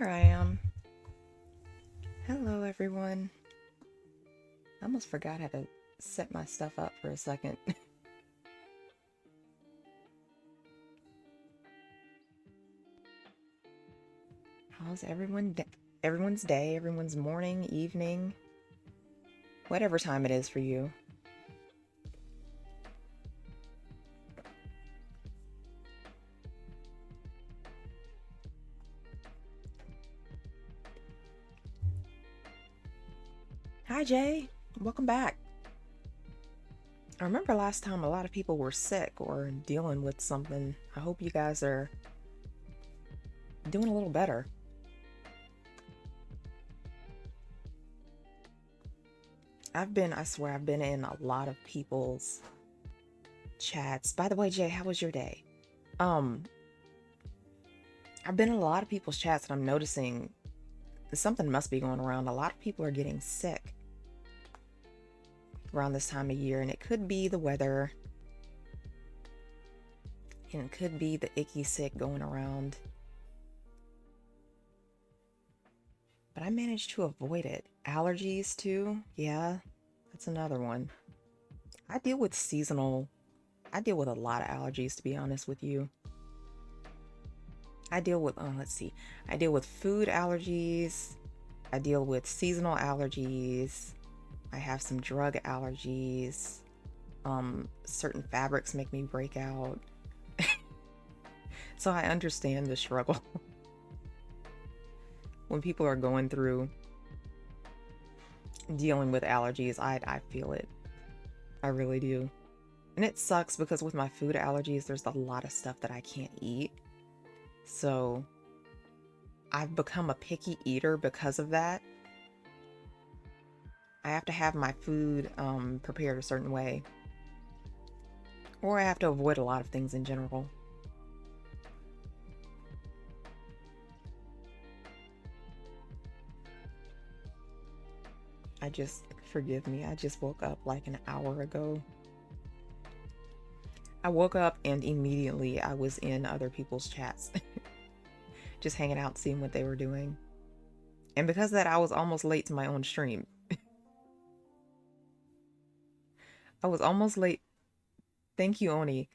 Here I am. Hello, everyone. I almost forgot how to set my stuff up for a second. How's everyone's day, everyone's morning, evening, whatever time it is for you? Hi, Jay. Welcome back. I remember last time a lot of people were sick or dealing with something. I hope you guys are doing a little better. I swear, I've been in a lot of people's chats. By the way, Jay, how was your day? Um, I've been in a lot of people's chats and I'm noticing something must be going around. A lot of people are getting sick around this time of year, and it could be the weather, and it could be the icky sick going around. But I managed to avoid it. Allergies, too. Yeah, that's another one. I deal with seasonal, I deal with a lot of allergies, to be honest with you. I deal with, let's see, I deal with food allergies. I deal with seasonal allergies. I have some drug allergies. Certain fabrics make me break out. So I understand the struggle when people are going through dealing with allergies. I feel it. I really do. And it sucks because with my food allergies, there's a lot of stuff that I can't eat. So I've become a picky eater because of that. I have to have my food prepared a certain way, or I have to avoid a lot of things in general. Forgive me, I just woke up like an hour ago. I woke up and immediately I was in other people's chats, just hanging out, seeing what they were doing. And because of that, I was almost late to my own stream. I was almost late. Thank you, Oni.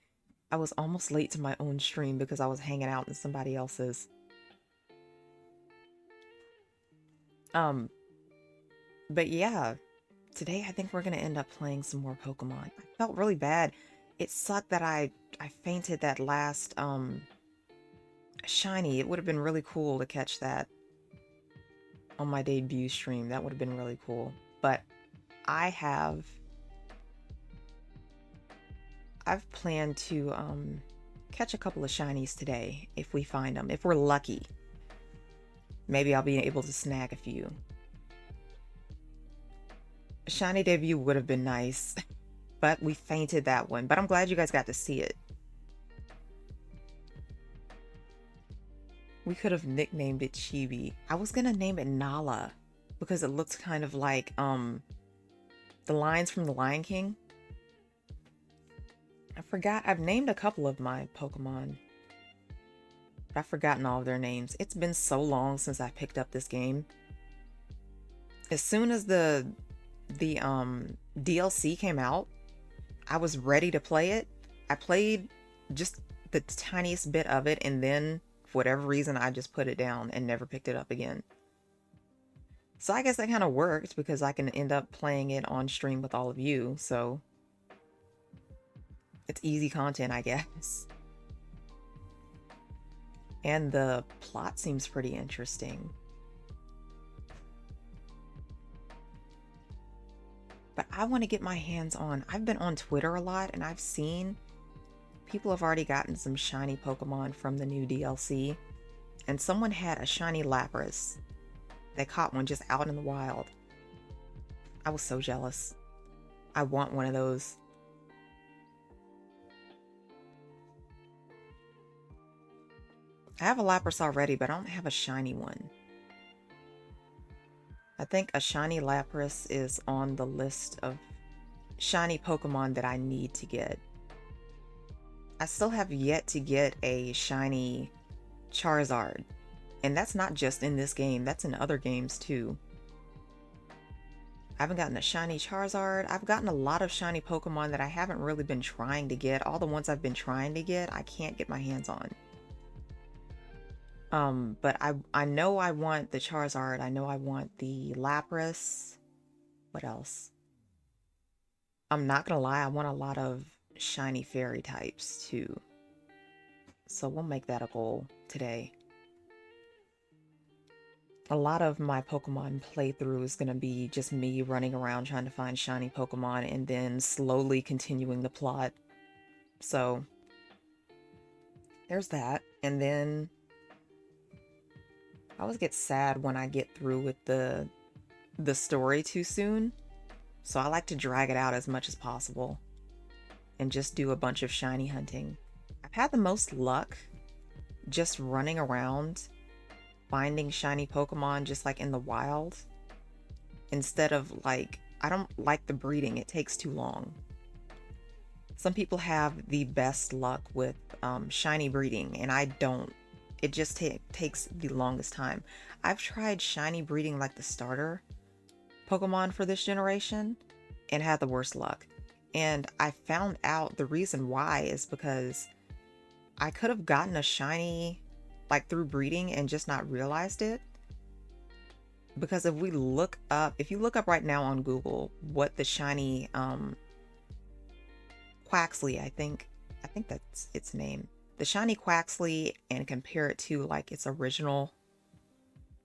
I was almost late to my own stream because I was hanging out in somebody else's. Um, but yeah, today I think we're gonna end up playing some more Pokemon. I felt really bad. It sucked that I fainted that last shiny. It would have been really cool to catch that on my debut stream. That would have been really cool. But I have I've planned to catch a couple of shinies today if we find them. If we're lucky. Maybe I'll be able to snag a few. A shiny debut would have been nice, but we fainted that one. But I'm glad you guys got to see it. We could have nicknamed it Chibi. I was gonna name it Nala because it looks kind of like the lines from The Lion King. I forgot. I've named a couple of my Pokemon, but I've forgotten all of their names. It's been so long since I picked up this game. As soon as the DLC came out, I was ready to play it. I played just the tiniest bit of it, and then for whatever reason I just put it down and never picked it up again. So I guess that kind of worked because I can end up playing it on stream with all of you, so it's easy content, I guess. And the plot seems pretty interesting. But I want to get my hands on. I've been on Twitter a lot and I've seen people have already gotten some shiny Pokemon from the new DLC. And someone had a shiny Lapras. They caught one just out in the wild. I was so jealous. I want one of those. I have a Lapras already, but I don't have a shiny one. I think a shiny Lapras is on the list of shiny Pokemon that I need to get. I still have yet to get a shiny Charizard, And that's not just in this game, that's in other games too. I haven't gotten a shiny Charizard. I've gotten a lot of shiny Pokemon that I haven't really been trying to get. All the ones I've been trying to get, I can't get my hands on. But I know I want the Charizard. I know I want the Lapras. What else? I'm not gonna lie, I want a lot of shiny fairy types too. So we'll make that a goal today. A lot of my Pokemon playthrough is going to be just me running around trying to find shiny Pokemon and then slowly continuing the plot. So there's that. And then I always get sad when I get through with the story too soon. So I like to drag it out as much as possible and just do a bunch of shiny hunting. I've had the most luck just running around finding shiny Pokemon just like in the wild, instead of like, I don't like the breeding, it takes too long. Some people have the best luck with shiny breeding, and I don't. It just takes the longest time. I've tried shiny breeding like the starter Pokemon for this generation and had the worst luck. And I found out the reason why is because I could have gotten a shiny like through breeding and just not realized it. Because if you look up right now on Google what the shiny Quaxley, I think that's its name, the shiny Quaxley, and compare it to like its original,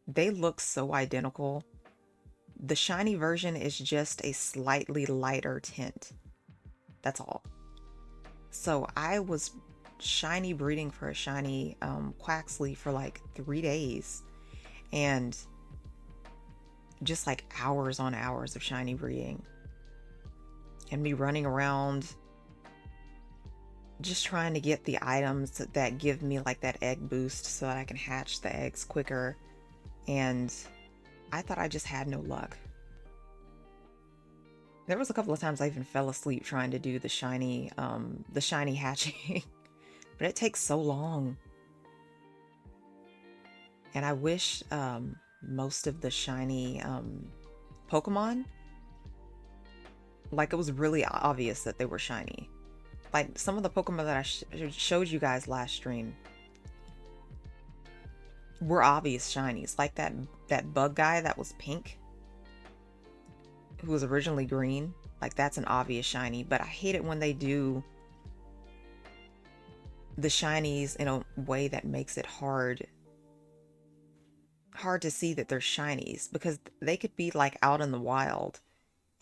they look so identical. The shiny version is just a slightly lighter tint. That's all. So I was shiny breeding for a shiny Quaxley for like 3 days, and just like hours on hours of shiny breeding, and me running around just trying to get the items that give me like that egg boost so that I can hatch the eggs quicker. And I thought I just had no luck. There was a couple of times I even fell asleep trying to do the shiny hatching. But it takes so long. And I wish most of the shiny Pokemon, like, it was really obvious that they were shiny. Like some of the Pokemon that I showed you guys last stream were obvious shinies. Like that bug guy that was pink, who was originally green. Like, that's an obvious shiny. But I hate it when they do the shinies in a way that makes it hard to see that they're shinies, because they could be like out in the wild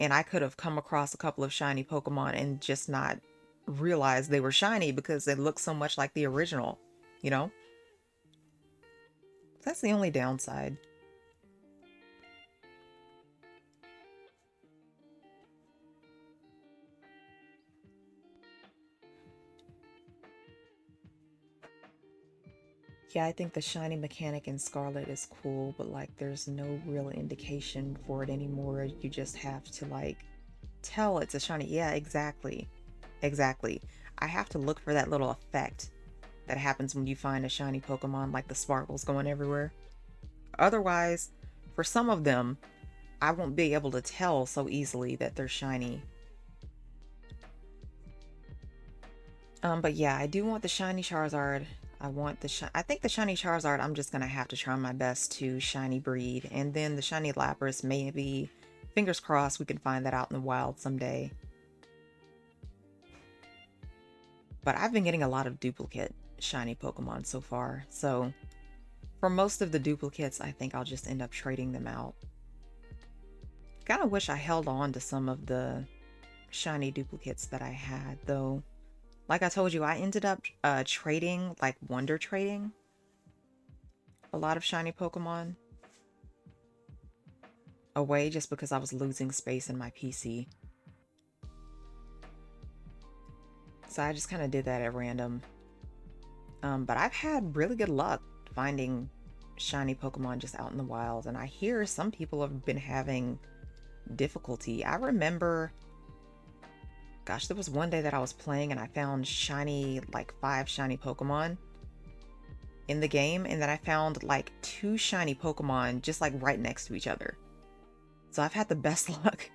and I could have come across a couple of shiny Pokemon and just not realize they were shiny because they look so much like the original, you know? That's the only downside. Yeah, I think the shiny mechanic in Scarlet is cool, but like there's no real indication for it anymore. You just have to like tell it's a shiny. Yeah, exactly. Exactly. I have to look for that little effect that happens when you find a shiny Pokemon, like the sparkles going everywhere. Otherwise, for some of them, I won't be able to tell so easily that they're shiny. But yeah, I do want the shiny Charizard. I think the shiny Charizard, I'm just gonna have to try my best to shiny breed. And then the shiny Lapras, maybe, fingers crossed, we can find that out in the wild someday. But I've been getting a lot of duplicate shiny Pokemon so far, so for most of the duplicates, I think I'll just end up trading them out. Kind of wish I held on to some of the shiny duplicates that I had, though. Like I told you, I ended up trading, like wonder trading, a lot of shiny Pokemon away just because I was losing space in my PC. So I just kind of did that at random. But I've had really good luck finding shiny Pokemon just out in the wild, and I hear some people have been having difficulty. I remember, gosh, there was one day that I was playing and I found shiny, like 5 shiny Pokemon, in the game, and then I found like two shiny Pokemon just like right next to each other. So I've had the best luck.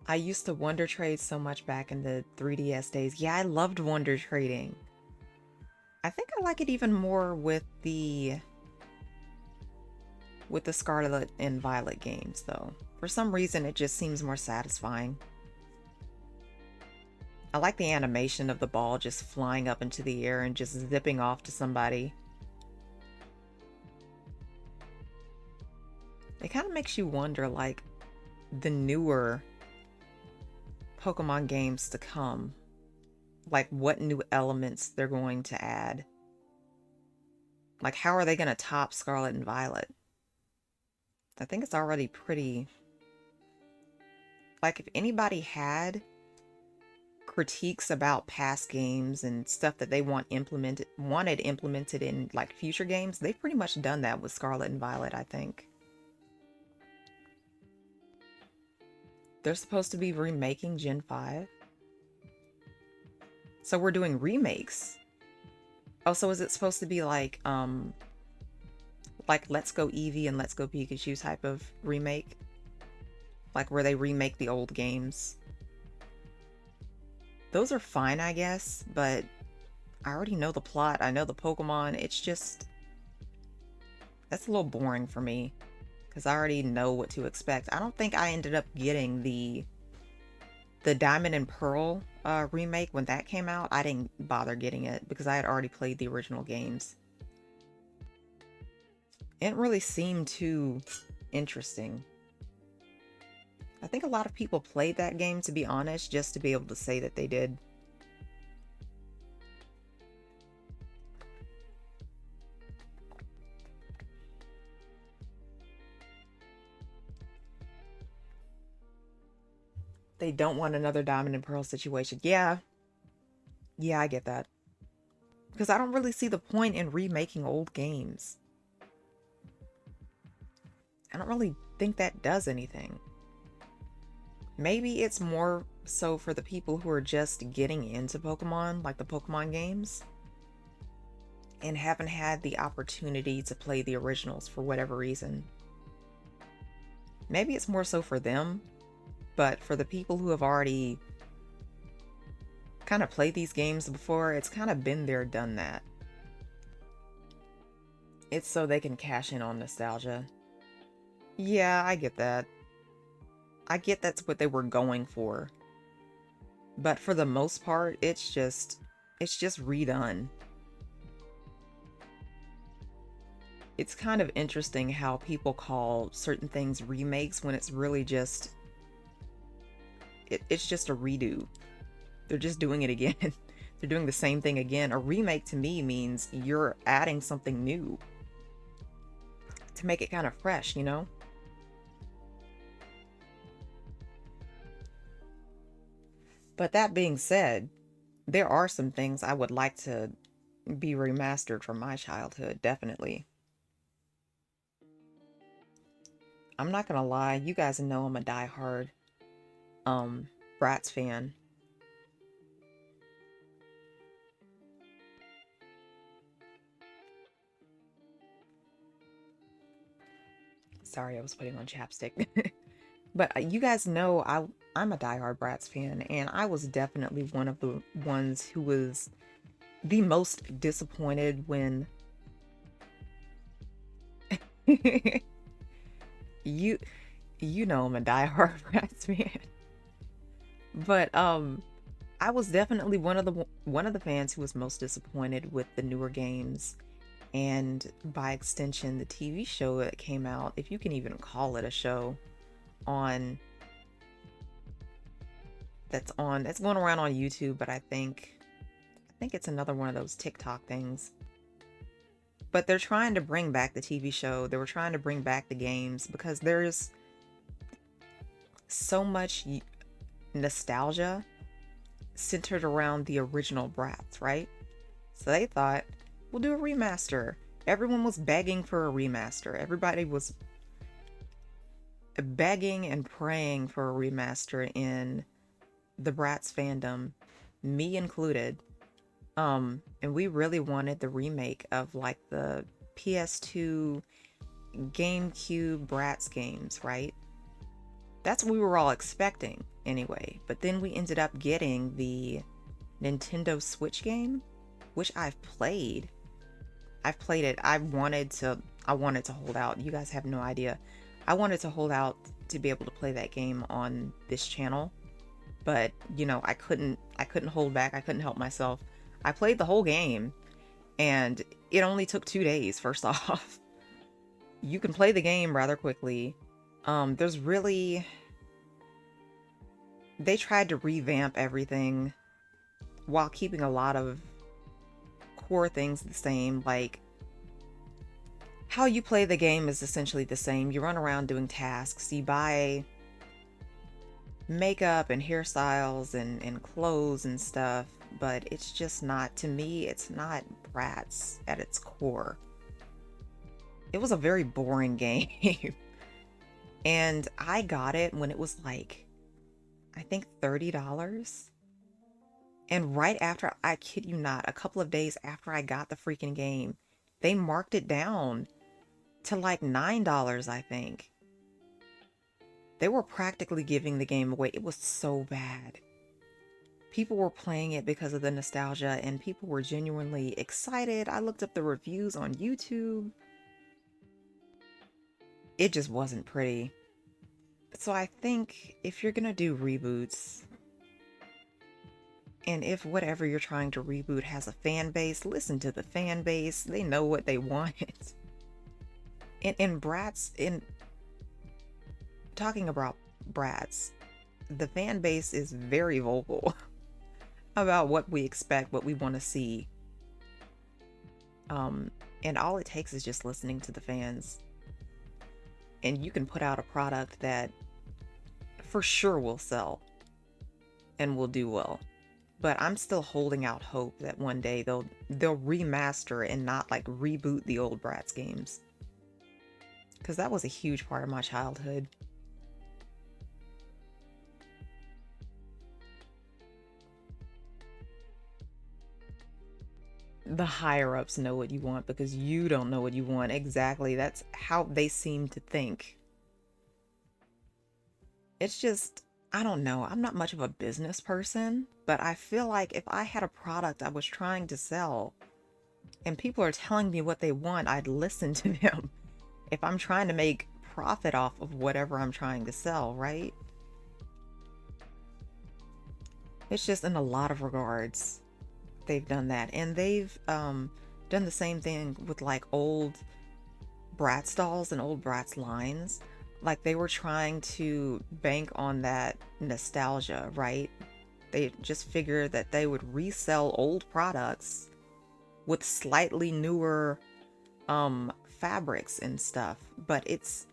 I used to Wonder Trade so much back in the 3DS days. Yeah, I loved Wonder Trading. I think I like it even more with the Scarlet and Violet games though. For some reason it just seems more satisfying. I like the animation of the ball just flying up into the air and just zipping off to somebody. It kind of makes you wonder, like, the newer Pokemon games to come, like what new elements they're going to add. Like, how are they going to top Scarlet and Violet? I think it's already pretty... Like, if anybody had critiques about past games and stuff that they wanted implemented in, like, future games, they've pretty much done that with Scarlet and Violet, I think. They're supposed to be remaking Gen 5. So we're doing remakes. Oh, so is it supposed to be like Let's Go Eevee and Let's Go Pikachu type of remake? Like where they remake the old games? Those are fine, I guess, but I already know the plot. I know the Pokemon. It's just... That's a little boring for me, because I already know what to expect. I don't think I ended up getting the Diamond and Pearl remake when that came out. I didn't bother getting it because I had already played the original games. It didn't really seem too interesting. I think a lot of people played that game, to be honest, just to be able to say that they did. They don't want another Diamond and Pearl situation. Yeah. Yeah, I get that. Because I don't really see the point in remaking old games. I don't really think that does anything. Maybe it's more so for the people who are just getting into Pokemon, like the Pokemon games, and haven't had the opportunity to play the originals for whatever reason. Maybe it's more so for them, but for the people who have already kind of played these games before, it's kind of been there, done that. It's so they can cash in on nostalgia. Yeah, I get that. I get that's what they were going for. But for the most part, it's just redone. It's kind of interesting how people call certain things remakes when it's really just... It's just a redo. They're just doing it again. They're doing the same thing again. A remake to me means you're adding something new to make it kind of fresh, you know? But that being said, there are some things I would like to be remastered from my childhood, definitely. I'm not gonna lie, you guys know I'm a diehard Bratz fan. Sorry, I was putting on chapstick. But you guys know I'm a diehard Bratz fan, and I was definitely one of the ones who was the most disappointed when you know I'm a diehard Bratz fan. But I was definitely one of the fans who was most disappointed with the newer games, and by extension the TV show that came out, if you can even call it a show, on that's going around on YouTube, but I think it's another one of those TikTok things. But they're trying to bring back the TV show. They were trying to bring back the games because there's so much nostalgia centered around the original Bratz, right? So they thought, we'll do a remaster. Everyone was begging for a remaster. Everybody was begging and praying for a remaster in the Bratz fandom, me included. And we really wanted the remake of like the PS2, GameCube Bratz games, right? That's what we were all expecting anyway. But then we ended up getting the Nintendo Switch game, which I've played. I've played it. I wanted to hold out. You guys have no idea. I wanted to hold out to be able to play that game on this channel, but I couldn't hold back. I couldn't help myself. I played the whole game and it only took 2 days first off. You can play the game rather quickly. There's really they tried to revamp everything while keeping a lot of core things the same. Like, how you play the game is essentially the same. You run around doing tasks, you buy makeup and hairstyles and clothes and stuff, but it's just not, to me, it's not Bratz at its core. It was a very boring game. And I got it when it was like, I think $30. And right after, I kid you not, a couple of days after I got the freaking game, they marked it down to like $9, I think. They were practically giving the game away. It was so bad. People were playing it because of the nostalgia, and people were genuinely excited. I looked up the reviews on YouTube. It just wasn't pretty. So I think if you're gonna do reboots, and if whatever you're trying to reboot has a fan base, listen to the fan base. They know what they want. In Bratz, in talking about Bratz, the fan base is very vocal about what we expect, what we want to see. And all it takes is just listening to the fans. And you can put out a product that for sure will sell and will do well. But I'm still holding out hope that one day they'll remaster and not like reboot the old Bratz games. Because that was a huge part of my childhood. The higher ups know what you want because you don't know what you want. Exactly. That's how they seem to think. It's just, I don't know. I'm not much of a business person, but I feel like if I had a product I was trying to sell and people are telling me what they want, I'd listen to them. If I'm trying to make profit off of whatever I'm trying to sell, right? It's just in a lot of regards they've done that. And they've done the same thing with like old Bratz dolls and old Bratz lines. Like they were trying to bank on that nostalgia, right? They just figured that they would resell old products with slightly newer fabrics and stuff. But it's,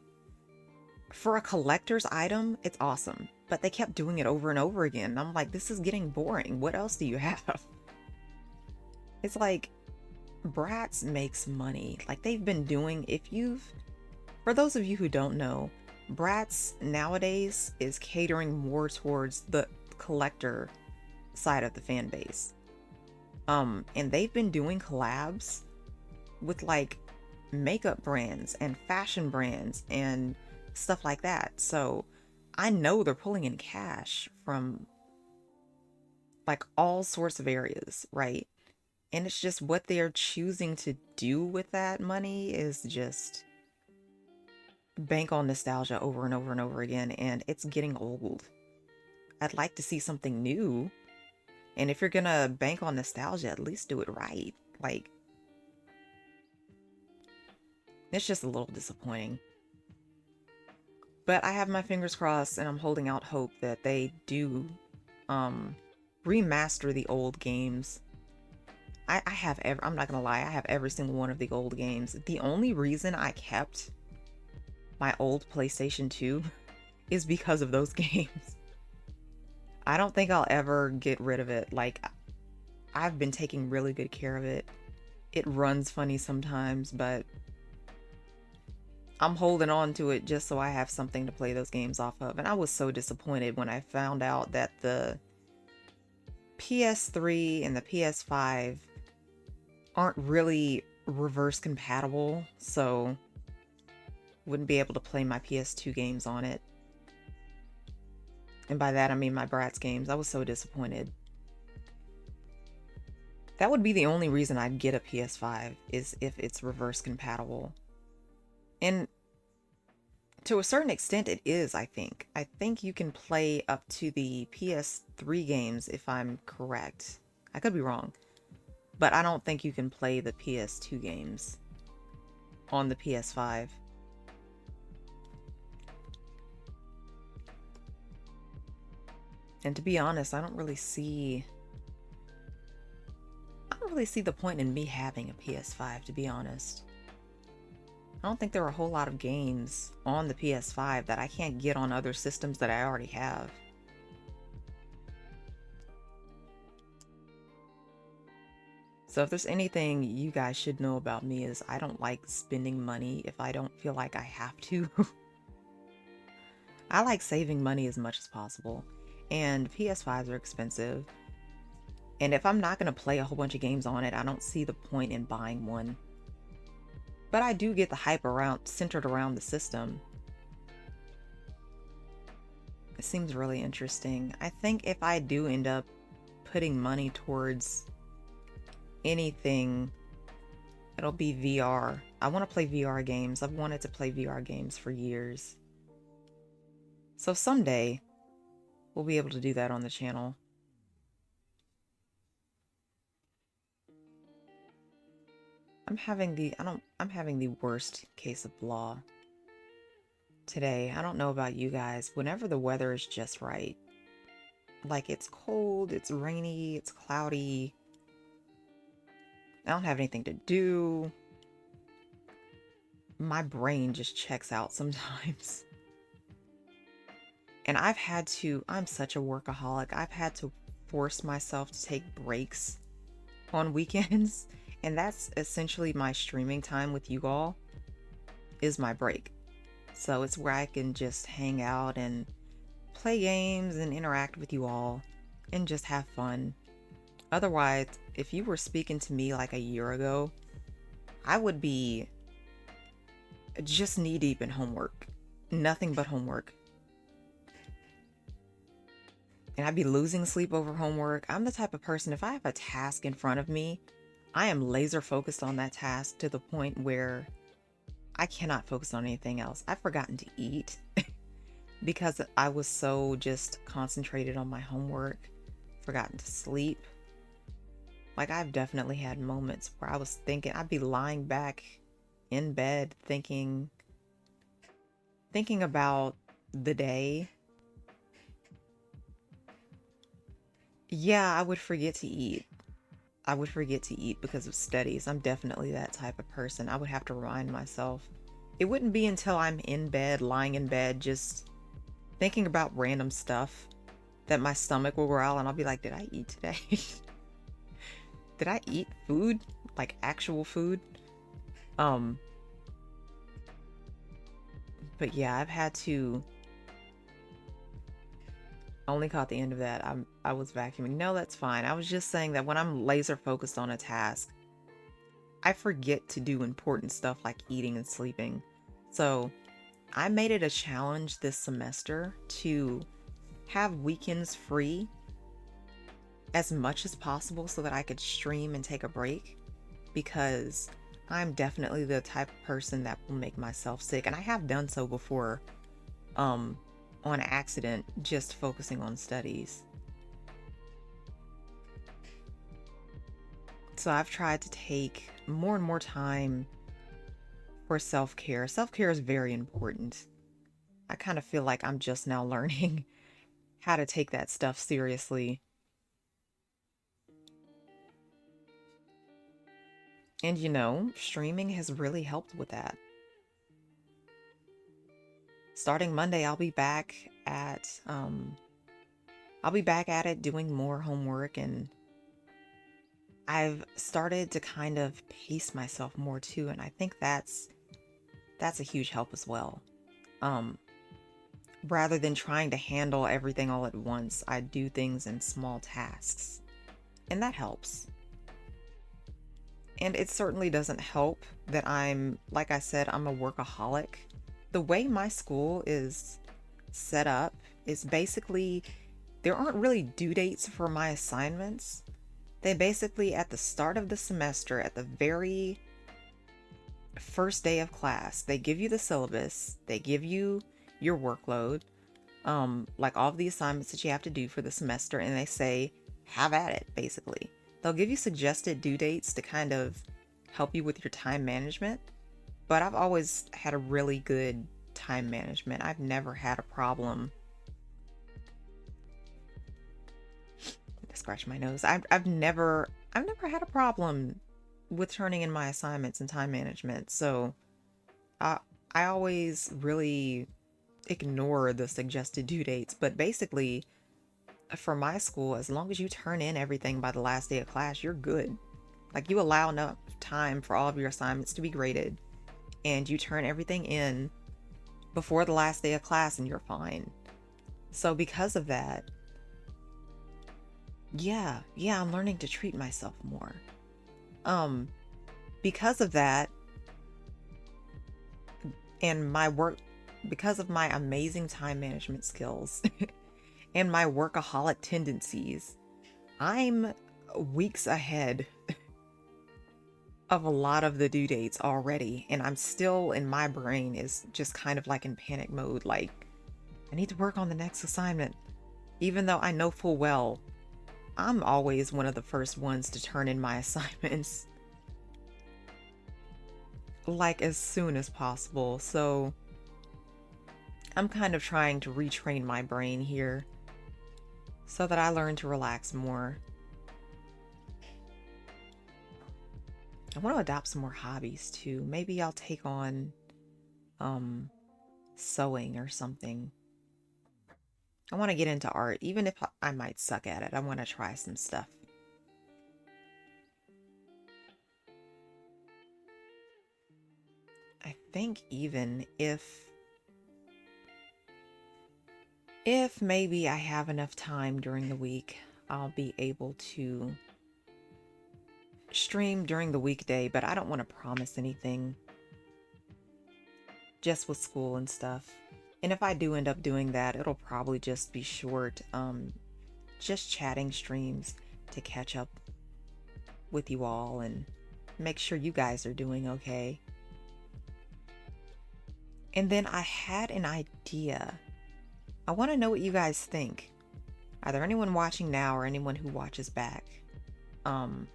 for a collector's item, it's awesome. But they kept doing it over and over again. And I'm like, this is getting boring. What else do you have? It's like, Bratz makes money. Like they've been doing, for those of you who don't know, Bratz nowadays is catering more towards the collector side of the fan base. And they've been doing collabs with like makeup brands and fashion brands and stuff like that. So I know they're pulling in cash from like all sorts of areas, right? And it's just what they're choosing to do with that money is just bank on nostalgia over and over and over again, and it's getting old. I'd like to see something new. And if you're gonna bank on nostalgia, at least do it right. Like, it's just a little disappointing. But I have my fingers crossed and I'm holding out hope that they do remaster the old games. I'm not gonna lie, I have every single one of the old games. The only reason I kept my old PlayStation 2 is because of those games. I don't think I'll ever get rid of it. Like, I've been taking really good care of it. It runs funny sometimes, but I'm holding on to it just so I have something to play those games off of. And I was so disappointed when I found out that the PS3 and the PS5 aren't really reverse compatible, so wouldn't be able to play my PS2 games on it. And by that I mean my Bratz games. I was so disappointed. That would be the only reason I'd get a PS5, is if it's reverse compatible. And to a certain extent it is, I think. I think you can play up to the PS3 games if I'm correct. I could be wrong. But I don't think you can play the PS2 games on the PS5. And to be honest, I don't really see the point in me having a PS5, to be honest. I don't think there are a whole lot of games on the PS5 that I can't get on other systems that I already have. So if there's anything you guys should know about me, is I don't like spending money if I don't feel like I have to. I like saving money as much as possible. And PS5s are expensive. And if I'm not going to play a whole bunch of games on it, I don't see the point in buying one. But I do get the hype centered around the system. It seems really interesting. I think if I do end up putting money towards anything, it'll be VR. I want to play VR games. I've wanted to play VR games for years. So someday, we'll be able to do that on the channel. I'm having the worst case of blah today. I don't know about you guys. Whenever the weather is just right, like it's cold, it's rainy, it's cloudy, I don't have anything to do, my brain just checks out sometimes. And I'm such a workaholic. I've had to force myself to take breaks on weekends. And that's essentially my streaming time with you all, is my break. So it's where I can just hang out and play games and interact with you all and just have fun. Otherwise, if you were speaking to me like a year ago, I would be just knee deep in homework. Nothing but homework. And I'd be losing sleep over homework. I'm the type of person, if I have a task in front of me, I am laser focused on that task to the point where I cannot focus on anything else. I've forgotten to eat because I was so just concentrated on my homework, forgotten to sleep. Like, I've definitely had moments where I was thinking, I'd be lying back in bed thinking about the day. Yeah, I would forget to eat. I would forget to eat because of studies. I'm definitely that type of person. I would have to remind myself. It wouldn't be until I'm in bed, lying in bed, just thinking about random stuff, that my stomach will growl and I'll be like, did I eat today? Did I eat food? Like actual food? But yeah, I've had to... Only caught the end of that. I was vacuuming. No, that's fine. I was just saying that when I'm laser focused on a task, I forget to do important stuff like eating and sleeping. So I made it a challenge this semester to have weekends free as much as possible so that I could stream and take a break, because I'm definitely the type of person that will make myself sick. And I have done so before, on accident, just focusing on studies. So I've tried to take more and more time for self-care. Self-care is very important. I kind of feel like I'm just now learning how to take that stuff seriously. And you know, streaming has really helped with that. Starting Monday, I'll be back at it doing more homework, and I've started to kind of pace myself more too, and I think that's a huge help as well. Rather than trying to handle everything all at once, I do things in small tasks. and that helps. And it certainly doesn't help that like I said, I'm a workaholic. The way my school is set up is basically there aren't really due dates for my assignments. They basically, at the start of the semester, at the very first day of class, they give you the syllabus, they give you your workload, like all of the assignments that you have to do for the semester, and they say, have at it, basically. They'll give you suggested due dates to kind of help you with your time management, but I've always had a really good time management. I've never had a problem. Scratch my nose. I've never had a problem with turning in my assignments and time management. So I I always really ignore the suggested due dates, but basically for my school, as long as you turn in everything by the last day of class, you're good. Like you allow enough time for all of your assignments to be graded and you turn everything in before the last day of class and you're fine. So because of that, yeah, I'm learning to treat myself more. Um, because of that and my work, because of my amazing time management skills and my workaholic tendencies, I'm weeks ahead of a lot of the due dates already. And I'm still, in my brain, is just kind of like in panic mode. Like, I need to work on the next assignment. Even though I know full well I'm always one of the first ones to turn in my assignments, like as soon as possible. So I'm kind of trying to retrain my brain here so that I learn to relax more. I want to adopt some more hobbies too. Maybe I'll take on um sewing or something. I want to get into art, even if I might suck at it. I want to try some stuff. I think even if maybe I have enough time during the week, I'll be able to stream during the weekday, but I don't want to promise anything just with school and stuff. And if I do end up doing that, it'll probably just be short, just chatting streams to catch up with you all and make sure you guys are doing okay. And then I had an idea. I want to know what you guys think. Either anyone watching now or anyone who watches back, um,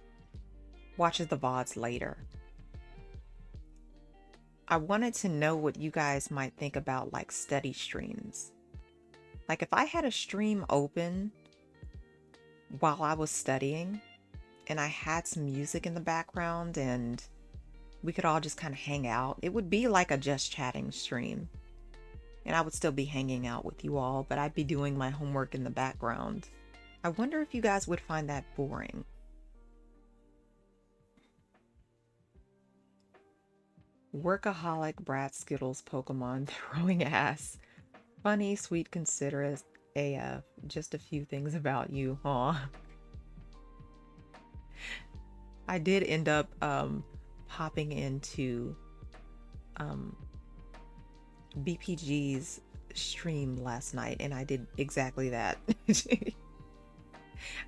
watches the VODs later. I wanted to know what you guys might think about like study streams. Like if I had a stream open while I was studying and I had some music in the background and we could all just kind of hang out, it would be like a just chatting stream. And I would still be hanging out with you all, but I'd be doing my homework in the background. I wonder if you guys would find that boring. Workaholic, brat, Skittles, Pokemon, throwing ass. Funny, sweet, considerate AF. Just a few things about you, huh? I did end up popping into BPG's stream last night and I did exactly that.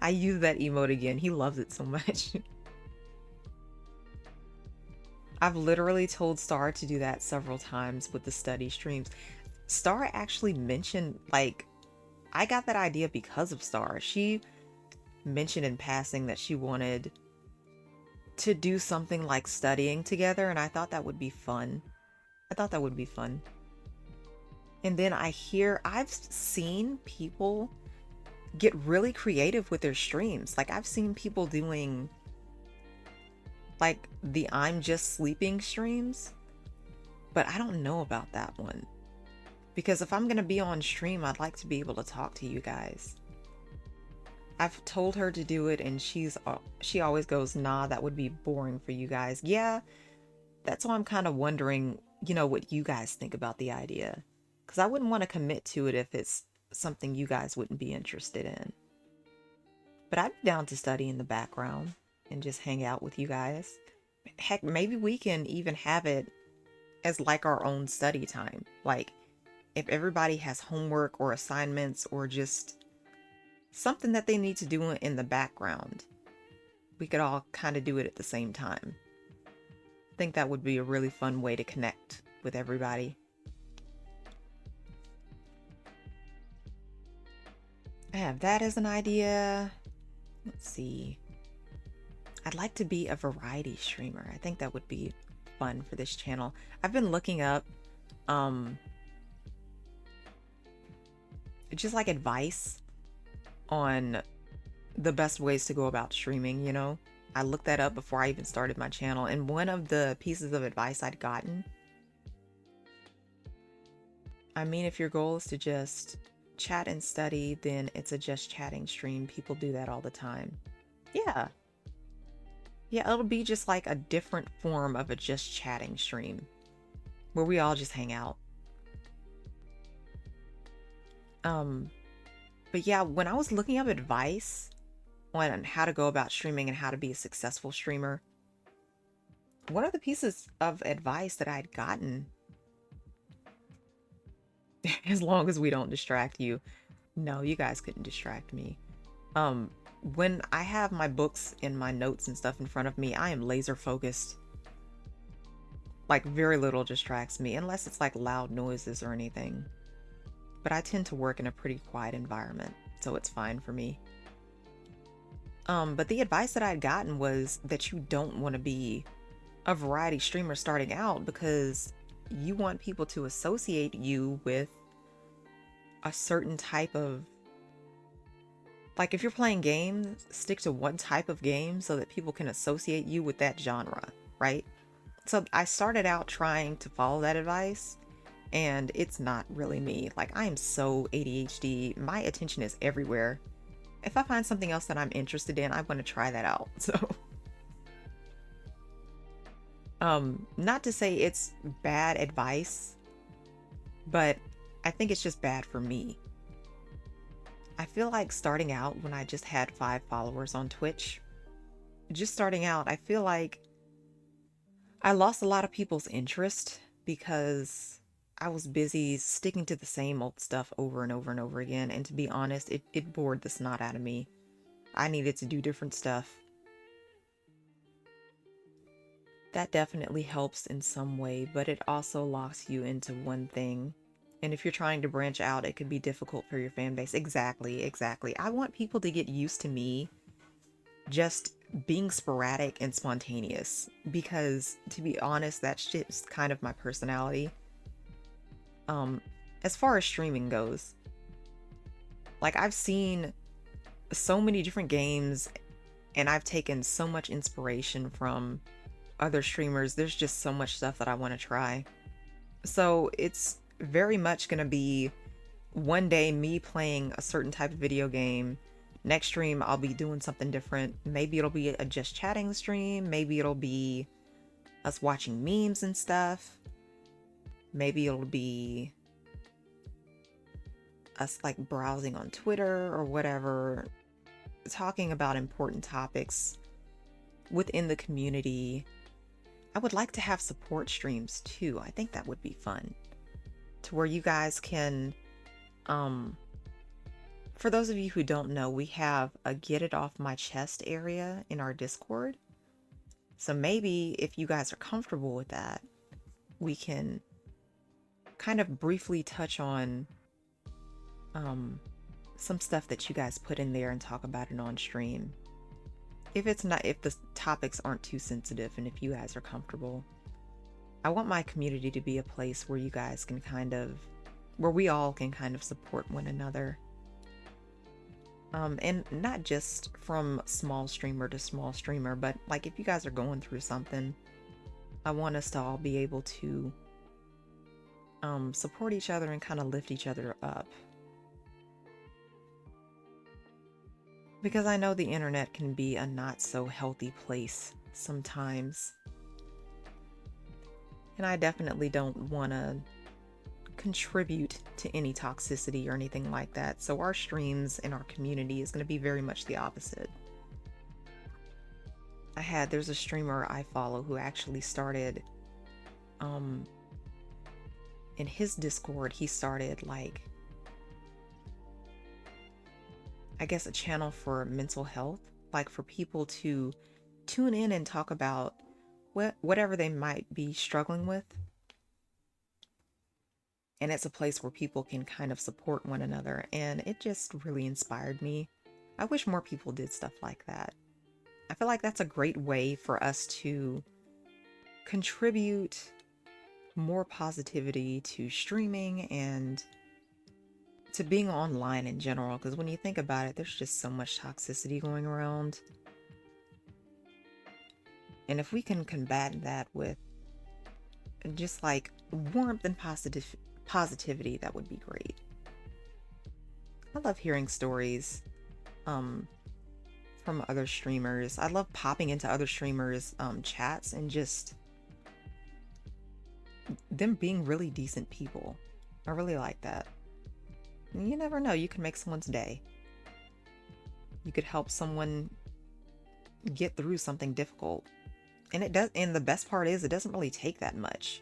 I use that emote again. He loves it so much. I've literally told Star to do that several times with the study streams. Star actually mentioned, like, I got that idea because of Star. She mentioned in passing that she wanted to do something like studying together, and I thought that would be fun. I thought that would be fun. And then I've seen people get really creative with their streams. Like, I've seen people doing like the I'm just sleeping streams, but I don't know about that one. Because if I'm gonna be on stream, I'd like to be able to talk to you guys. I've told her to do it and she always goes, nah, that would be boring for you guys. Yeah, that's why I'm kind of wondering, what you guys think about the idea. Because I wouldn't want to commit to it if it's something you guys wouldn't be interested in. But I'd be down to study in the background and just hang out with you guys. Heck, maybe we can even have it as like our own study time. Like, if everybody has homework or assignments or just something that they need to do in the background, we could all kind of do it at the same time. I think that would be a really fun way to connect with everybody. I have that as an idea. Let's see. I'd like to be a variety streamer. I think that would be fun for this channel. I've been looking up just like advice on the best ways to go about streaming, you know? I looked that up before I even started my channel, and one of the pieces of advice I'd gotten, I mean, if your goal is to just chat and study, then it's a just chatting stream. People do that all the time. Yeah. Yeah, it'll be just like a different form of a just chatting stream where we all just hang out. But yeah, when I was looking up advice on how to go about streaming and how to be a successful streamer, one of the pieces of advice that I'd gotten, as long as we don't distract you, no, you guys couldn't distract me. When I have my books and my notes and stuff in front of me, I am laser focused. Like, very little distracts me, unless it's like loud noises or anything. But I tend to work in a pretty quiet environment, so it's fine for me. But the advice that I'd gotten was that you don't want to be a variety streamer starting out because you want people to associate you with a certain type of, like, if you're playing games, stick to one type of game so that people can associate you with that genre, right? So I started out trying to follow that advice, and it's not really me. Like, I am so ADHD. My attention is everywhere. If I find something else that I'm interested in, I want to try that out. So, not to say it's bad advice, but I think it's just bad for me. I feel like starting out when I just had 5 followers on Twitch, just starting out, I feel like I lost a lot of people's interest because I was busy sticking to the same old stuff over and over and over again. And to be honest, it bored the snot out of me. I needed to do different stuff. That definitely helps in some way, but it also locks you into one thing. And if you're trying to branch out, it could be difficult for your fan base. Exactly, exactly. I want people to get used to me just being sporadic and spontaneous, because to be honest, that's just kind of my personality. As far as streaming goes, like, I've seen so many different games and I've taken so much inspiration from other streamers. There's just so much stuff that I want to try. So it's very much going to be one day me playing a certain type of video game. Next stream, I'll be doing something different. Maybe it'll be a just chatting stream. Maybe it'll be us watching memes and stuff. Maybe it'll be us like browsing on Twitter or whatever, talking about important topics within the community. I would like to have support streams too. I think that would be fun, to where you guys can, for those of you who don't know, we have a get it off my chest area in our Discord. So maybe if you guys are comfortable with that, we can kind of briefly touch on some stuff that you guys put in there and talk about it on stream. If the topics aren't too sensitive and if you guys are comfortable. I want my community to be a place where you guys can where we all can kind of support one another. And not just from small streamer to small streamer, but like if you guys are going through something, I want us to all be able to support each other and kind of lift each other up. Because I know the internet can be a not so healthy place sometimes. And I definitely don't want to contribute to any toxicity or anything like that. So our streams and our community is going to be very much the opposite. There's a streamer I follow who actually started, in his Discord, he started like, I guess, a channel for mental health, like for people to tune in and talk about whatever they might be struggling with. And it's a place where people can kind of support one another. And it just really inspired me. I wish more people did stuff like that. I feel like that's a great way for us to contribute more positivity to streaming and to being online in general. Because when you think about it, there's just so much toxicity going around. And if we can combat that with just like warmth and positivity, that would be great. I love hearing stories from other streamers. I love popping into other streamers' chats and just them being really decent people. I really like that. And you never know, you can make someone's day. You could help someone get through something difficult. And it does, and the best part is it doesn't really take that much.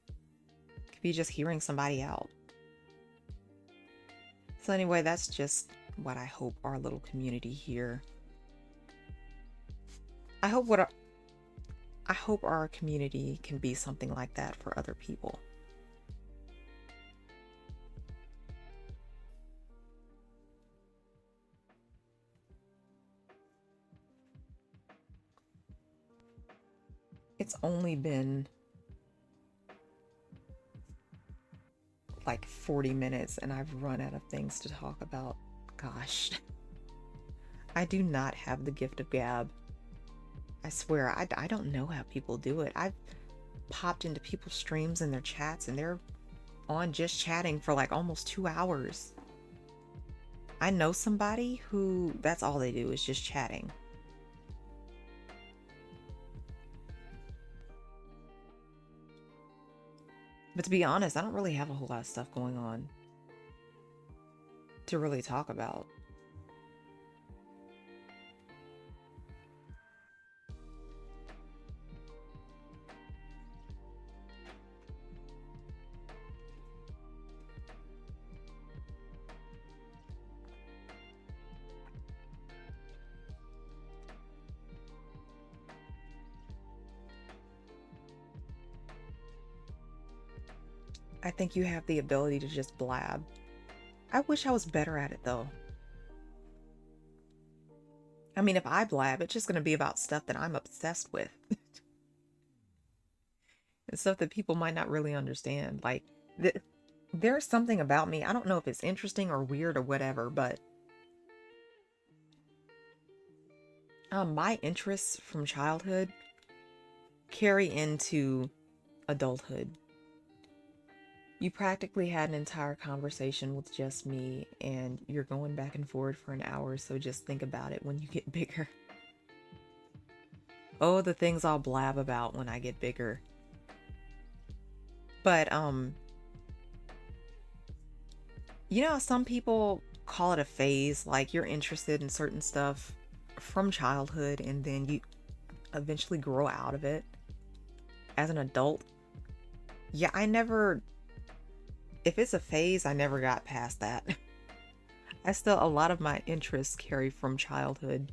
It could be just hearing somebody out. So anyway, that's just what I hope our little community here. I hope our community can be something like that for other people. It's only been like 40 minutes and I've run out of things to talk about. Gosh. I do not have the gift of gab. I swear, I don't know how people do it. I've popped into people's streams and their chats and they're on just chatting for like almost 2 hours. I know somebody who that's all they do is just chatting. But to be honest, I don't really have a whole lot of stuff going on to really talk about. I think you have the ability to just blab. I wish I was better at it though. I mean, if I blab, it's just going to be about stuff that I'm obsessed with. And stuff that people might not really understand. Like, there's something about me. I don't know if it's interesting or weird or whatever, but my interests from childhood carry into adulthood. You practically had an entire conversation with just me, and you're going back and forth for an hour, so just think about it when you get bigger. Oh, the things I'll blab about when I get bigger. But, you know, some people call it a phase, like you're interested in certain stuff from childhood, and then you eventually grow out of it as an adult. Yeah, if it's a phase, I never got past that. A lot of my interests carry from childhood.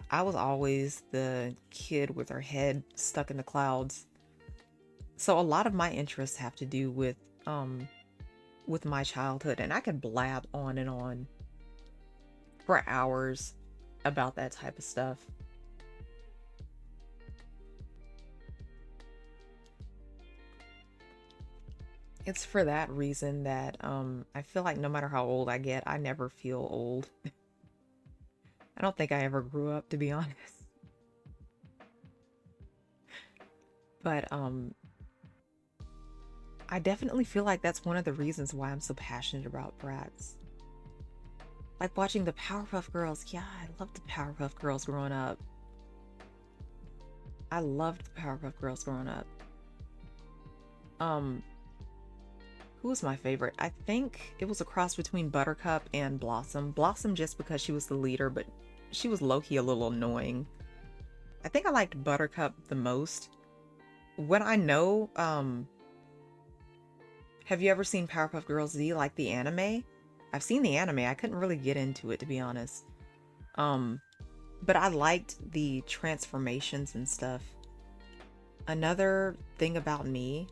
I was always the kid with her head stuck in the clouds. So a lot of my interests have to do with my childhood, and I could blab on and on for hours about that type of stuff. It's for that reason that I feel like no matter how old I get, I never feel old. I don't think I ever grew up, to be honest. But I definitely feel like that's one of the reasons why I'm so passionate about Bratz. Like watching the Powerpuff Girls. Yeah, I loved the Powerpuff Girls growing up. I loved the Powerpuff Girls growing up. Who was my favorite? I think it was a cross between Buttercup and Blossom. Blossom just because she was the leader, but she was low-key a little annoying. I think I liked Buttercup the most. What I know, have you ever seen Powerpuff Girls Z, like the anime? I've seen the anime. I couldn't really get into it, to be honest. Um, but I liked the transformations and stuff. Another thing about me,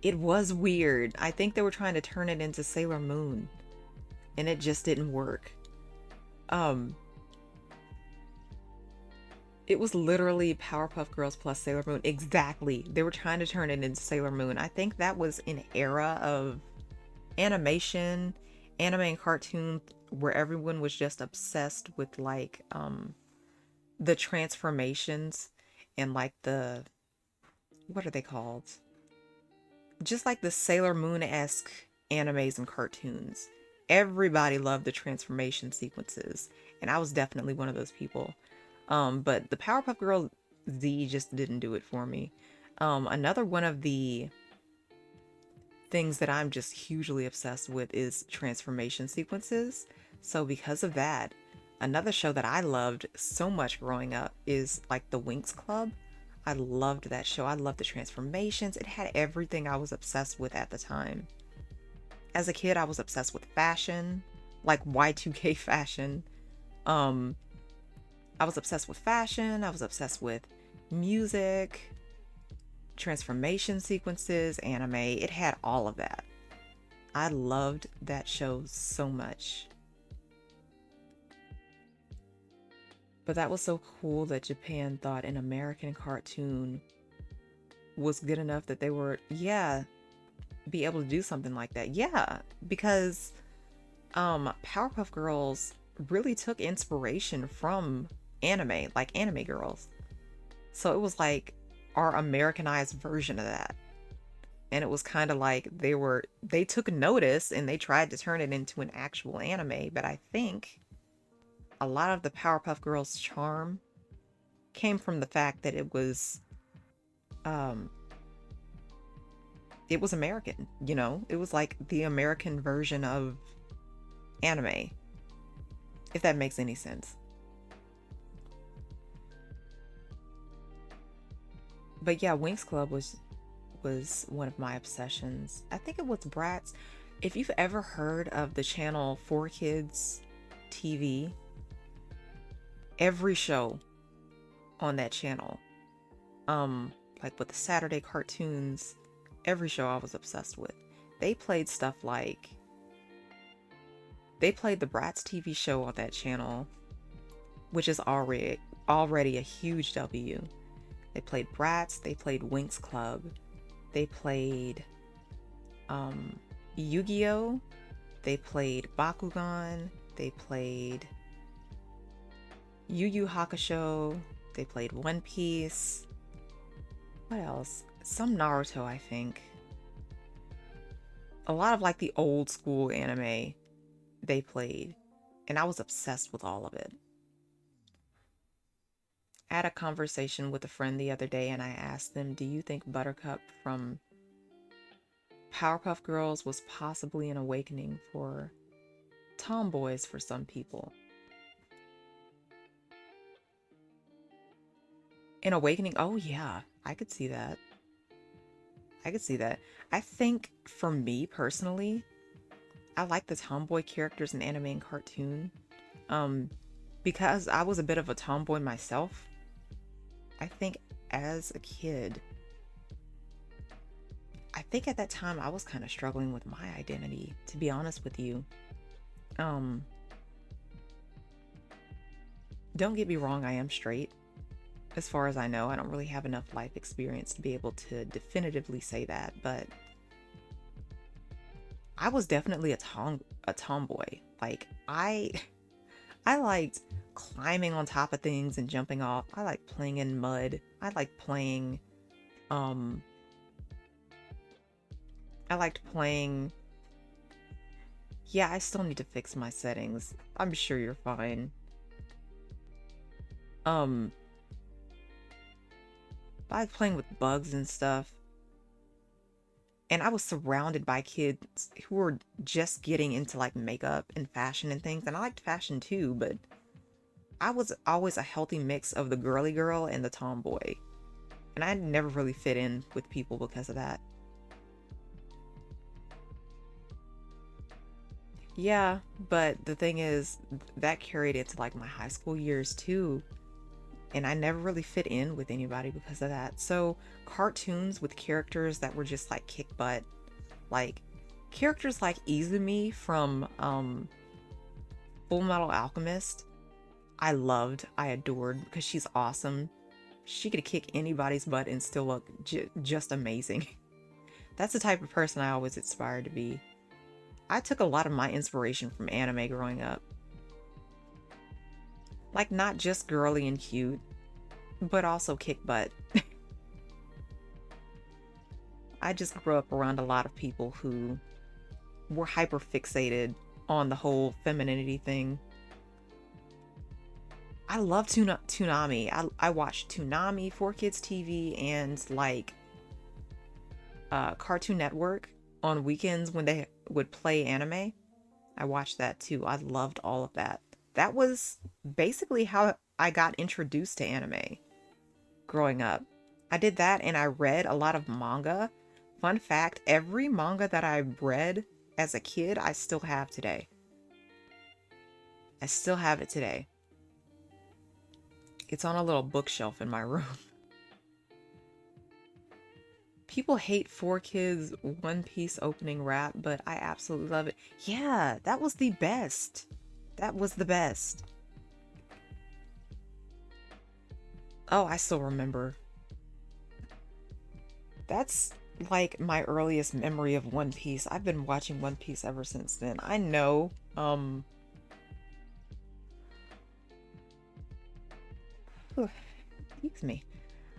it was weird. I think they were trying to turn it into Sailor Moon, and it just didn't work. Um, it was literally Powerpuff Girls plus Sailor Moon. Exactly. They were trying to turn it into Sailor Moon. I think that was an era of animation, anime and cartoon where everyone was just obsessed with like the transformations and like the, what are they called? Just like the Sailor Moon-esque animes and cartoons. Everybody loved the transformation sequences, and I was definitely one of those people. But the Powerpuff Girl Z just didn't do it for me. Another one of the things that I'm just hugely obsessed with is transformation sequences. So because of that, another show that I loved so much growing up is like the Winx Club. I loved that show. I loved the transformations. It had everything I was obsessed with at the time. As a kid, I was obsessed with fashion, like Y2K fashion. Um, I was obsessed with fashion. I was obsessed with music, transformation sequences, anime. It had all of that. I loved that show so much. But that was so cool that Japan thought an American cartoon was good enough that they were, yeah, be able to do something like that. Yeah, because Powerpuff Girls really took inspiration from anime, like anime girls. So it was like our Americanized version of that. And it was kind of like they took notice and they tried to turn it into an actual anime, but I think a lot of the Powerpuff Girls charm came from the fact that um it was American, you know? It was like the American version of anime, if that makes any sense. But yeah, Winx Club was one of my obsessions. I think it was Bratz. If you've ever heard of the channel 4Kids TV, every show on that channel, like with the Saturday cartoons, every show I was obsessed with. They played stuff like they played the Bratz TV show on that channel, which is already a huge W. They played Bratz, they played Winx Club, they played um Yu-Gi-Oh! They played Bakugan, they played Yu Yu Hakusho, they played One Piece. What else? Some Naruto, I think. A lot of like the old school anime they played, and I was obsessed with all of it. I had a conversation with a friend the other day and I asked them, do you think Buttercup from Powerpuff Girls was possibly an awakening for tomboys for some people? An awakening? Oh, yeah, I could see that. I could see that. I think for me personally, I like the tomboy characters in anime and cartoon. Um, because I was a bit of a tomboy myself, I think as a kid, I think at that time I was kind of struggling with my identity, to be honest with you. Um, don't get me wrong, I am straight. As far as I know, I don't really have enough life experience to be able to definitively say that, but I was definitely a tomboy. Like I liked climbing on top of things and jumping off. I like playing in mud. Um I liked playing. Yeah, I still need to fix my settings. I'm sure you're fine. Um I like playing with bugs and stuff. And I was surrounded by kids who were just getting into like makeup and fashion and things. And I liked fashion too, but I was always a healthy mix of the girly girl and the tomboy. And I never really fit in with people because of that. Yeah, but the thing is, that carried into like my high school years too. And I never really fit in with anybody because of that. So, cartoons with characters that were just like kick butt, like characters like Izumi from Full Metal Alchemist, I loved, I adored because she's awesome. She could kick anybody's butt and still look just amazing. That's the type of person I always aspired to be. I took a lot of my inspiration from anime growing up. Like, not just girly and cute, but also kick butt. I just grew up around a lot of people who were hyper fixated on the whole femininity thing. I love Toonami. I watched Toonami, 4Kids TV, and like Cartoon Network on weekends when they would play anime. I watched that too. I loved all of that. That was basically how I got introduced to anime growing up. I did that and I read a lot of manga. Fun fact, every manga that I read as a kid, I still have today. I still have it today. It's on a little bookshelf in my room. People hate 4Kids One Piece opening rap, but I absolutely love it. Yeah, that was the best. That was the best. Oh, I still remember. That's like my earliest memory of One Piece. I've been watching One Piece ever since then. I know, excuse me.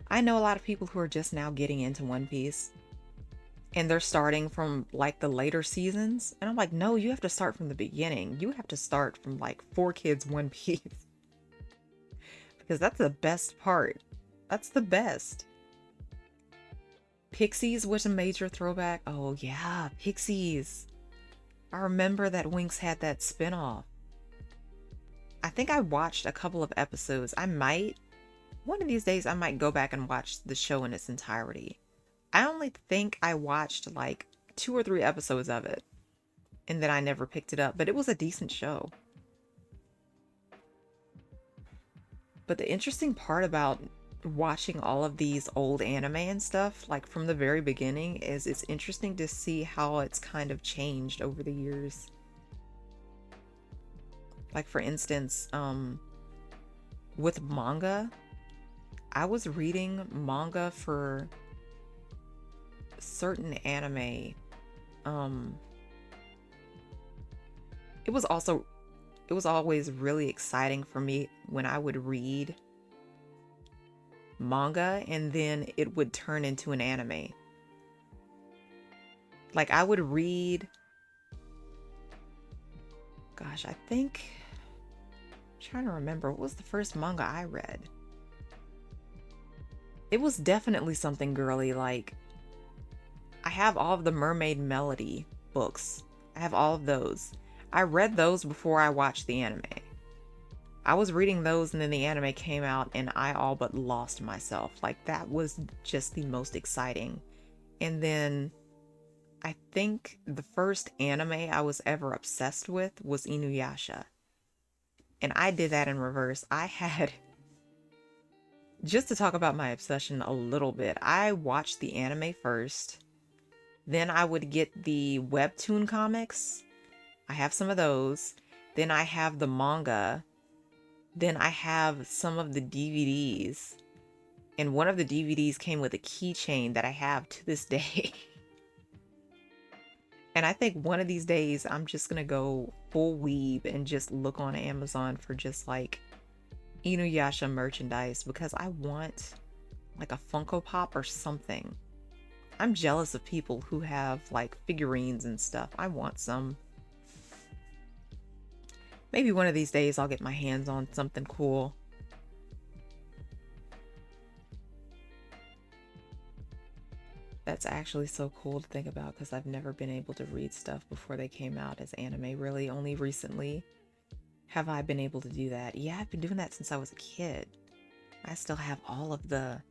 I know a lot of people who are just now getting into One Piece and they're starting from like the later seasons. And I'm like, no, you have to start from the beginning. You have to start from like 4Kids One Piece because that's the best part. That's the best. Pixies was a major throwback. Oh, yeah, Pixies. I remember that Winx had that spinoff. I think I watched a couple of episodes. One of these days, I might go back and watch the show in its entirety. I only think I watched like 2 or 3 episodes of it, and then I never picked it up, but it was a decent show. But the interesting part about watching all of these old anime and stuff, like from the very beginning, is it's interesting to see how it's kind of changed over the years. Like for instance, with manga, I was reading manga for certain anime. Um, it was also it was always really exciting for me when I would read manga and then it would turn into an anime. Like I would read, gosh, I'm trying to remember what was the first manga I read. It was definitely something girly, like I have all of the Mermaid Melody books. I have all of those. I read those before I watched the anime. I was reading those and then the anime came out and I all but lost myself. Like that was just the most exciting. And then I think the first anime I was ever obsessed with was Inuyasha. And I did that in reverse. Just to talk about my obsession a little bit, I watched the anime first. Then I would get the webtoon comics. I have some of those. Then I have the manga. Then I have some of the DVDs. And one of the DVDs came with a keychain that I have to this day. And I think one of these days I'm just gonna go full weeb and just look on Amazon for just like Inuyasha merchandise because I want like a Funko Pop or something. I'm jealous of people who have like figurines and stuff. I want some. Maybe one of these days I'll get my hands on something cool. That's actually so cool to think about because I've never been able to read stuff before they came out as anime. Really, only recently have I been able to do that. Yeah, I've been doing that since I was a kid. I still have all of the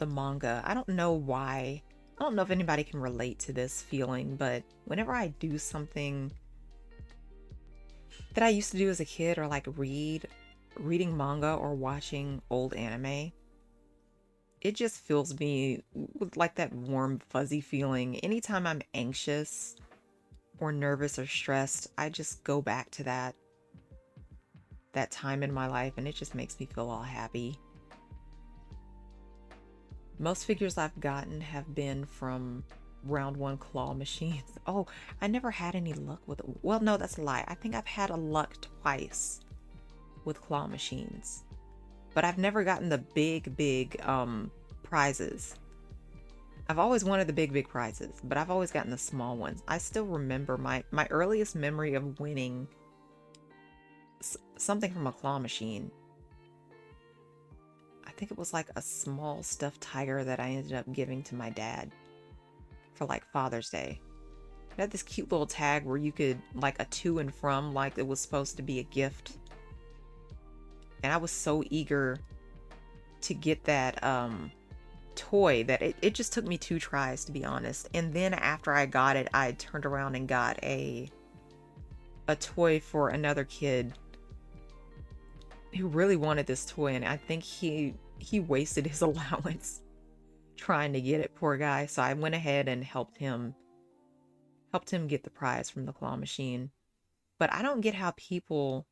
manga. I don't know why. I don't know if anybody can relate to this feeling, but whenever I do something that I used to do as a kid or like reading manga or watching old anime, it just fills me with like that warm, fuzzy feeling. Anytime I'm anxious or nervous or stressed, I just go back to that time in my life and it just makes me feel all happy. Most figures I've gotten have been from round one claw machines. Oh, I never had any luck with it. Well, no, that's a lie. I think I've had a luck twice with claw machines. But I've never gotten the big prizes. I've always wanted the big prizes, but I've always gotten the small ones. I still remember my earliest memory of winning something from a claw machine. I think it was like a small stuffed tiger that I ended up giving to my dad for like Father's Day. It had this cute little tag where you could like a to and from, like it was supposed to be a gift. And I was so eager to get that toy that it just took me 2 tries, to be honest. And then after I got it, I turned around and got a toy for another kid who really wanted this toy, and I think he wasted his allowance trying to get it, poor guy. So I went ahead and helped him get the prize from the claw machine. But I don't get how people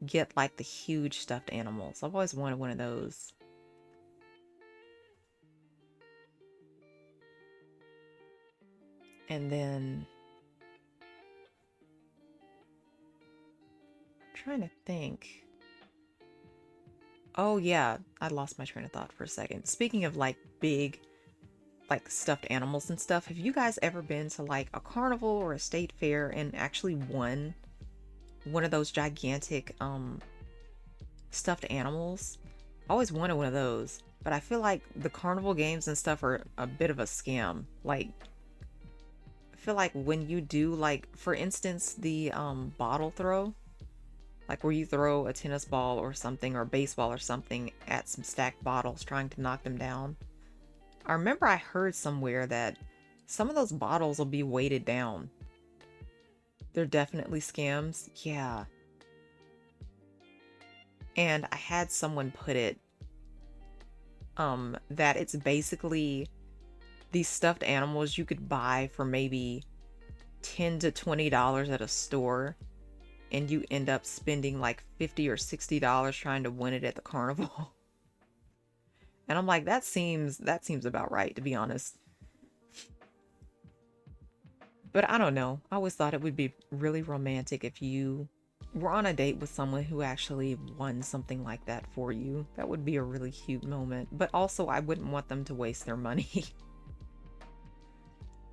get like the huge stuffed animals. I've always wanted one of those. And then I'm trying to think. Oh yeah, I lost my train of thought for a second. Speaking of like big like stuffed animals and stuff, have you guys ever been to like a carnival or a state fair and actually won one of those gigantic stuffed animals? I always wanted one of those, but I feel like the carnival games and stuff are a bit of a scam. Like I feel like when you do, like for instance the bottle throw, like where you throw a tennis ball or something or baseball or something at some stacked bottles trying to knock them down. I remember I heard somewhere that some of those bottles will be weighted down. They're definitely scams. Yeah. And I had someone put it that it's basically these stuffed animals you could buy for maybe $10 to $20 at a store, and you end up spending like $50 or $60 trying to win it at the carnival. And I'm like, that seems about right, to be honest. But I don't know. I always thought it would be really romantic if you were on a date with someone who actually won something like that for you. That would be a really cute moment. But also, I wouldn't want them to waste their money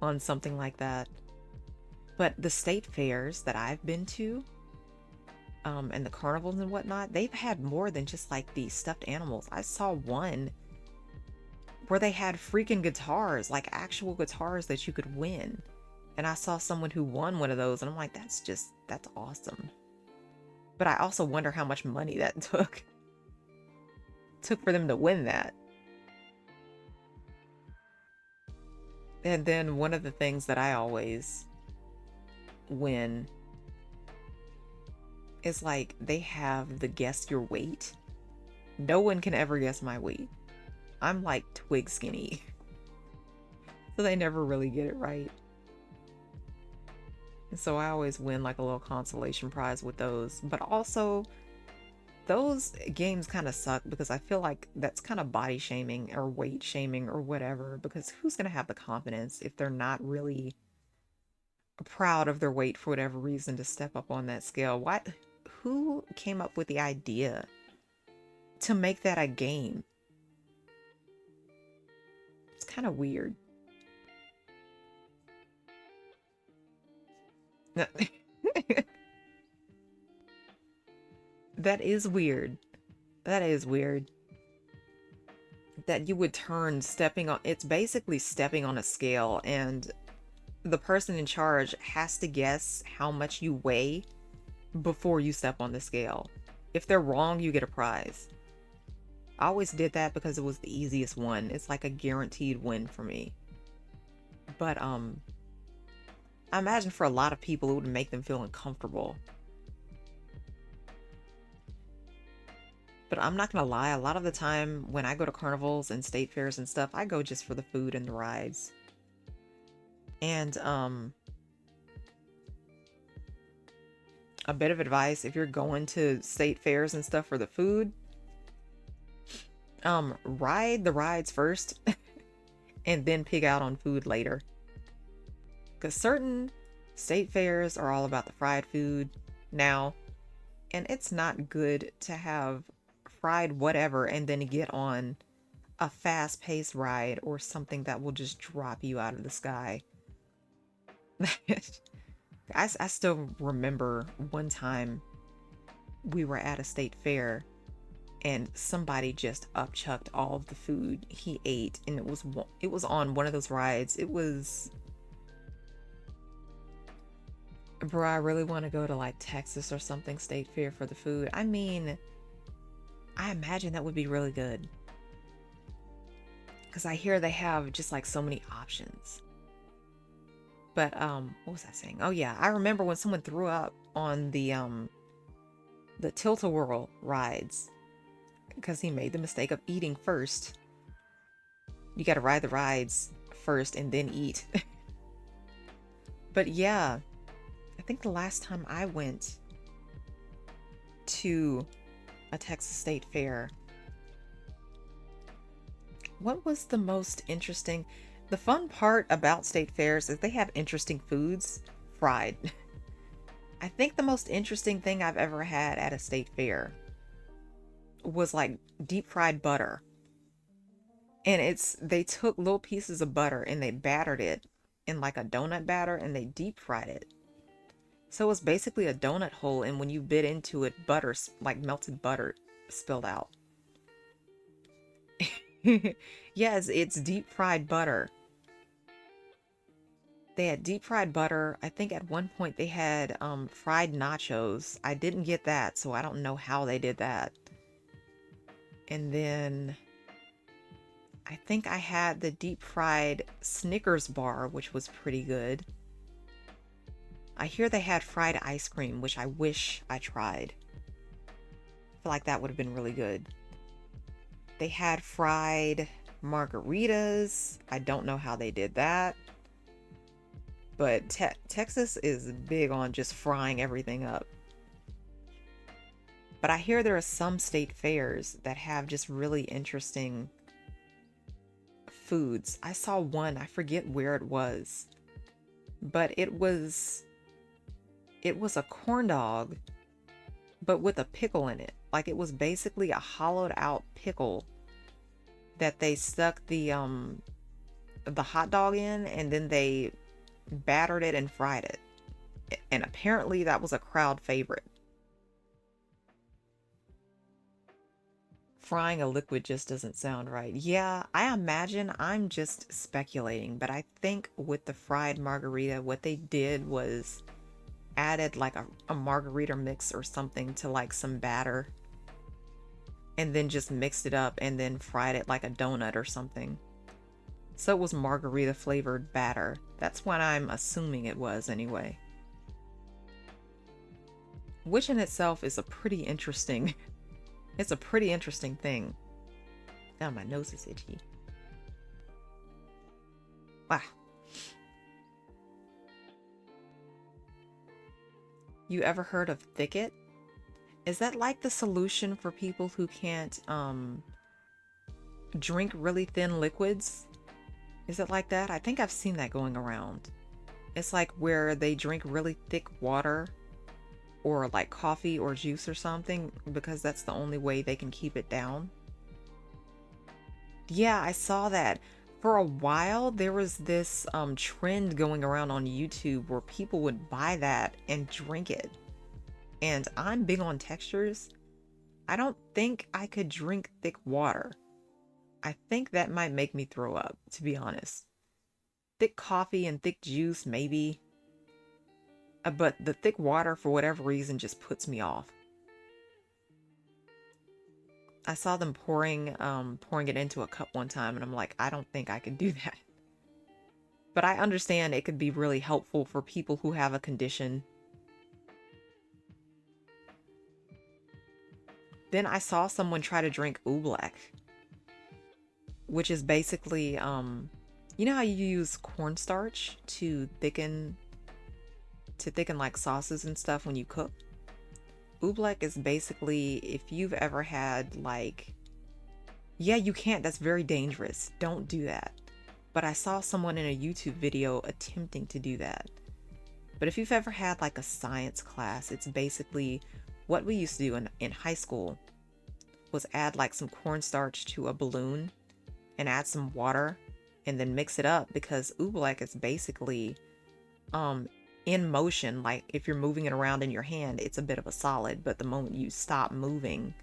on something like that. But the state fairs that I've been to, and the carnivals and whatnot, they've had more than just like these stuffed animals. I saw one where they had freaking guitars, like actual guitars that you could win. And I saw someone who won one of those, and I'm like, that's awesome. But I also wonder how much money that took for them to win that. And then one of the things that I always win is like they have the guess your weight. No one can ever guess my weight. I'm like twig skinny. So they never really get it right. And so I always win like a little consolation prize with those. But also, those games kind of suck because I feel like that's kind of body shaming or weight shaming or whatever. Because who's going to have the confidence if they're not really proud of their weight for whatever reason to step up on that scale? What? Who came up with the idea to make that a game? It's kind of weird. That is weird. That is weird. that you would turn stepping on, it's basically stepping on a scale, and the person in charge has to guess how much you weigh before you step on the scale. If they're wrong, you get a prize. I always did that because it was the easiest one. It's like a guaranteed win for me. But I imagine for a lot of people it would make them feel uncomfortable. But I'm not gonna lie, a lot of the time when I go to carnivals and state fairs and stuff, I go just for the food and the rides. And a bit of advice, if you're going to state fairs and stuff for the food, ride the rides first and then pig out on food later. Because certain state fairs are all about the fried food now, and it's not good to have fried whatever and then get on a fast-paced ride or something that will just drop you out of the sky. I still remember one time we were at a state fair and somebody just upchucked all of the food he ate, and it was on one of those rides. It was, bro, I really want to go to like Texas or something state fair for the food. I mean, I imagine that would be really good. Because I hear they have just like so many options. But what was I saying? Oh yeah, I remember when someone threw up on the Tilt-A-Whirl rides because he made the mistake of eating first. You got to ride the rides first and then eat. But yeah, I think the last time I went to a Texas State Fair, what was the most interesting? The fun part about state fairs is they have interesting foods fried. I think the most interesting thing I've ever had at a state fair was like deep fried butter. And they took little pieces of butter and they battered it in like a donut batter and they deep fried it. So it's basically a donut hole, and when you bit into it, butter, like melted butter, spilled out. Yes, it's deep fried butter. They had deep fried butter. I think at one point they had fried nachos. I didn't get that, so I don't know how they did that. And then I think I had the deep fried Snickers bar, which was pretty good. I hear they had fried ice cream, which I wish I tried. I feel like that would have been really good. They had fried margaritas. I don't know how they did that. But Texas is big on just frying everything up. But I hear there are some state fairs that have just really interesting foods. I saw one, I forget where it was, but it was a corn dog, but with a pickle in it. Like it was basically a hollowed out pickle that they stuck the hot dog in, and then they battered it and fried it. And apparently that was a crowd favorite. Frying a liquid just doesn't sound right. Yeah, I imagine, I'm just speculating, but I think with the fried margarita, what they did was added like a margarita mix or something to like some batter, and then just mixed it up and then fried it like a donut or something. So it was margarita flavored batter. That's what I'm assuming it was anyway. Which in itself is a pretty interesting it's a pretty interesting thing. Oh, my nose is itchy. Wow. You ever heard of Thicket? Is that like the solution for people who can't drink really thin liquids? Is it like that? I think I've seen that going around. It's like where they drink really thick water or like coffee or juice or something because that's the only way they can keep it down. Yeah, I saw that. For a while, there was this trend going around on YouTube where people would buy that and drink it. And I'm big on textures. I don't think I could drink thick water. I think that might make me throw up, to be honest. Thick coffee and thick juice, maybe. But the thick water, for whatever reason, just puts me off. I saw them pouring it into a cup one time, and I'm like, I don't think I can do that. But I understand it could be really helpful for people who have a condition. Then I saw someone try to drink oobleck, which is basically, you know how you use cornstarch to thicken like sauces and stuff when you cook? Oobleck is basically, if you've ever had like, yeah, you can't, that's very dangerous. Don't do that. But I saw someone in a YouTube video attempting to do that. But if you've ever had like a science class, it's basically what we used to do in high school was add like some cornstarch to a balloon and add some water and then mix it up, because oobleck is basically in motion. Like if you're moving it around in your hand, it's a bit of a solid, but the moment you stop moving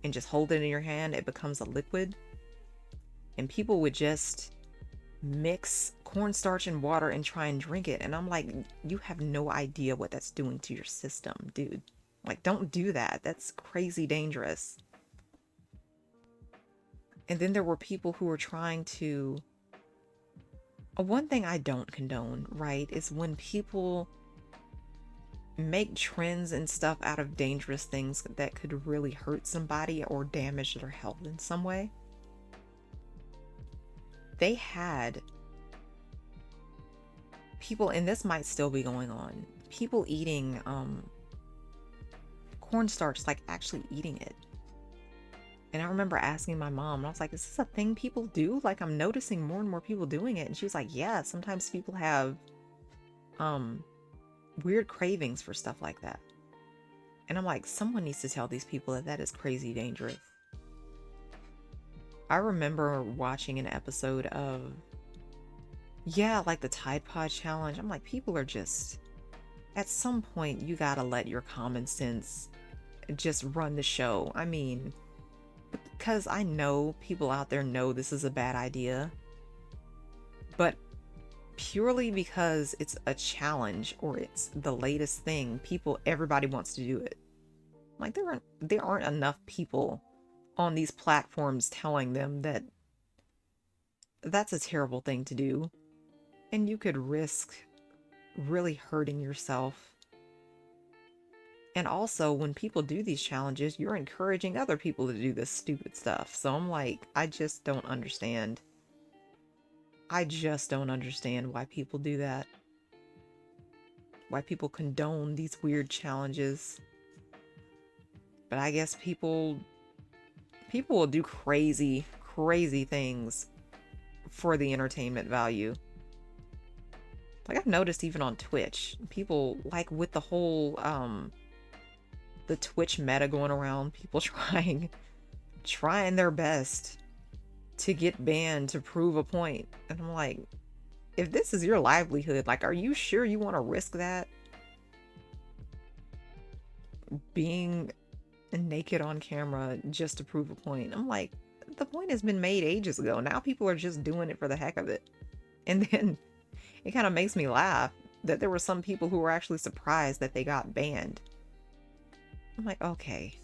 and just hold it in your hand, it becomes a liquid. And people would just mix cornstarch and water and try and drink it, and I'm like, you have no idea what that's doing to your system, dude. Like, don't do that. That's crazy dangerous. And then there were people who were trying to, one thing I don't condone, right, is when people make trends and stuff out of dangerous things that could really hurt somebody or damage their health in some way. They had people, and this might still be going on, people eating cornstarch, like actually eating it. And I remember asking my mom, and I was like, is this a thing people do? Like, I'm noticing more and more people doing it. And she was like, yeah, sometimes people have weird cravings for stuff like that. And I'm like, someone needs to tell these people that that is crazy dangerous. I remember watching an episode of, yeah, like the Tide Pod challenge. I'm like, people are just, at some point, you gotta let your common sense just run the show. I mean, because I know people out there know this is a bad idea, but purely because it's a challenge or it's the latest thing, everybody wants to do it. Like, there aren't enough people on these platforms telling them that that's a terrible thing to do, and you could risk really hurting yourself. And also, when people do these challenges, you're encouraging other people to do this stupid stuff. So I'm like, I just don't understand. I just don't understand why people do that. Why people condone these weird challenges. But I guess people will do crazy, crazy things for the entertainment value. Like, I've noticed even on Twitch, people, like, with the whole the Twitch meta going around, people trying their best to get banned to prove a point. And I'm like, if this is your livelihood, like, are you sure you want to risk that? Being naked on camera just to prove a point. I'm like, the point has been made ages ago. Now people are just doing it for the heck of it. And then it kind of makes me laugh that there were some people who were actually surprised that they got banned. I'm like, okay,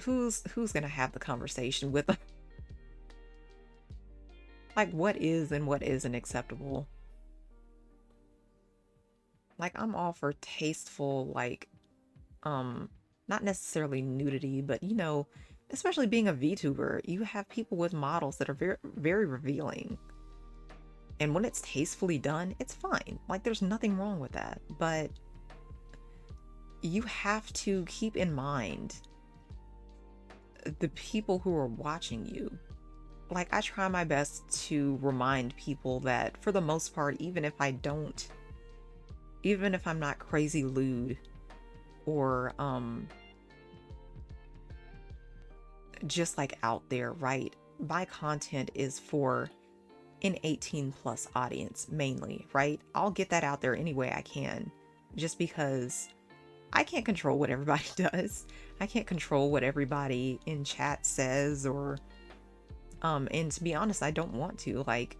who's gonna have the conversation with them? Like, what is and what isn't acceptable? Like, I'm all for tasteful, like, not necessarily nudity, but, you know, especially being a VTuber, you have people with models that are very, very revealing. And when it's tastefully done, it's fine. Like, there's nothing wrong with that. But you have to keep in mind the people who are watching you. Like, I try my best to remind people that, for the most part, even if I'm not crazy lewd or just like out there, right? My content is for an 18 plus audience mainly, right? I'll get that out there any way I can, just because I can't control what everybody does. I can't control what everybody in chat says or And to be honest, I don't want to. Like,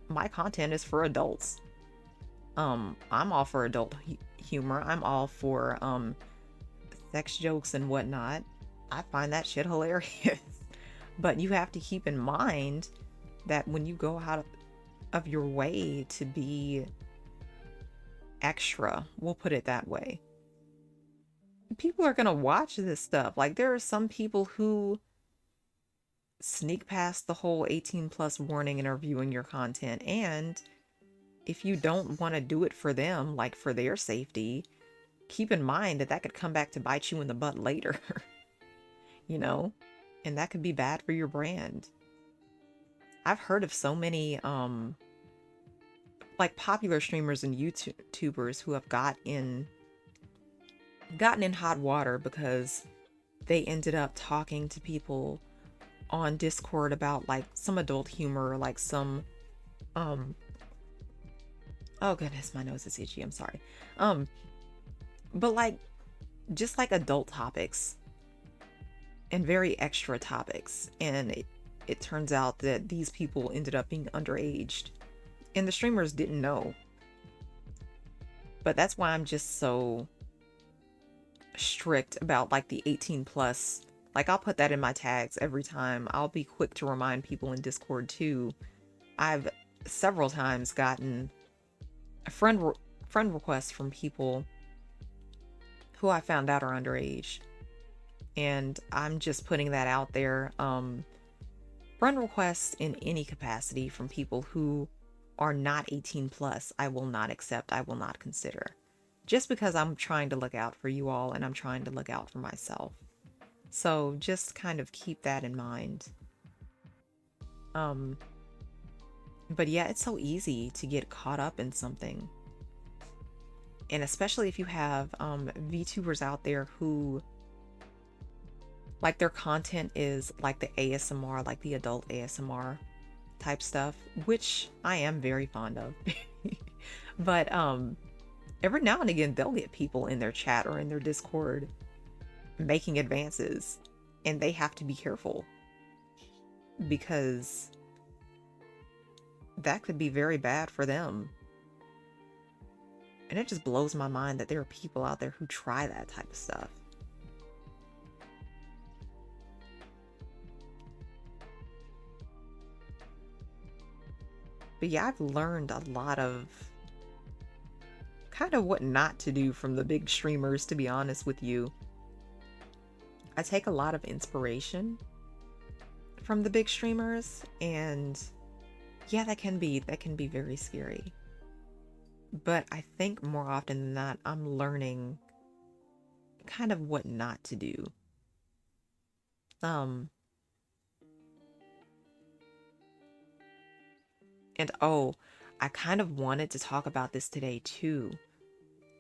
my content is for adults. I'm all for adult humor. I'm all for sex jokes and whatnot. I find that shit hilarious. But you have to keep in mind that when you go out of your way to be extra, we'll put it that way, people are gonna watch this stuff. Like, there are some people who sneak past the whole 18 plus warning and are viewing your content. And if you don't want to do it for them, like for their safety, keep in mind that that could come back to bite you in the butt later, you know? And that could be bad for your brand. I've heard of so many like popular streamers and YouTubers who have gotten in hot water because they ended up talking to people on Discord about like some adult humor or like some oh goodness, my nose is itchy, I'm sorry. But like just like adult topics and very extra topics, and it turns out that these people ended up being underaged and the streamers didn't know. But that's why I'm just so strict about like the 18 plus. Like, I'll put that in my tags every time. I'll be quick to remind people in Discord too. I've several times gotten a friend requests from people who I found out are underage, and I'm just putting that out there. Friend requests in any capacity from people who are not 18 plus, I will not accept, I will not consider. Just because I'm trying to look out for you all and I'm trying to look out for myself. So just kind of keep that in mind. But yeah, it's so easy to get caught up in something. And especially if you have VTubers out there who, like, their content is like the ASMR, like the adult ASMR type stuff, which I am very fond of. But every now and again, they'll get people in their chat or in their Discord making advances, and they have to be careful because that could be very bad for them. And it just blows my mind that there are people out there who try that type of stuff. But yeah, I've learned a lot of kind of what not to do from the big streamers, to be honest with you. I take a lot of inspiration from the big streamers, and yeah, that can be very scary. But I think more often than not, I'm learning kind of what not to do. And oh, I kind of wanted to talk about this today too.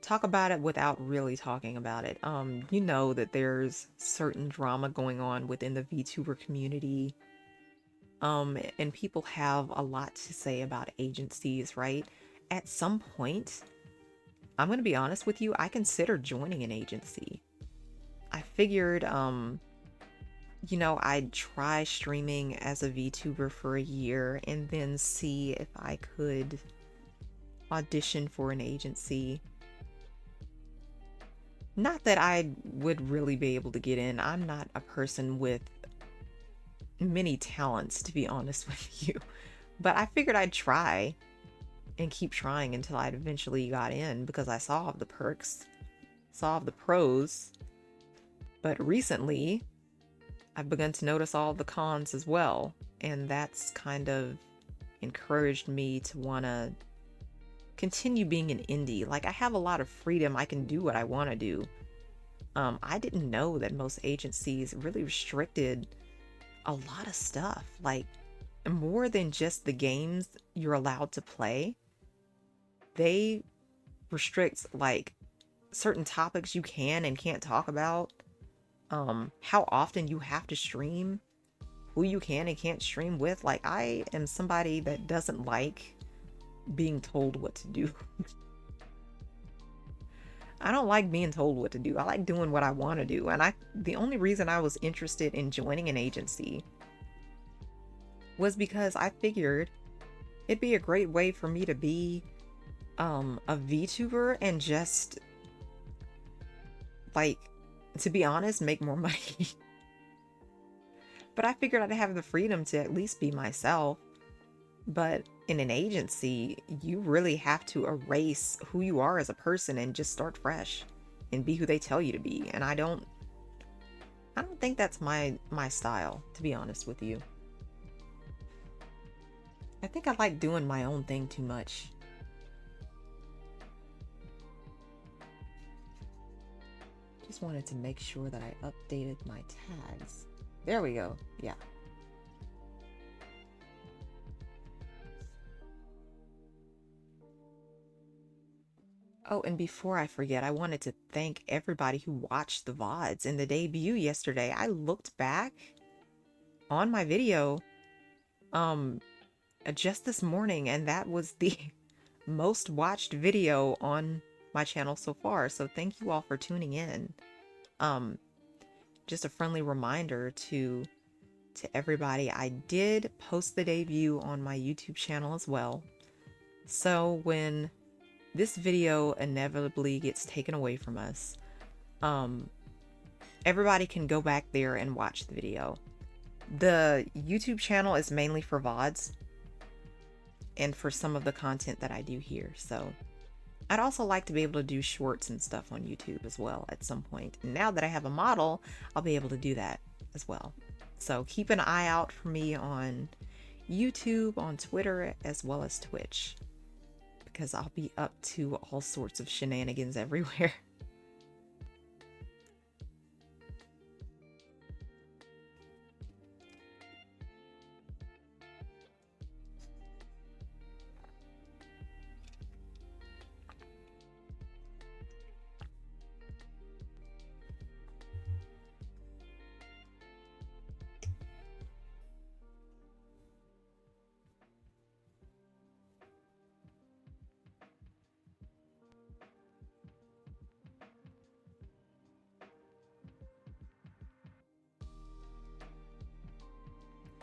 Talk about it without really talking about it. You know that there's certain drama going on within the VTuber community. And people have a lot to say about agencies, right? At some point, I'm going to be honest with you, I considered joining an agency. I figured, you know, I'd try streaming as a VTuber for a year and then see if I could audition for an agency. Not that I would really be able to get in. I'm not a person with many talents, to be honest with you. But I figured I'd try and keep trying until I'd eventually got in, because I saw the perks, saw the pros. But recently, I've begun to notice all the cons as well. And that's kind of encouraged me to want to continue being an indie. Like, I have a lot of freedom. I can do what I want to do. I didn't know that most agencies really restricted a lot of stuff. Like, more than just the games you're allowed to play. They restrict, like, certain topics you can and can't talk about. How often you have to stream, who you can and can't stream with. Like, I am somebody that doesn't like being told what to do. I don't like being told what to do. I like doing what I want to do. And the only reason I was interested in joining an agency was because I figured it'd be a great way for me to be a VTuber and just like, to be honest, make more money. But I figured I'd have the freedom to at least be myself. But in an agency, you really have to erase who you are as a person and just start fresh and be who they tell you to be. And I don't think that's my style, to be honest with you. I think I like doing my own thing too much. Just wanted to make sure that I updated my tags. There we go. Yeah. Oh, and before I forget, I wanted to thank everybody who watched the VODs in the debut yesterday. I looked back on my video um just this morning, and that was the most watched video on my channel so far. So thank you all for tuning in. Um just a friendly reminder to everybody, I did post the debut on my YouTube channel as well. So when this video inevitably gets taken away from us, everybody can go back there and watch the video. The YouTube channel is mainly for VODs and for some of the content that I do here. So I'd also like to be able to do shorts and stuff on YouTube as well at some point. And now that I have a model, I'll be able to do that as well. So keep an eye out for me on YouTube, on Twitter, as well as Twitch, because I'll be up to all sorts of shenanigans everywhere.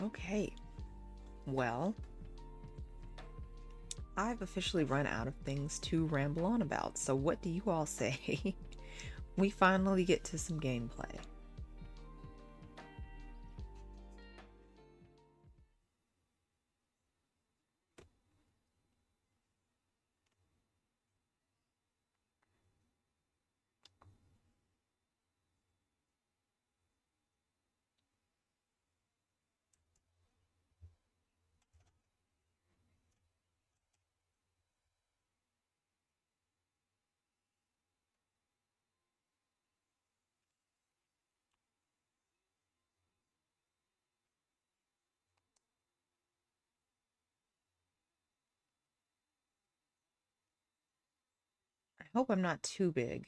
Okay, well, I've officially run out of things to ramble on about, so what do you all say? We finally get to some gameplay. I hope I'm not too big.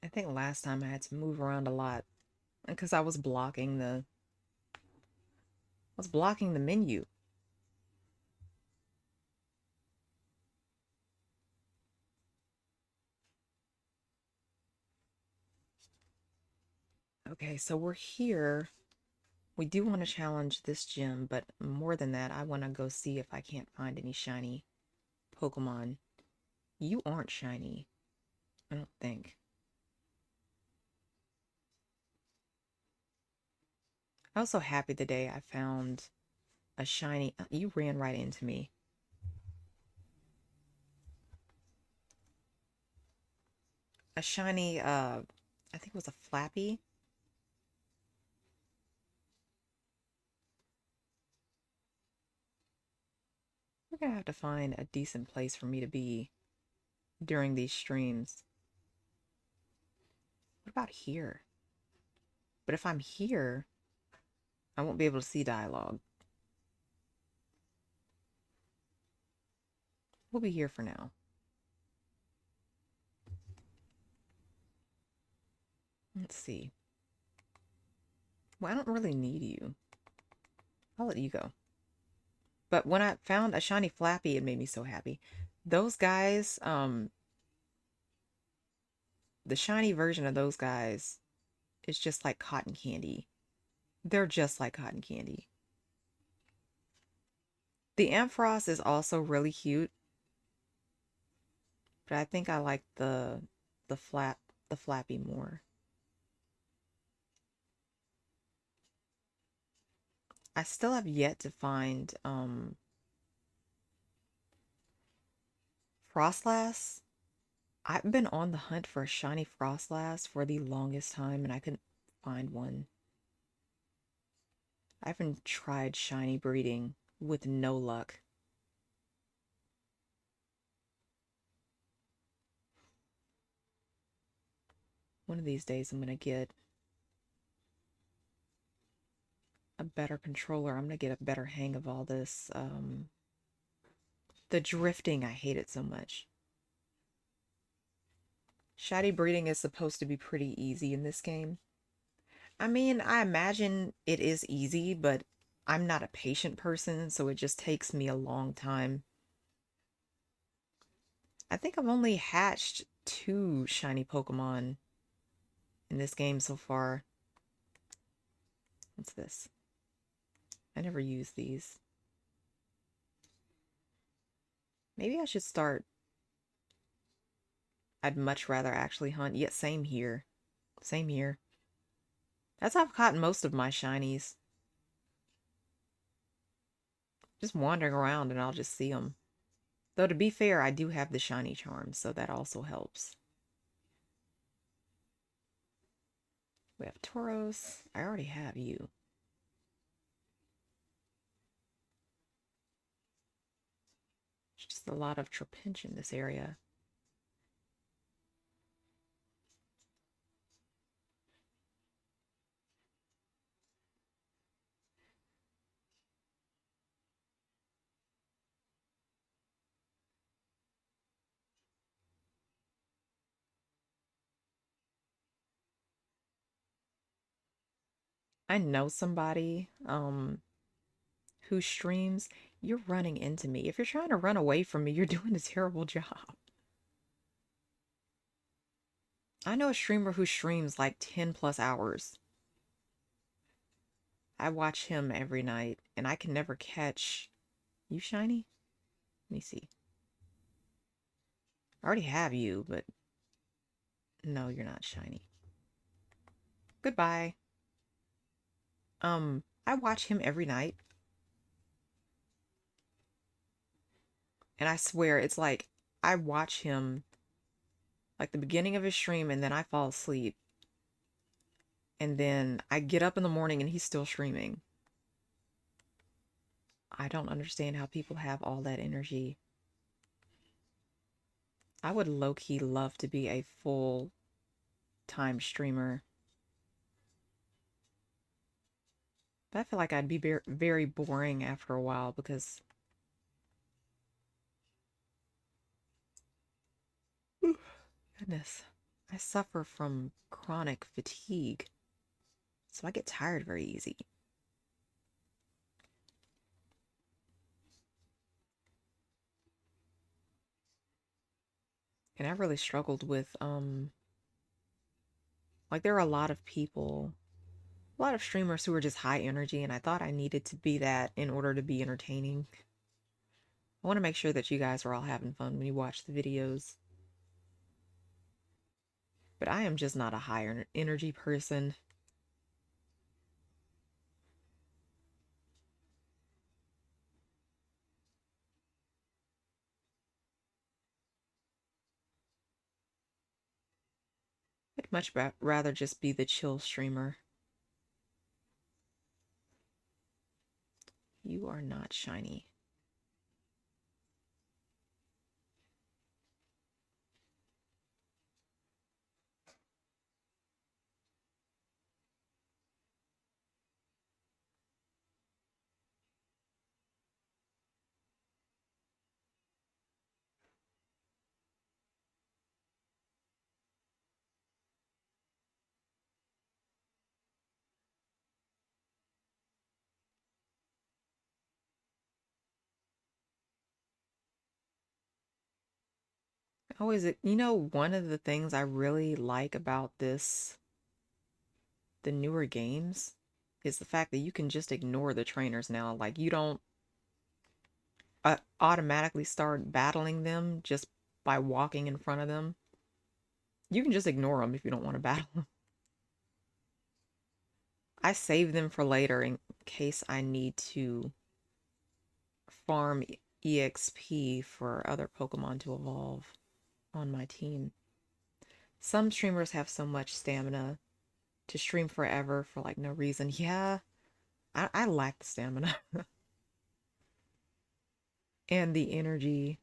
I think last time I had to move around a lot because I was blocking the menu. Okay, so we're here. We do want to challenge this gym, but more than that, I want to go see if I can't find any shiny Pokemon. You aren't shiny, I don't think. I was so happy the day I found a shiny. You ran right into me. A shiny, I think it was a Flappy. We're gonna have to find a decent place for me to be during these streams. What about here? But if I'm here, I won't be able to see dialogue. We'll be here for now. Let's see. Well, I don't really need you. I'll let you go. But when I found a shiny Flappy, it made me so happy. Those guys, the shiny version of those guys is just like cotton candy. They're just like cotton candy. The Ampharos is also really cute, but I think I like the flap the flappy more. I still have yet to find Frostlass. I've been on the hunt for a shiny Frostlass for the longest time and I couldn't find one. I haven't tried shiny breeding with no luck. One of these days I'm gonna get a better controller. I'm gonna get a better hang of all this. The drifting, I hate it so much. Shiny breeding is supposed to be pretty easy in this game. I mean, I imagine it is easy, but I'm not a patient person, so it just takes me a long time. I think I've only hatched 2 shiny Pokemon in this game so far. What's this? I never use these. Maybe I should start. I'd much rather actually hunt. Yet same here. Same here. That's how I've caught most of my shinies. Just wandering around and I'll just see them. Though to be fair, I do have the shiny charm, so that also helps. We have Tauros. I already have you. There's just a lot of Trapinch in this area. I know somebody who streams. You're running into me. If you're trying to run away from me, you're doing a terrible job. I know a streamer who streams like 10 plus hours. I watch him every night and I can never catch. You shiny? Let me see. I already have you, but no, you're not shiny. Goodbye. I watch him every night and I swear it's like I watch him like the beginning of his stream and then I fall asleep and then I get up in the morning and he's still streaming. I don't understand how people have all that energy. I would low-key love to be a full-time streamer. But I feel like I'd be very boring after a while because goodness, I suffer from chronic fatigue. So I get tired very easy. And I really struggled with like there are a lot of people, a lot of streamers who are just high energy and I thought I needed to be that in order to be entertaining. I want to make sure that you guys are all having fun when you watch the videos. But I am just not a high energy person. I'd much rather just be the chill streamer. You are not shiny. Oh, is it? You know, one of the things I really like about this the newer games is the fact that you can just ignore the trainers now. Like, you don't automatically start battling them just by walking in front of them. You can just ignore them if you don't want to battle them. I save them for later in case I need to farm EXP for other Pokemon to evolve on my team. Some streamers have so much stamina to stream forever for like no reason. Yeah, I lack the stamina and the energy.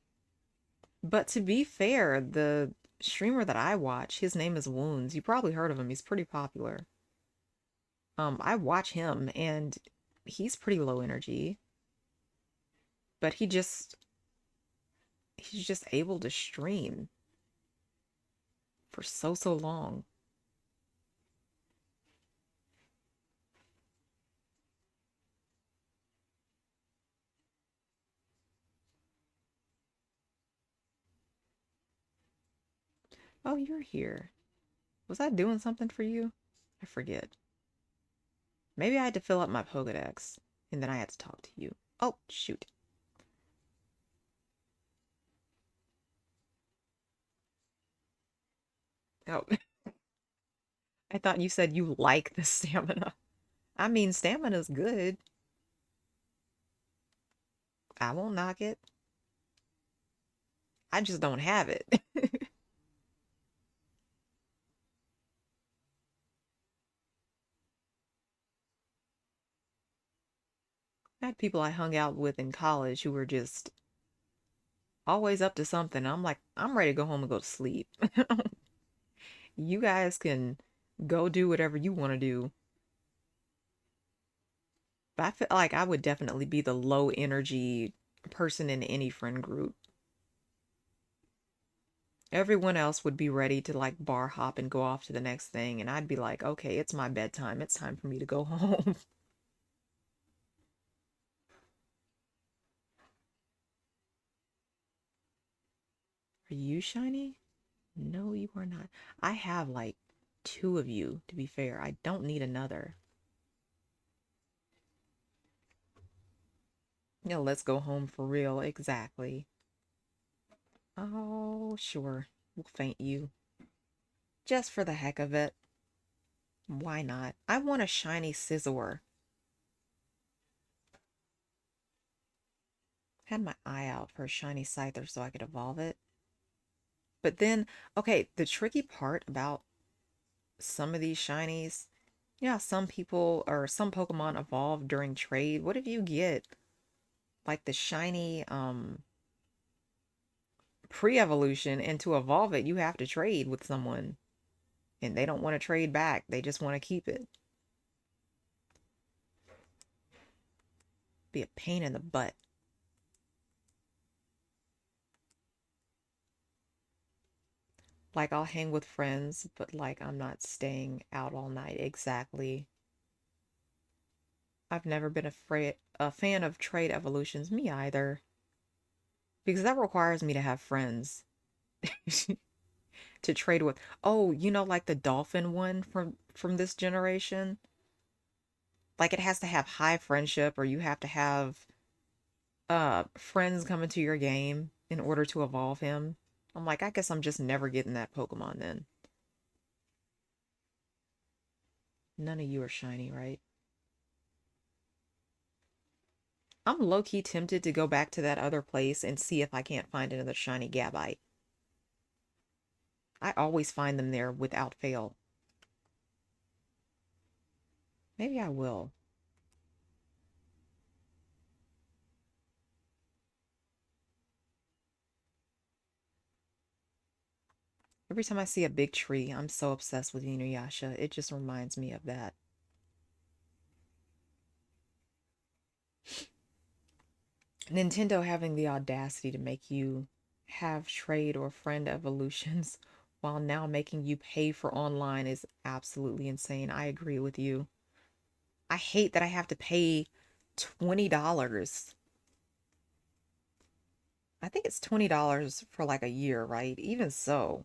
But to be fair, the streamer that I watch, his name is Wounds. You probably heard of him. He's pretty popular. I watch him and he's pretty low energy, but he's just able to stream for so long. Oh, you're here. Was I doing something for you? I forget. Maybe I had to fill up my Pokedex and then I had to talk to you. Oh, shoot. Oh, I thought you said you like the stamina. I mean, stamina's good. I won't knock it. I just don't have it. I had people I hung out with in college who were just always up to something. I'm like, I'm ready to go home and go to sleep. You guys can go do whatever you want to do. But I feel like I would definitely be the low energy person in any friend group. Everyone else would be ready to like bar hop and go off to the next thing. And I'd be like, okay, it's my bedtime. It's time for me to go home. Are you shiny? No, you are not. I have like two of you, to be fair. I don't need another. Yeah, let's go home for real. Exactly. Oh, sure. We'll faint you. Just for the heck of it. Why not? I want a shiny Scizor. Had my eye out for a shiny Scyther so I could evolve it. But then, okay, the tricky part about some of these shinies, yeah, some people or some Pokemon evolve during trade. What if you get like the shiny pre-evolution and to evolve it, you have to trade with someone and they don't want to trade back. They just want to keep it. Be a pain in the butt. Like I'll hang with friends, but like I'm not staying out all night. Exactly. I've never been a fan of trade evolutions. Me either. Because that requires me to have friends to trade with. Oh, you know, like the dolphin one from this generation? Like it has to have high friendship or you have to have friends come into your game in order to evolve him. I'm like, I guess I'm just never getting that Pokemon then. None of you are shiny, right? I'm low-key tempted to go back to that other place and see if I can't find another shiny Gabite. I always find them there without fail. Maybe I will. Every time I see a big tree, I'm so obsessed with Inuyasha. It just reminds me of that. Nintendo having the audacity to make you have trade or friend evolutions while now making you pay for online is absolutely insane. I agree with you. I hate that I have to pay $20. I think it's $20 for like a year, right? Even so,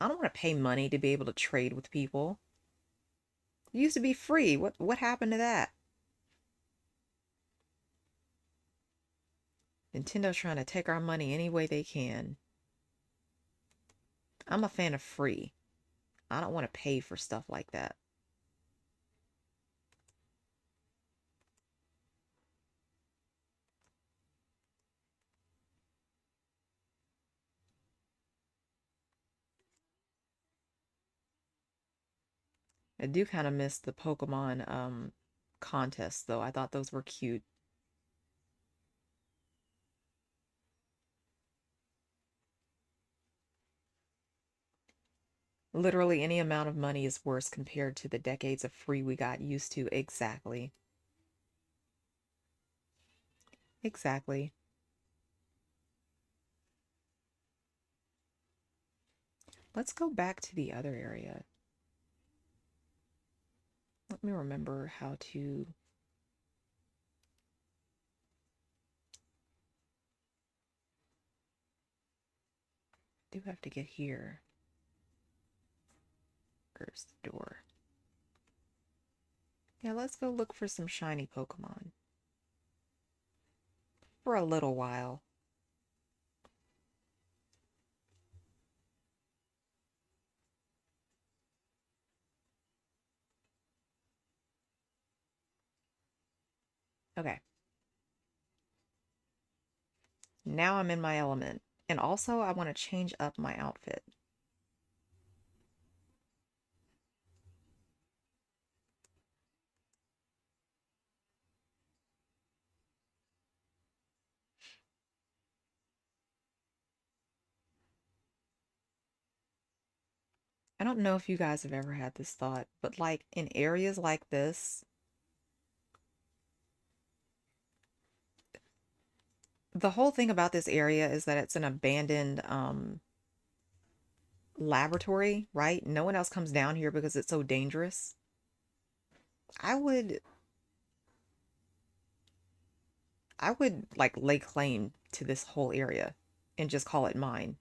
I don't want to pay money to be able to trade with people. It used to be free. What happened to that? Nintendo's trying to take our money any way they can. I'm a fan of free. I don't want to pay for stuff like that. I do kind of miss the Pokemon contests though. I thought those were cute. Literally any amount of money is worse compared to the decades of free we got used to. Exactly. Exactly. Let's go back to the other area. Let me remember how to... do have to get here. Where's the door? Yeah, let's go look for some shiny Pokemon. For a little while. Okay. Now I'm in my element. And also, I want to change up my outfit. I don't know if you guys have ever had this thought, but like in areas like this, the whole thing about this area is that it's an abandoned laboratory, right? No one else comes down here because it's so dangerous. I would I would like lay claim to this whole area and just call it mine.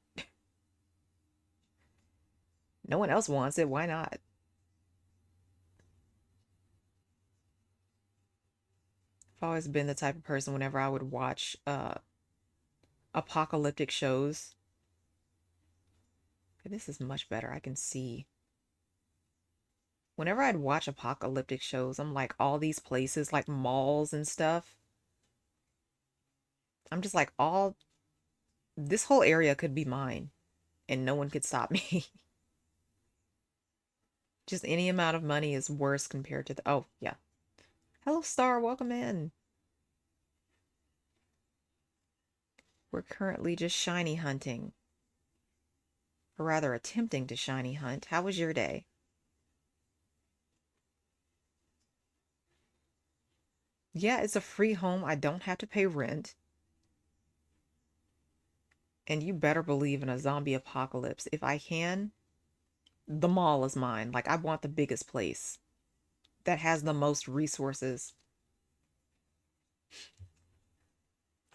No one else wants it, why not? I've always been the type of person whenever I would watch apocalyptic shows. This is much better. I can see. Whenever I'd watch apocalyptic shows, I'm like all these places like malls and stuff. I'm just like all this whole area could be mine and no one could stop me. Just any amount of money is worse compared to the... Oh, yeah. Hello, Star. Welcome in. We're currently just shiny hunting. Or rather, attempting to shiny hunt. How was your day? Yeah, it's a free home. I don't have to pay rent. And you better believe in a zombie apocalypse. If I can, the mall is mine. Like, I want the biggest place that has the most resources.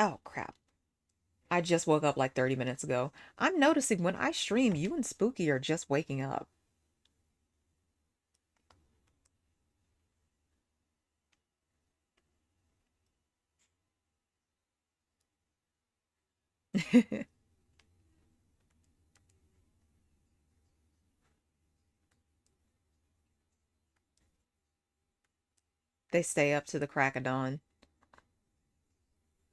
Oh, crap. I just woke up like 30 minutes ago. I'm noticing when I stream, you and Spooky are just waking up. They stay up to the crack of dawn.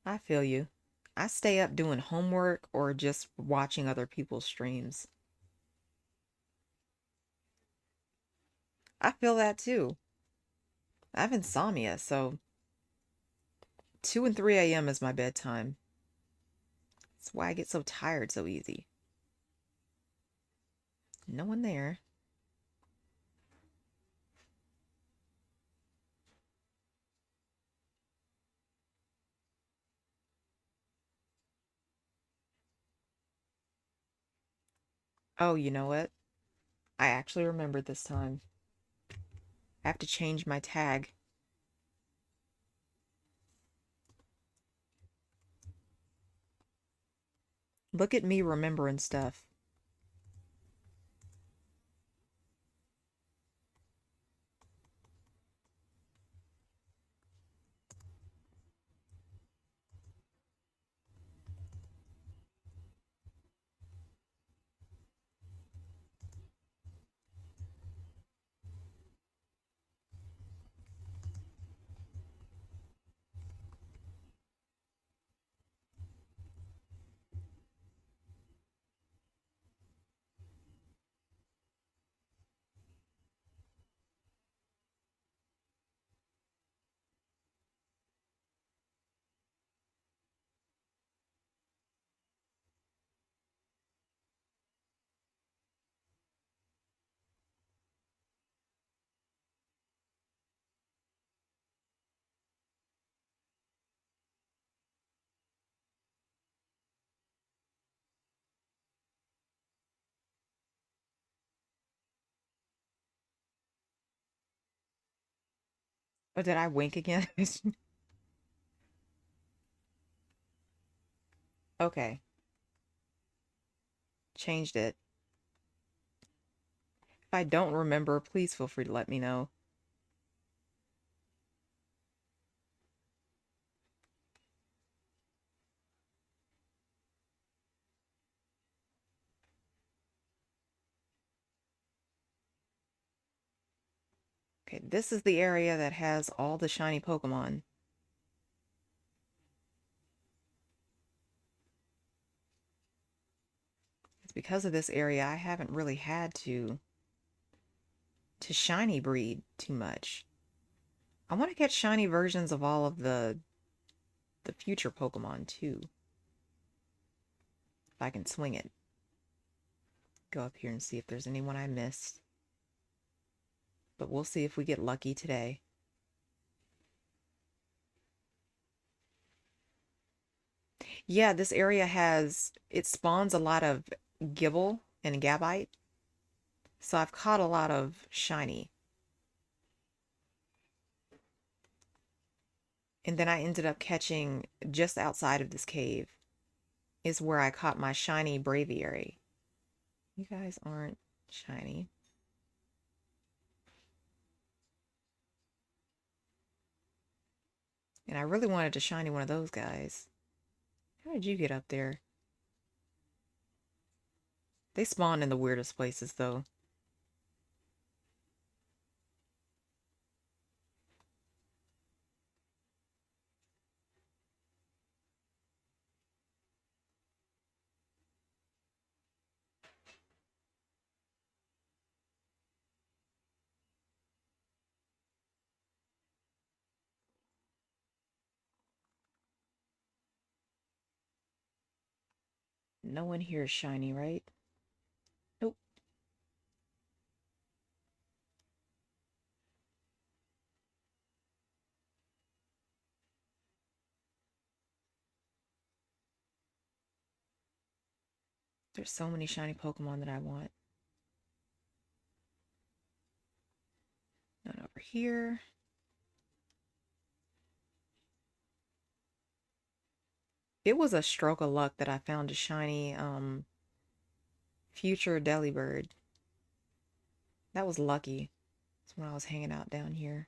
I feel you. I stay up doing homework or just watching other people's streams. I feel that too. I have insomnia, so 2 and 3 a.m. is my bedtime. That's why I get so tired so easy. No one there. Oh, you know what? I actually remembered this time. I have to change my tag. Look at me remembering stuff. Oh, did I wink again? Okay, changed it. If I don't remember, please feel free to let me know. Okay, this is the area that has all the shiny Pokemon. It's because of this area I haven't really had to shiny breed too much. I want to get shiny versions of all of the future Pokemon too. If I can swing it. Go up here and see if there's anyone I missed. But we'll see if we get lucky today. Yeah, this area it spawns a lot of Gibble and Gabite. So I've caught a lot of shiny. And then I ended up catching just outside of this cave is where I caught my shiny Braviary. You guys aren't shiny. And I really wanted to shiny one of those guys. How did you get up there? They spawn in the weirdest places, though. No one here is shiny, right? Nope. There's so many shiny Pokemon that I want. None over here. It was a stroke of luck that I found a shiny future Delibird. That was lucky. It's when I was hanging out down here.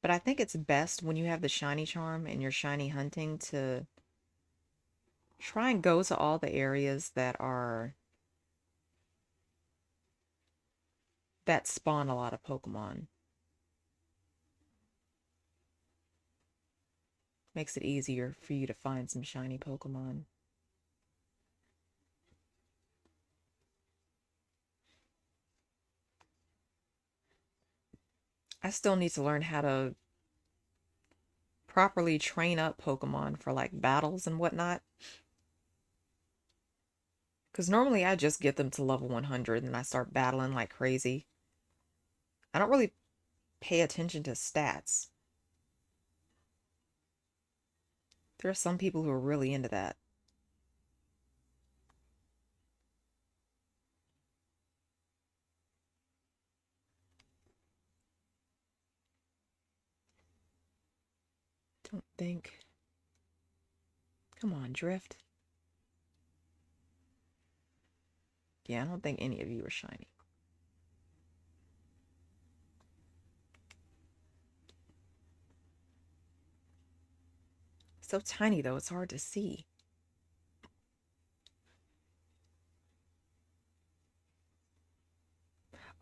But I think it's best when you have the shiny charm and you're shiny hunting to try and go to all the areas that spawn a lot of Pokemon. Makes it easier for you to find some shiny Pokemon. I still need to learn how to properly train up Pokemon for like battles and whatnot. Because normally I just get them to level 100 and I start battling like crazy. I don't really pay attention to stats. There are some people who are really into that. Don't think. Come on, Drift. Yeah, I don't think any of you are shiny. So tiny though, it's hard to see.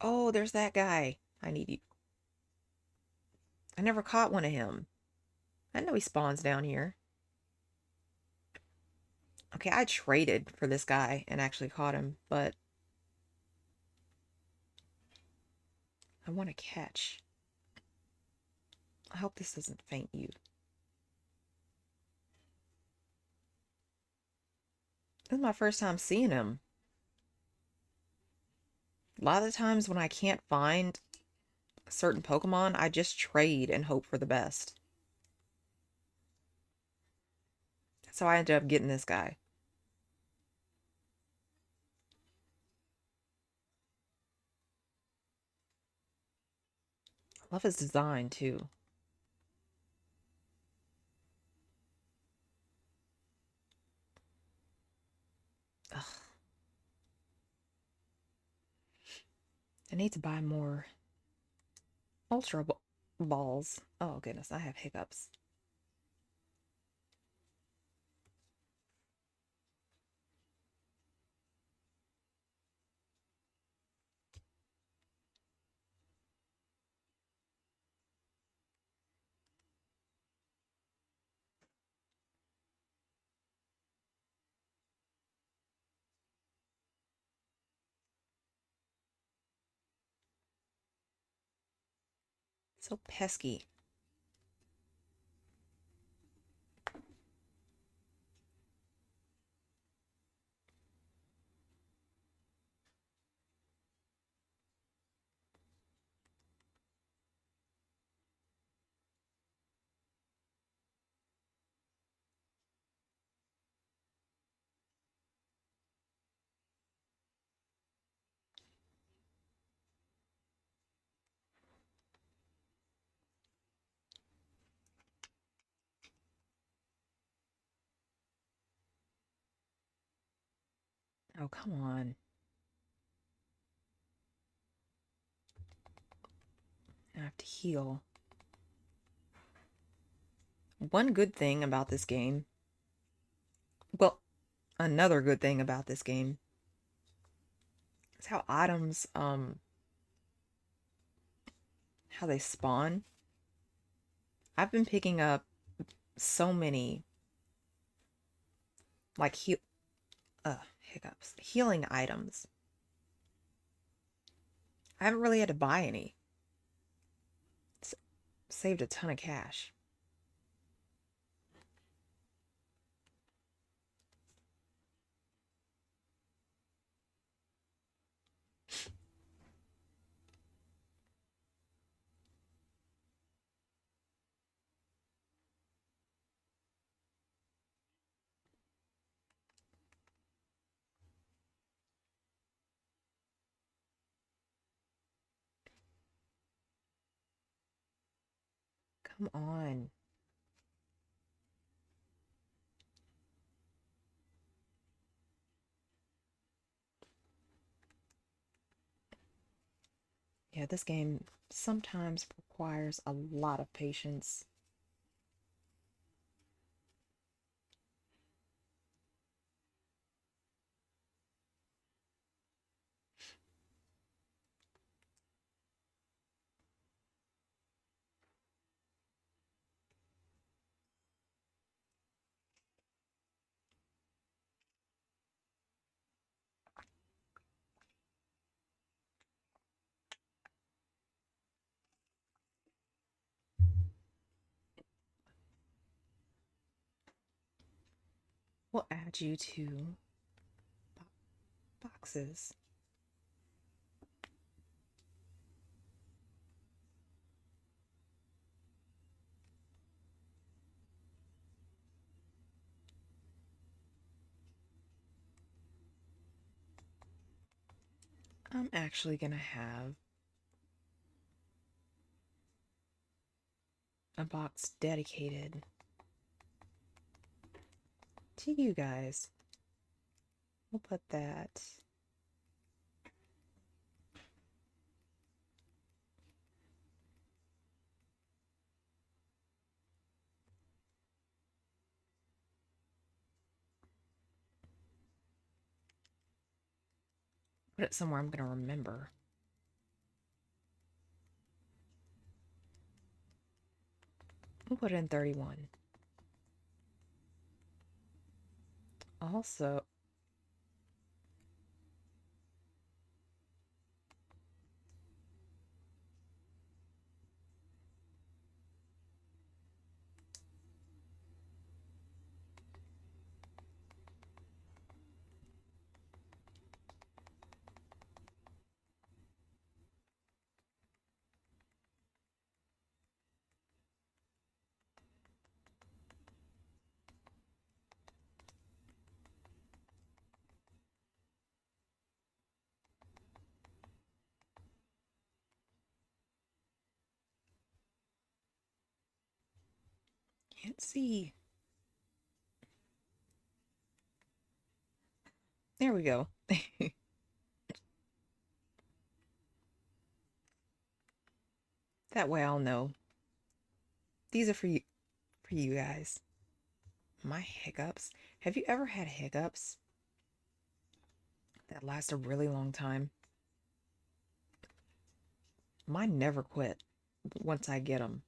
Oh, there's that guy. I need you. I never caught one of him. I know he spawns down here. Okay, I traded for this guy and actually caught him, but I want to catch. I hope this doesn't faint you. This is my first time seeing him. A lot of the times when I can't find a certain Pokemon, I just trade and hope for the best. So I ended up getting this guy. I love his design too. Ugh, I need to buy more ultra balls. Oh goodness, I have hiccups. So pesky. Oh, come on. I have to heal. One good thing about this game, well, another good thing about this game is how items, how they spawn. I've been picking up so many, like, hiccups, healing items. I haven't really had to buy any. S Saved a ton of cash. Come on. Yeah, this game sometimes requires a lot of patience. We'll add you to boxes. I'm actually gonna have a box dedicated to you guys. We'll put that. Put it somewhere I'm gonna remember. We'll put it in 31. Also, can't see. There we go. That way I'll know. These are for you guys. My hiccups. Have you ever had hiccups that last a really long time? Mine never quit once I get them.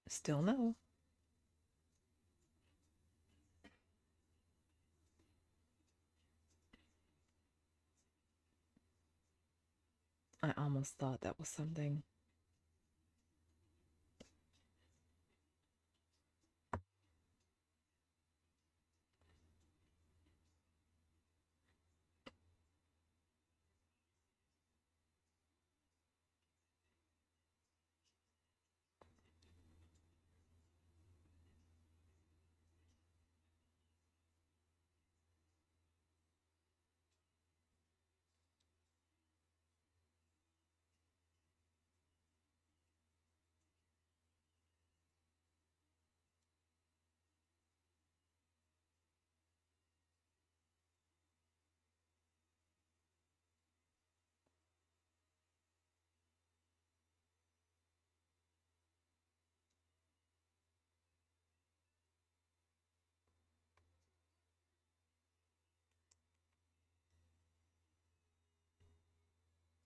Still no. I almost thought that was something.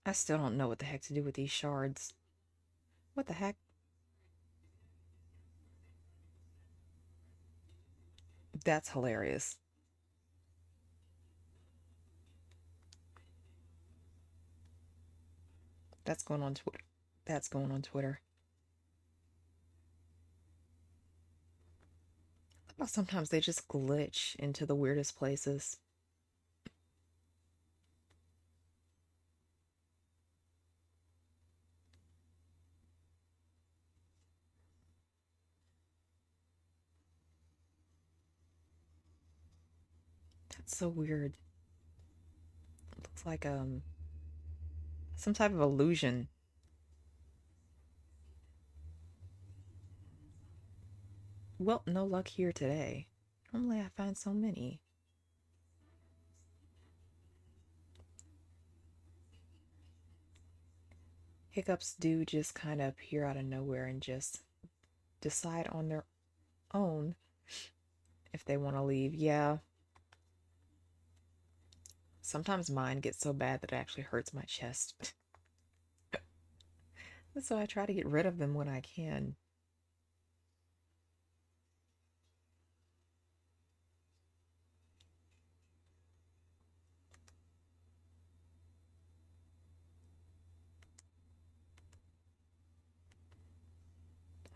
I still don't know what the heck to do with these shards. What the heck? That's hilarious. That's going on Twitter. That's going on Twitter. Sometimes they just glitch into the weirdest places. That's so weird. It looks like some type of illusion. Well, no luck here today. Normally I find so many. Hiccups do just kind of appear out of nowhere and just decide on their own if they want to leave. Yeah. Sometimes mine gets so bad that it actually hurts my chest. So I try to get rid of them when I can.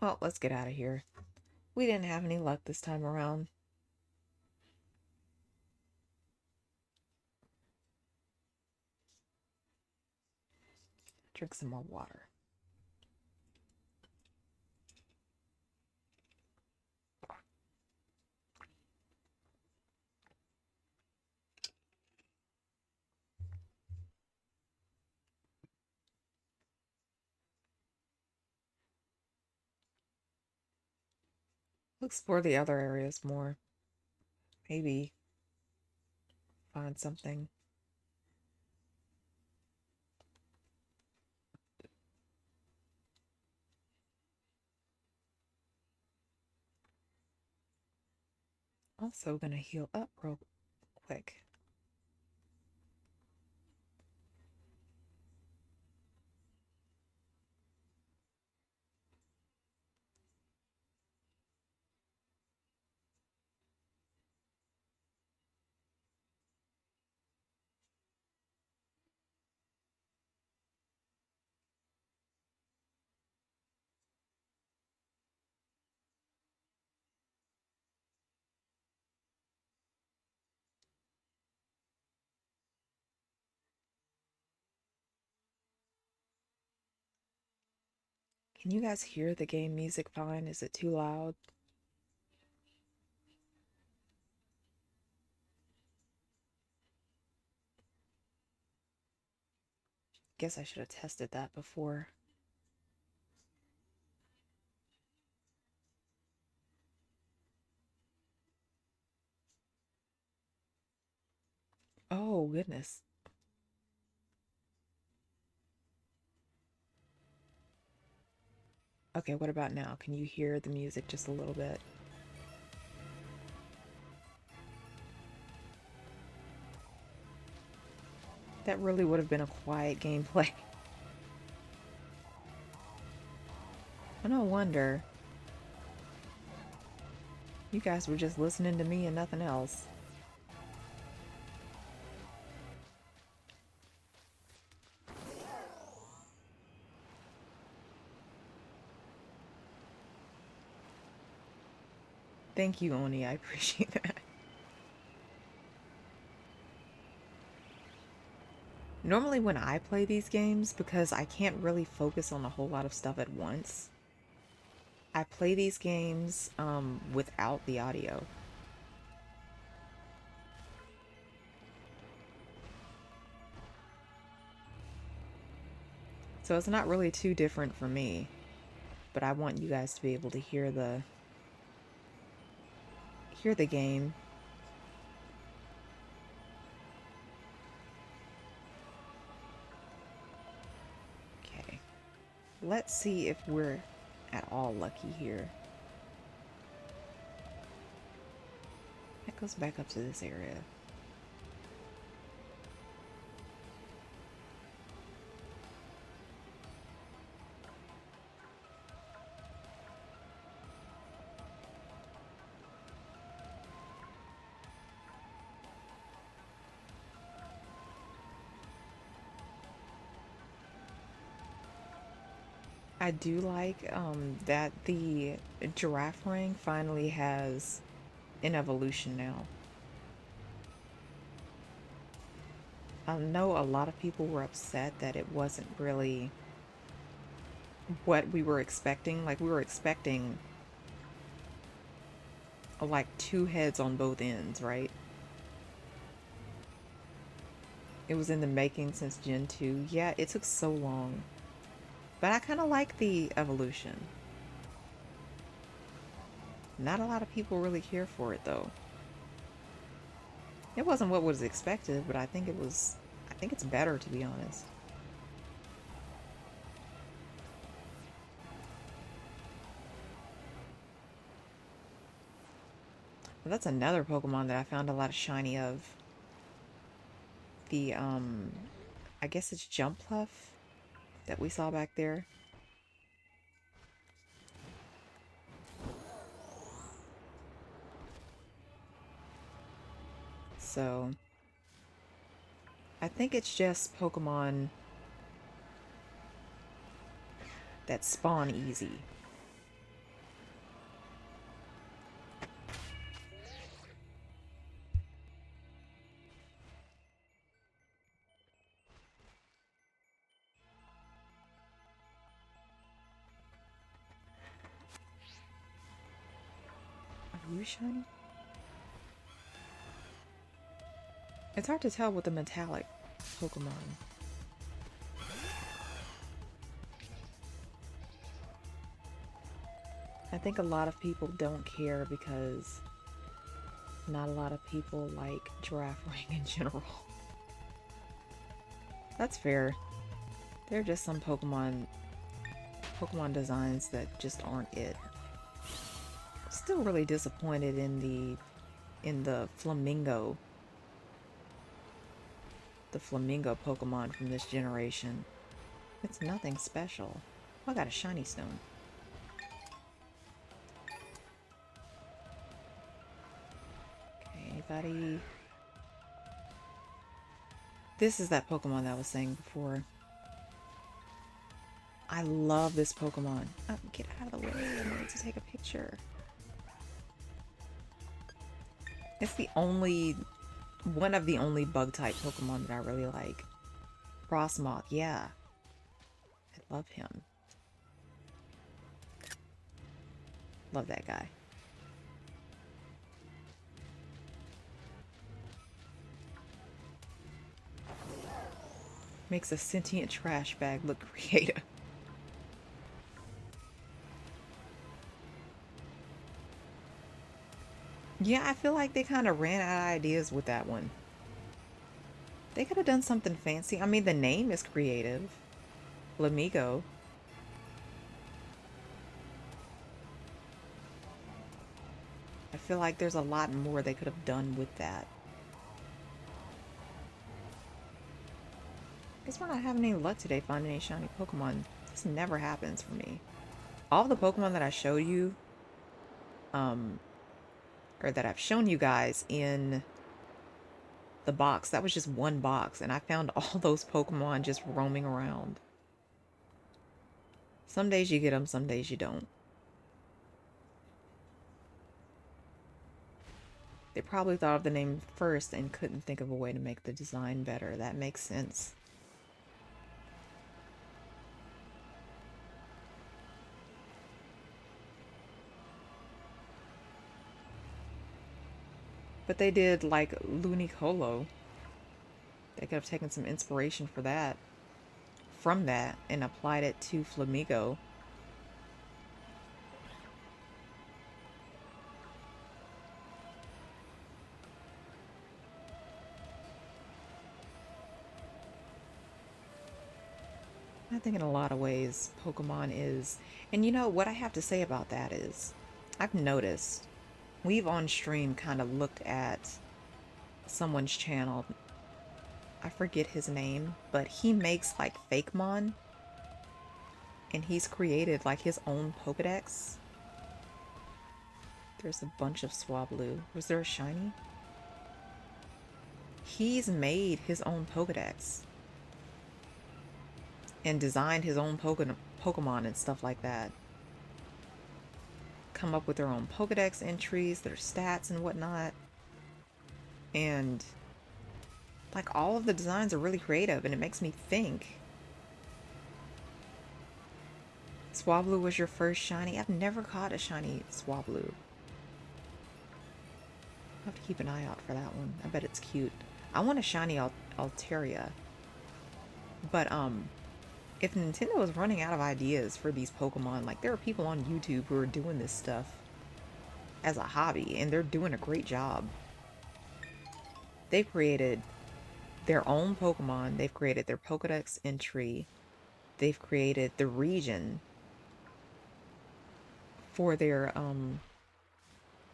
Well, let's get out of here. We didn't have any luck this time around. Drink some more water. We'll explore the other areas more. Maybe find something. Also gonna heal up real quick. Can you guys hear the game music fine? Is it too loud? Guess I should have tested that before. Oh, goodness. Okay, what about now? Can you hear the music just a little bit? That really would have been a quiet gameplay. No wonder. You guys were just listening to me and nothing else. Thank you, Oni. I appreciate that. Normally when I play these games, because I can't really focus on a whole lot of stuff at once, I play these games without the audio. So it's not really too different for me, but I want you guys to be able to hear the game. Okay. Let's see if we're at all lucky here. That goes back up to this area. I do like that the giraffe ring finally has an evolution now. I know a lot of people were upset that it wasn't really what we were expecting. Like, we were expecting like two heads on both ends, right? It was in the making since Gen 2. Yeah, it took so long. But I kind of like the evolution. Not a lot of people really care for it though. It wasn't what was expected, but I think it's better, to be honest. But that's another Pokemon that I found a lot of shiny of. The I guess it's Jumpluff that we saw back there. So I think it's just Pokemon that spawn easy. Are you shiny? It's hard to tell with the metallic Pokemon. I think a lot of people don't care because not a lot of people like Giraffe Ring in general. That's fair. There are just some Pokemon designs that just aren't it. Still really disappointed in the Flamingo. The Flamingo Pokemon from this generation. It's nothing special. Oh, I got a shiny stone. Okay, anybody? This is that Pokemon that I was saying before. I love this Pokemon. Oh, get out of the way. I need to take a picture. It's one of the only bug-type Pokemon that I really like. Frostmoth, yeah. I love him. Love that guy. Makes a sentient trash bag look creative. Yeah, I feel like they kind of ran out of ideas with that one. They could have done something fancy. I mean, the name is creative. Flamigo. I feel like there's a lot more they could have done with that. Guess we're not having any luck today finding any shiny Pokemon. This never happens for me. All the Pokemon that I showed you, or that I've shown you guys in the box, that was just one box, and I found all those Pokemon just roaming around. Some days you get them, some days you don't. They probably thought of the name first and couldn't think of a way to make the design better. That makes sense. But they did like Lunicolo. They could have taken some inspiration for that, from that, and applied it to Flamigo. I think in a lot of ways, Pokemon is, and you know what I have to say about that is, I've noticed we've on stream kind of looked at someone's channel. I forget his name, but he makes like Fakemon, and he's created like his own Pokedex. There's a bunch of Swablu. Was there a shiny? He's made his own Pokedex and designed his own Pokemon and stuff like that. Come up with their own Pokedex entries, their stats and whatnot. And like all of the designs are really creative, and it makes me think. Swablu was your first shiny? I've never caught a shiny Swablu. I'll have to keep an eye out for that one. I bet it's cute. I want a shiny Altaria. But if Nintendo is running out of ideas for these Pokemon, like there are people on YouTube who are doing this stuff as a hobby, and they're doing a great job. They've created their own Pokemon. They've created their Pokedex entry. They've created the region for their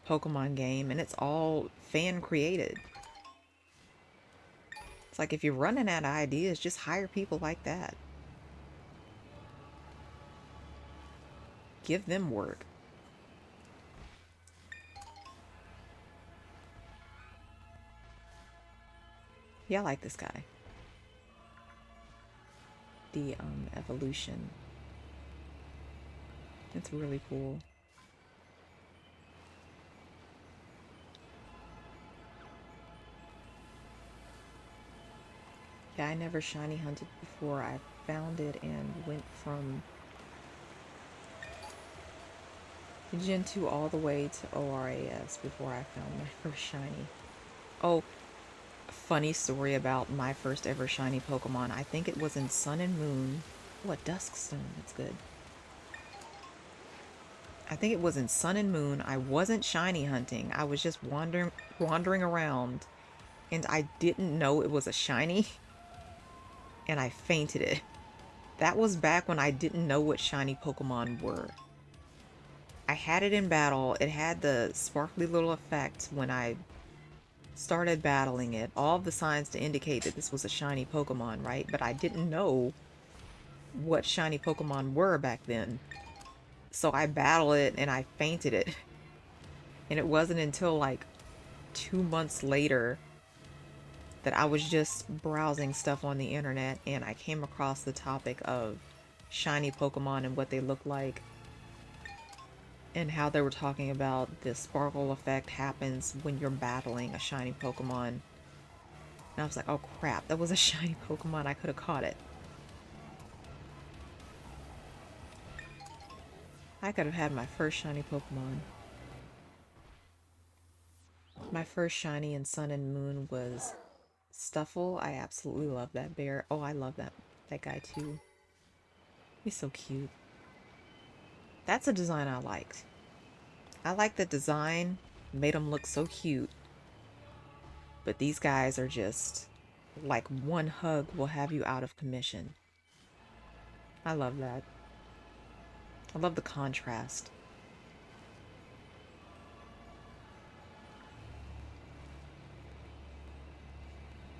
Pokemon game, and it's all fan created. It's like if you're running out of ideas, just hire people like that. Give them work. Yeah, I like this guy. The evolution. It's really cool. Yeah, I never shiny hunted before. I found it and went from Gen 2 all the way to ORAS before I found my first shiny. Oh, funny story about my first ever shiny Pokemon. I think it was in Sun and Moon. What, Duskstone? That's good. I think it was in Sun and Moon. I wasn't shiny hunting. I was just wandering around, and I didn't know it was a shiny, and I fainted it. That was back when I didn't know what shiny Pokemon were. I had it in battle. It had the sparkly little effect when I started battling it. All of the signs to indicate that this was a shiny Pokemon, right? But I didn't know what shiny Pokemon were back then. So I battled it and I fainted it. And it wasn't until like 2 months later that I was just browsing stuff on the internet and I came across the topic of shiny Pokemon and what they look like, and how they were talking about the sparkle effect happens when you're battling a shiny Pokemon. And I was like, oh crap, that was a shiny Pokemon. I could have caught it. I could have had my first shiny Pokemon. My first shiny in Sun and Moon was Stuffle. I absolutely love that bear. Oh, I love that guy too. He's so cute. That's a design I liked. I like the design. Made him look so cute. But these guys are just like one hug will have you out of commission. I love that. I love the contrast.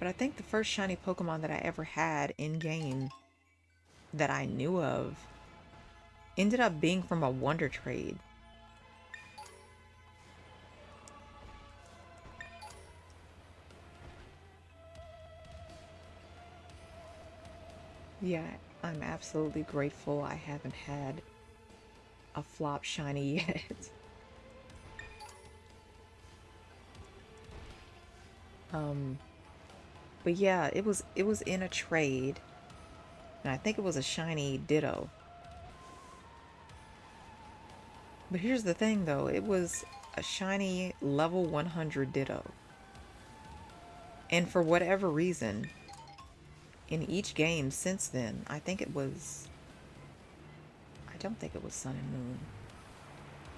But I think the first shiny Pokemon that I ever had in game that I knew of ended up being from a Wonder Trade. Yeah, I'm absolutely grateful I haven't had a flop shiny yet. um, but yeah, it was in a trade, and I think it was a shiny Ditto. But here's the thing though, it was a shiny level 100 Ditto. And for whatever reason, in each game since then, I don't think it was Sun and Moon.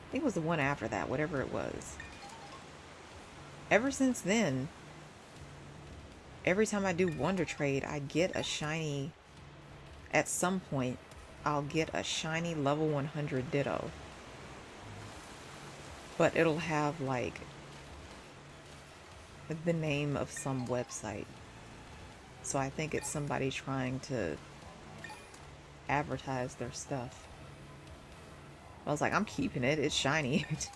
I think it was the one after that, whatever it was. Ever since then, every time I do Wonder Trade, I get a shiny. At some point, I'll get a shiny level 100 Ditto. But it'll have like the name of some website. So I think it's somebody trying to advertise their stuff. I was like, I'm keeping it. It's shiny. It's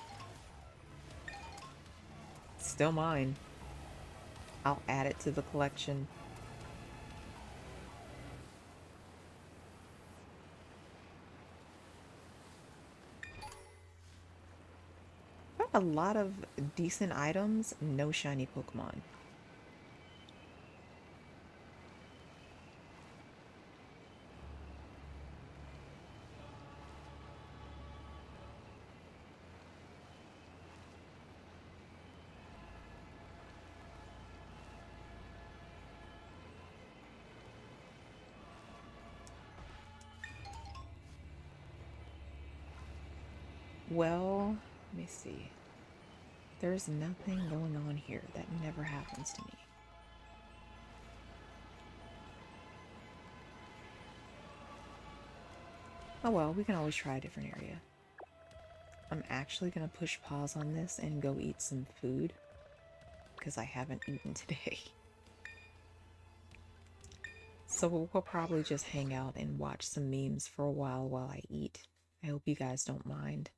still mine. I'll add it to the collection. Got a lot of decent items, no shiny Pokemon. Well, let me see. There's nothing going on here. That never happens to me. Oh well, we can always try a different area. I'm actually gonna push pause on this and go eat some food because I haven't eaten today. So we'll probably just hang out and watch some memes for a while I eat. I hope you guys don't mind.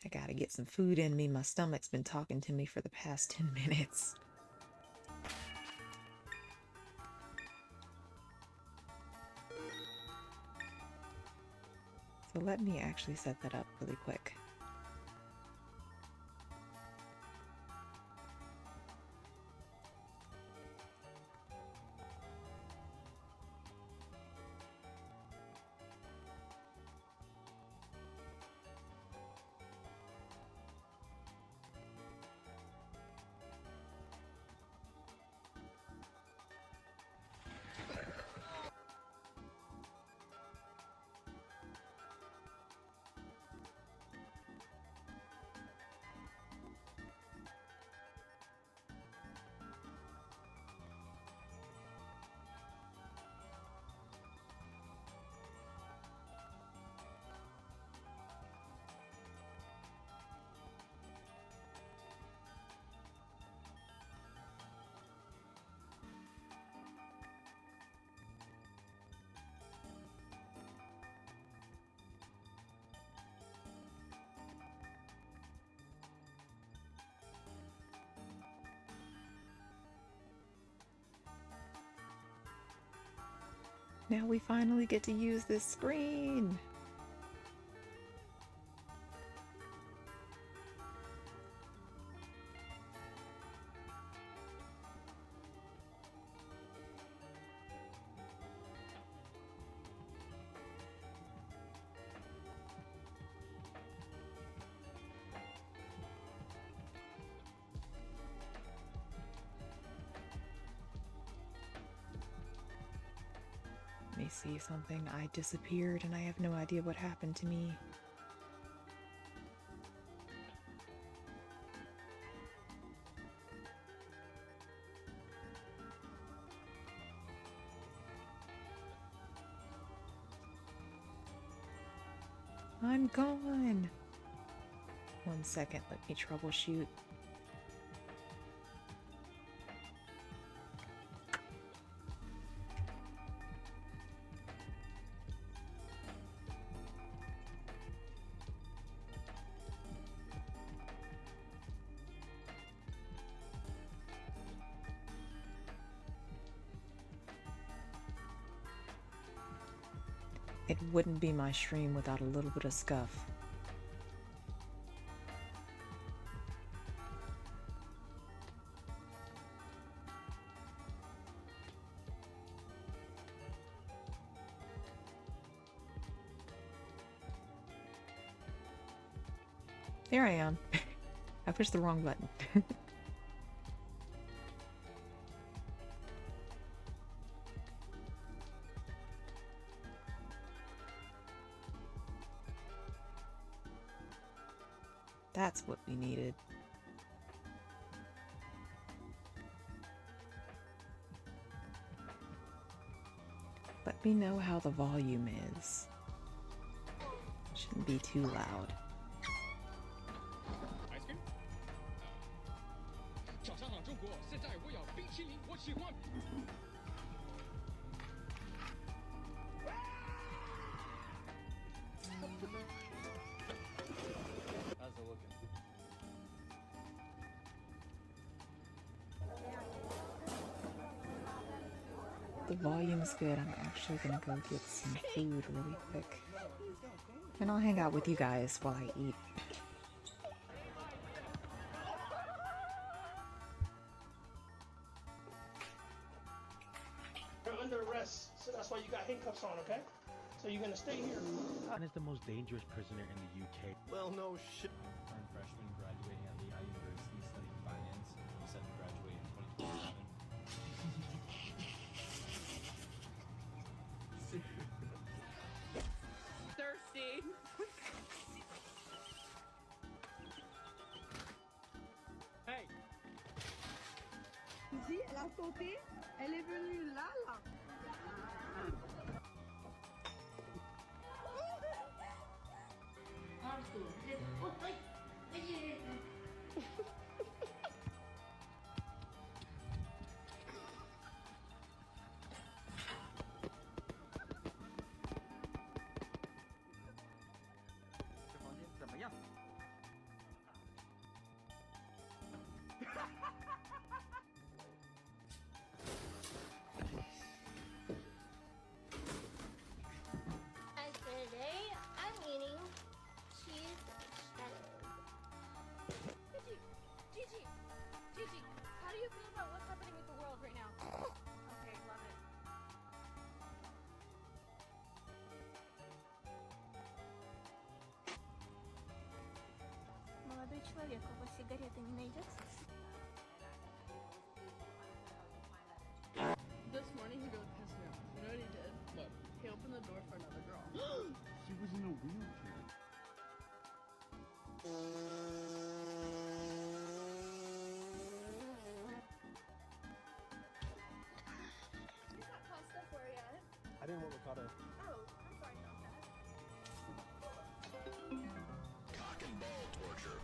I gotta get some food in me. My stomach's been talking to me for the past 10 minutes. So let me actually set that up really quick. Now we finally get to use this screen. me see something. I disappeared and I have no idea what happened to me. I'm gone. 1 second, let me troubleshoot. It wouldn't be my stream without a little bit of scuff. There I am. I pushed the wrong button. That's what we needed. Let me know how the volume is. Shouldn't be too loud. Ice cream? 早上好，中国！现在我要冰淇淋，我喜欢。How's it looking? The volume's good. I'm actually gonna go get some food really quick. And I'll hang out with you guys while I eat. You're under arrest, so that's why you got handcuffs on, okay? So you're gonna stay here. And is the most dangerous prisoner in the UK. Well, no shit. Current freshman graduating at Lehigh University studying finance. He said to graduate in 2027. Thirsty. Hey! Si, elle a sauté, elle est venue là, là. And today I'm eating cheese cheddar. Gigi, how do you feel about what's happening with the world right now? Okay, love it. Молодой человек, у вас сигареты не найдется? This morning he really pissed me off. You know what he did? What? He opened the door for another girl. She was in a wheelchair. Is that pasta for you? I didn't want ricotta. Oh, I'm sorry about that. Cock and ball torture.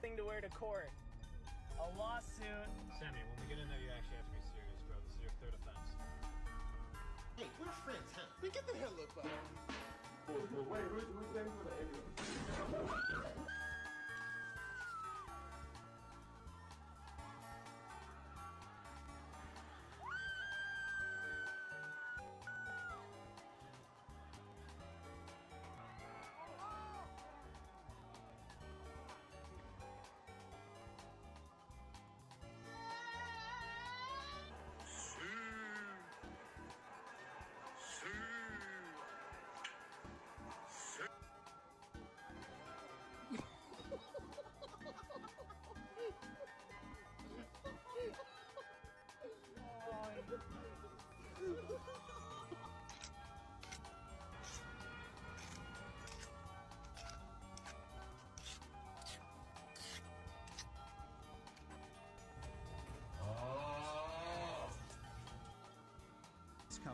Thing to wear to court. A lawsuit. Sammy, when we get in there, you actually have to be serious, bro. This is your third offense. Hey, we're friends, huh? Man, get the hell up out. Wait, who's paying for the ambulance?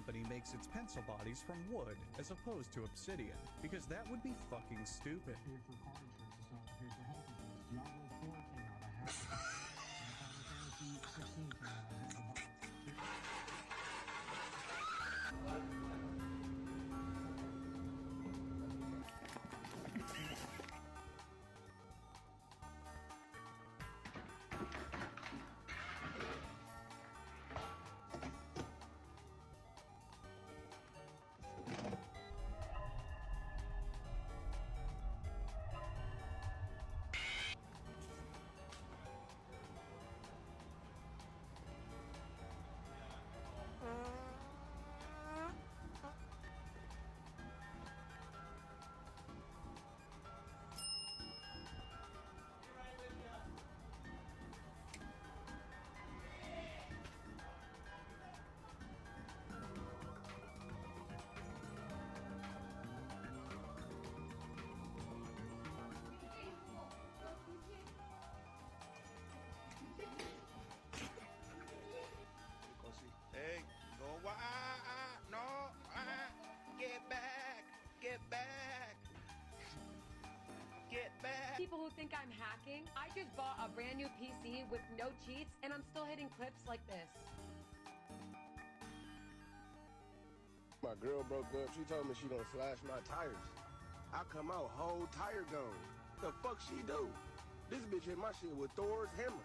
company makes its pencil bodies from wood as opposed to obsidian, because that would be fucking stupid. Pay for car insurance, so pay for health insurance. Diablo 4 came out, I have it. Final Fantasy 16 came out, I have the box. Hey, go no, get back, get back, get back. People who think I'm hacking, I just bought a brand new PC with no cheats, and I'm still hitting clips like this. My girl broke up. She told me she gonna slash my tires. I come out whole tire gone. The fuck she do? This bitch hit my shit with Thor's hammer.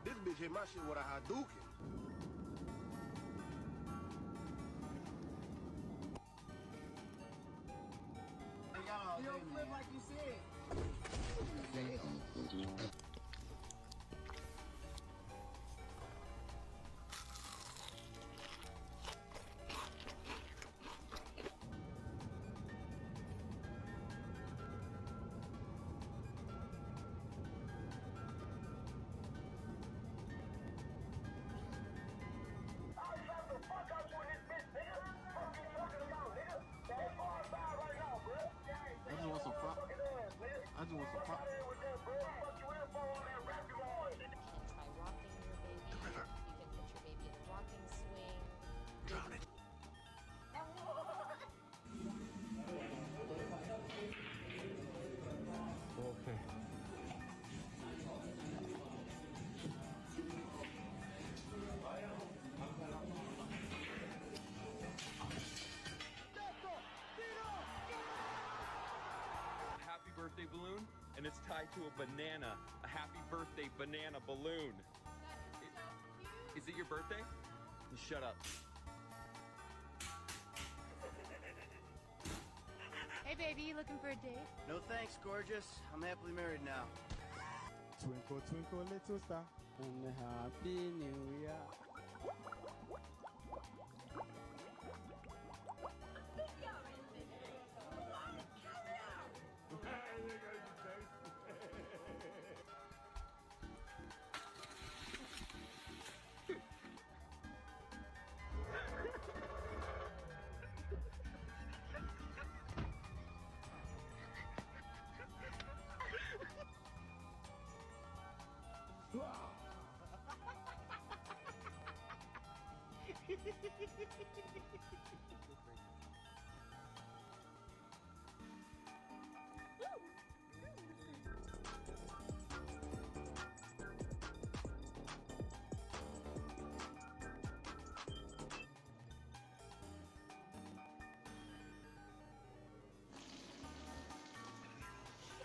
This bitch hit my shit with a Hadouken. You don't flip like you said. I just want some prop. I just want some prop. You can try rocking your baby. You can put your baby in a rocking swing. Drown it. Okay. Happy birthday balloon, and it's tied to a banana. A happy birthday banana balloon. Is it your birthday? Shut up. Hey baby, looking for a date? No thanks, gorgeous. I'm happily married now. Twinkle, twinkle, little star, and a happy new year.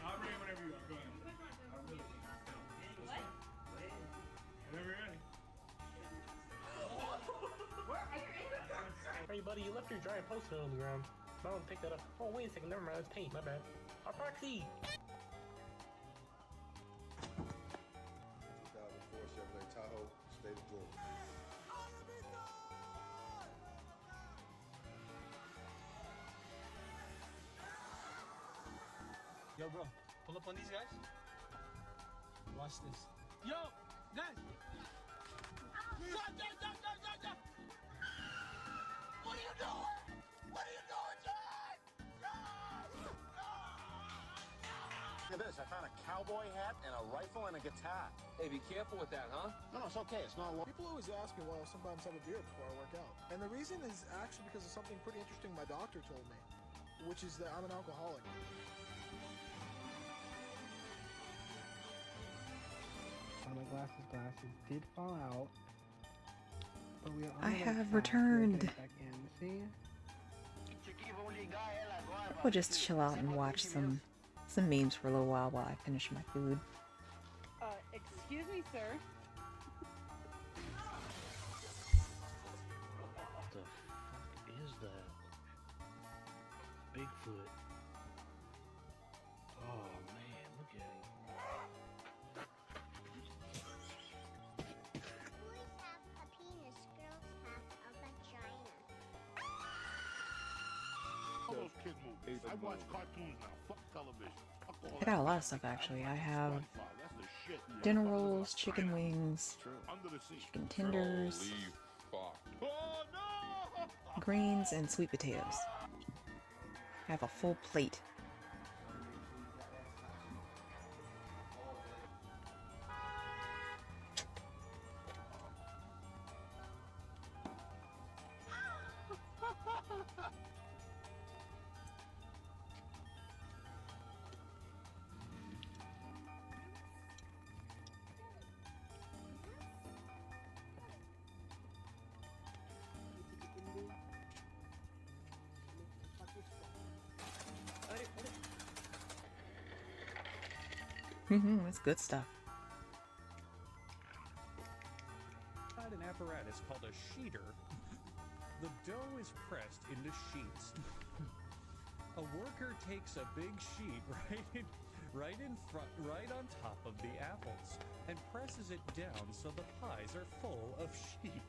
I'll bring it whenever you are. Go ahead. What? Whenever you're ready. Hey buddy, you left your giant poster on the ground. I don't pick that up. Oh wait a second, never mind, that's paint, my bad. Proxy! 2004 Chevrolet Tahoe, state of Georgia. Yo, bro, pull up on these guys. Watch this. Yo, guys! Stop! What are you doing? What are you doing, John? Look at this. I found a cowboy hat and a rifle and a guitar. Hey, be careful with that, huh? No, it's okay. It's not long. People always ask me why I sometimes have a beer before I work out. And the reason is actually because of something pretty interesting my doctor told me, which is that I'm an alcoholic. My glasses did fall out. But we are on I the right have track. returned. We're getting back in. See? We'll just chill out and watch some memes for a little while I finish my food. Excuse me, sir. What the fuck is that? Bigfoot. Oh man, look at him. Boys have a penis, girls have a vagina. All those kid movies. I watch cartoons now. Fuck television. Fuck all I got a lot of stuff actually. I have That's the shit. dinner rolls, chicken wings, Under the sea. chicken tenders, Fuck. Oh no! greens, and sweet potatoes. I have a full plate. That's good stuff. An apparatus called a sheeter. The dough is pressed into sheets. A worker takes a big sheet right in front, right on top of the apples, and presses it down so the pies are full of sheet.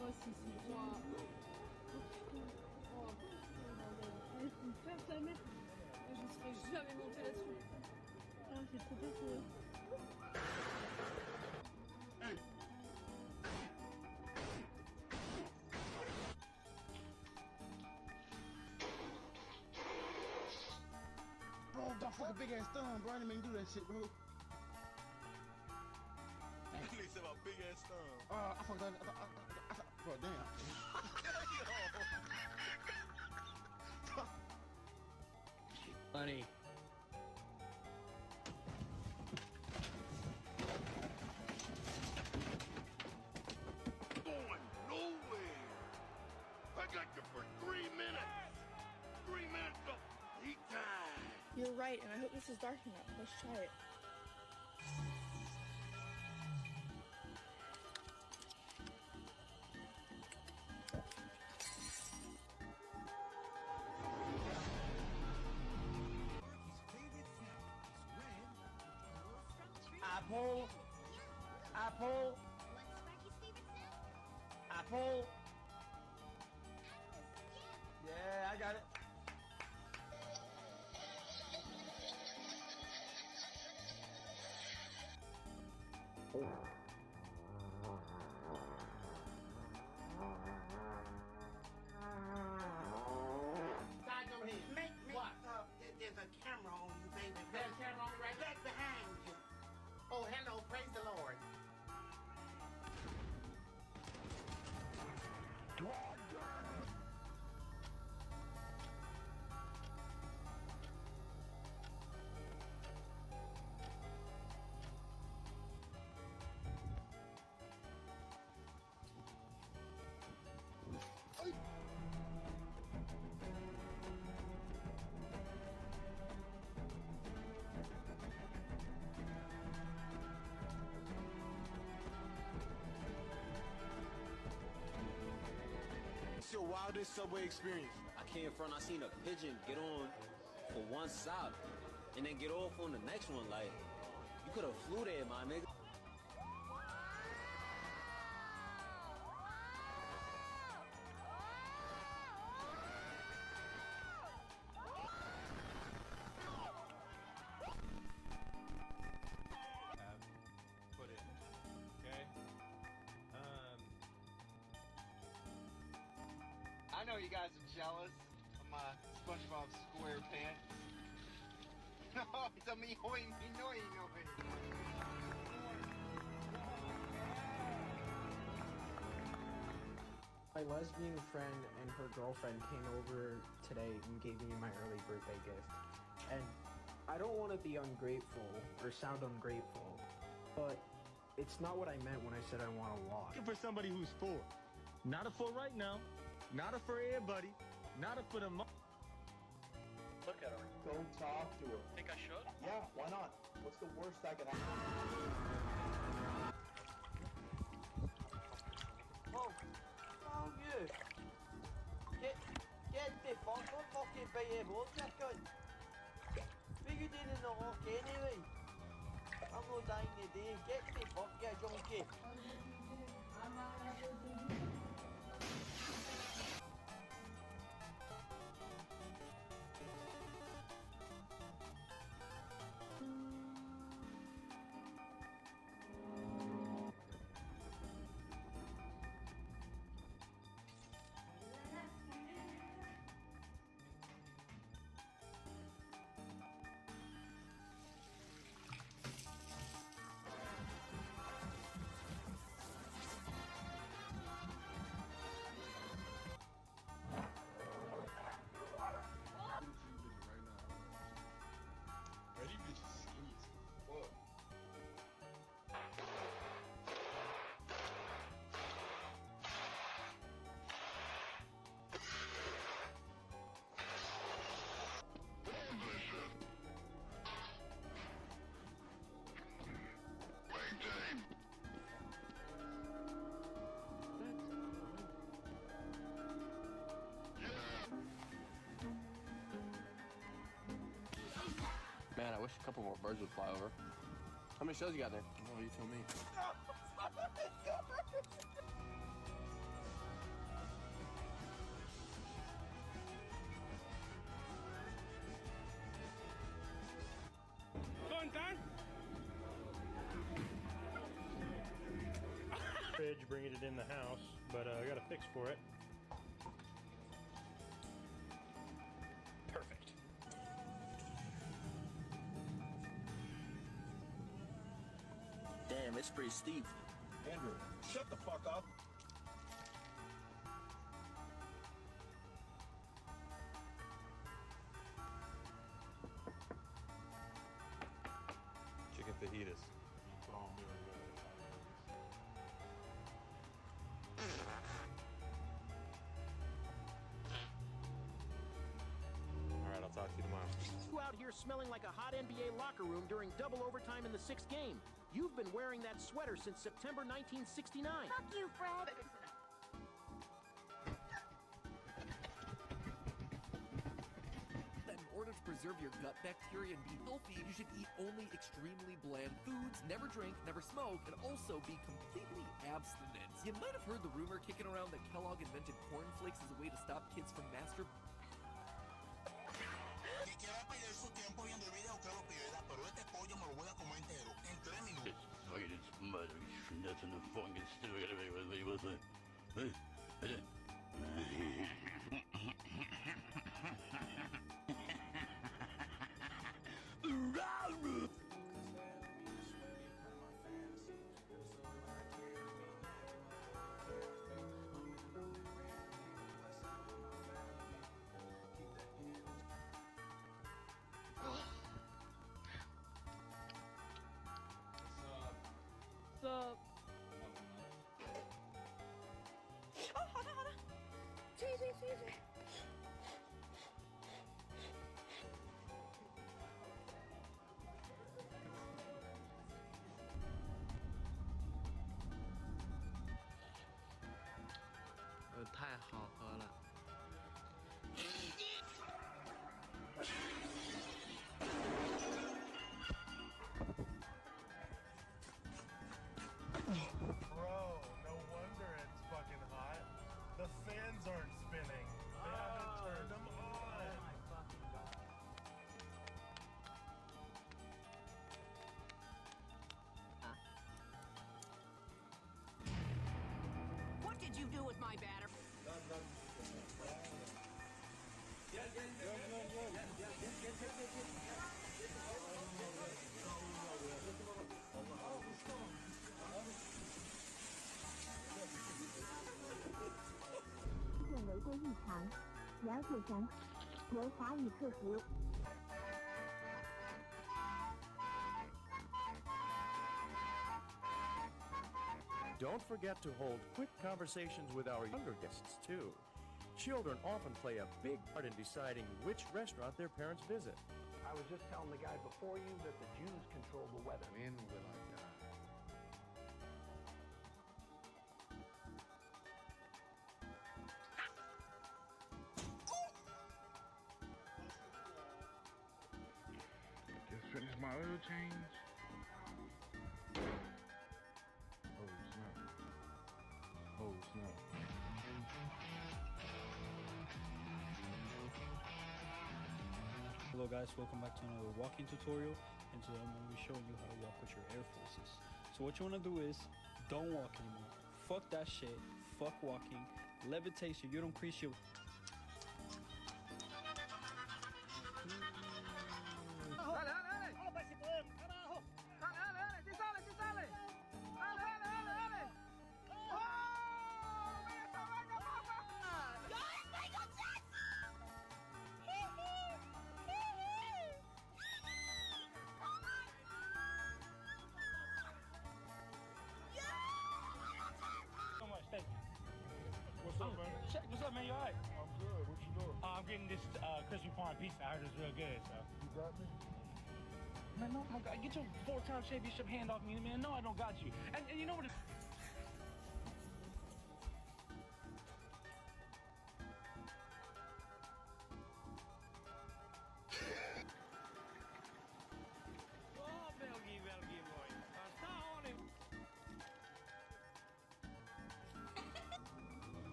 Oh, si, si, toi. Oh, jamais. Je serais jamais montée là-dessus. Ah, c'est trop bien. Bro, don't fuck a big ass thumb, bro. I didn't mean to do that shit, bro. He said about big ass thumb. I fucked that. I thought, bro, damn. Funny. Going nowhere. I got you for 3 minutes. 3 minutes of heat time. You're right, and I hope this is dark enough. Let's try it. Apple. Apple. Apple. Yeah, I got it. There's a camera on you, baby. There's a camera on me right behind you. Oh, hello. Praise the Lord. It's your wildest subway experience. I came from, I seen a pigeon get on for one stop and then get off on the next one. Like, you could have flew there, my nigga. Have put in. Okay? I know you guys are jealous of my SpongeBob SquarePants. No, it's a me hoy me no no. My lesbian friend and her girlfriend came over today and gave me my early birthday gift. And I don't want to be ungrateful or sound ungrateful, but it's not what I meant when I said I want to walk. Looking for somebody who's for. Not a for right now. Not a for everybody. Not a for the Look at her. Go talk to her. Think I should? Yeah, why not? What's the worst that could happen? Oh, you. Get the fuck, don't fucking bite your bones, you cunt. What you doing in the lock anyway? I'm not dying today. Get the fuck, you junkie. Ready bitches skinny as fuck. Man, I wish a couple more birds would fly over. How many shows you got there? Oh, you tell me. Fun time? Fridge, bringing it in the house, but I got a fix for it. Perfect. Damn, it's pretty steep. Andrew, shut the fuck up. Chicken fajitas. All right, I'll talk to you tomorrow. You out here smelling like a hot NBA locker room during double overtime in the 6th game. You've been wearing that sweater since September 1969. Fuck you, Fred. In order to preserve your gut bacteria and be healthy, you should eat only extremely bland foods, never drink, never smoke, and also be completely abstinent. You might have heard the rumor kicking around that Kellogg invented cornflakes as a way to stop kids from masturbating. Nothing to fucking stupid with me, was it? What's up? aren't spinning. They haven't turned them on. What did you do with my batter? Don't forget to hold quick conversations with our younger guests, too. Children often play a big part in deciding which restaurant their parents visit. I was just telling the guy before you that the Jews control the weather. When will I die? Just finished my oil change. Oh snap. Oh snap. Hello guys, welcome back to another walking tutorial, and today I'm going to be showing you how to walk with your air forces. So what you want to do is, don't walk anymore. Fuck that shit, fuck walking, levitate so you don't crease your... What's up, man? What's up, man? You alright? I'm good. What you doing? I'm getting this crispy prawn pizza. I heard it's real good, so. You got me? Man, no, get your 4-time championship hand off me, man. No, I don't got you. And you know what?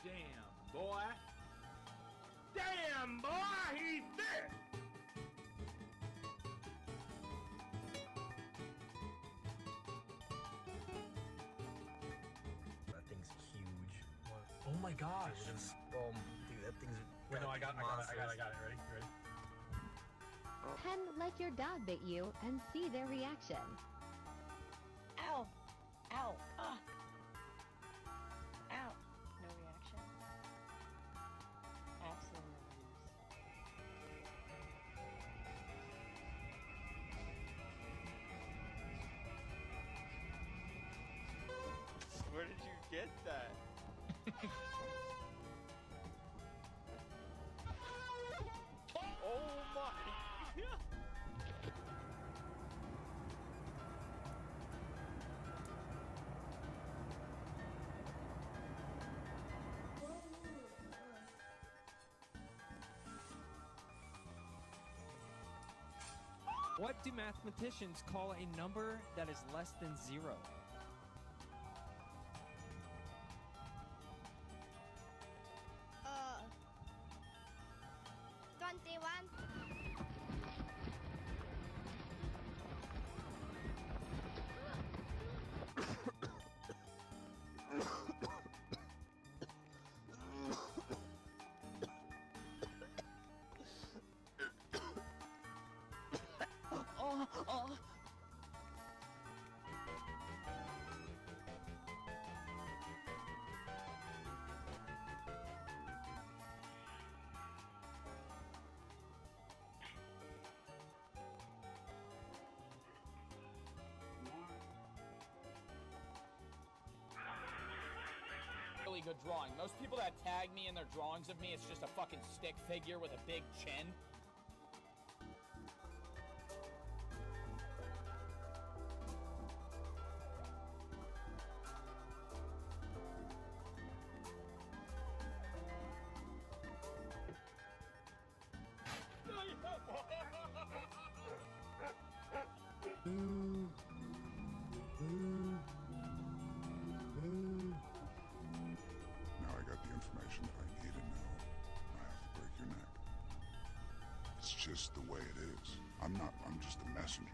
Damn, boy. Damn, boy, he's there. That thing's huge. Oh my gosh. Dude, that thing's. Wait, no, I got it. Ready? Ready? Pen, let your dog bit you and see their reaction. Ow! Ow! Ah! Ow! No reaction. Absolutely no. Where did you get that? Oh my! What do mathematicians call a number that is less than 0? Uh, 21. Really good drawing. Most people that tag me in their drawings of me, it's just a fucking stick figure with a big chin. It's just the way it is. I'm just a messenger.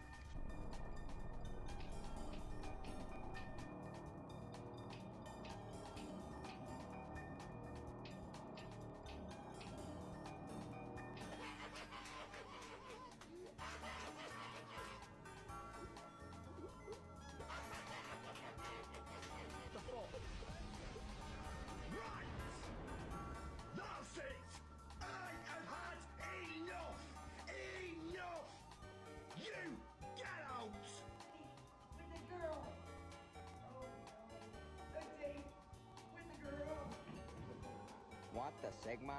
What the Sigma?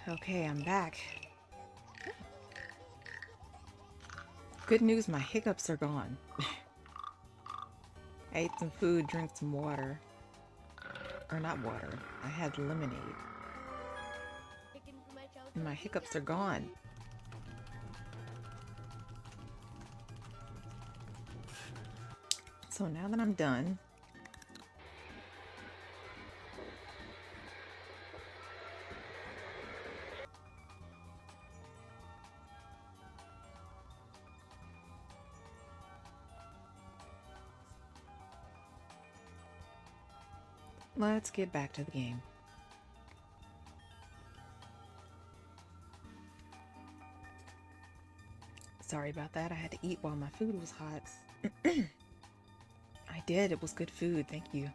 Okay, I'm back. Good news, my hiccups are gone. I ate some food, drank some water. Or not water, I had lemonade. And my hiccups are gone. So now that I'm done, let's get back to the game. Sorry about that, I had to eat while my food was hot. I did, it was good food, thank you.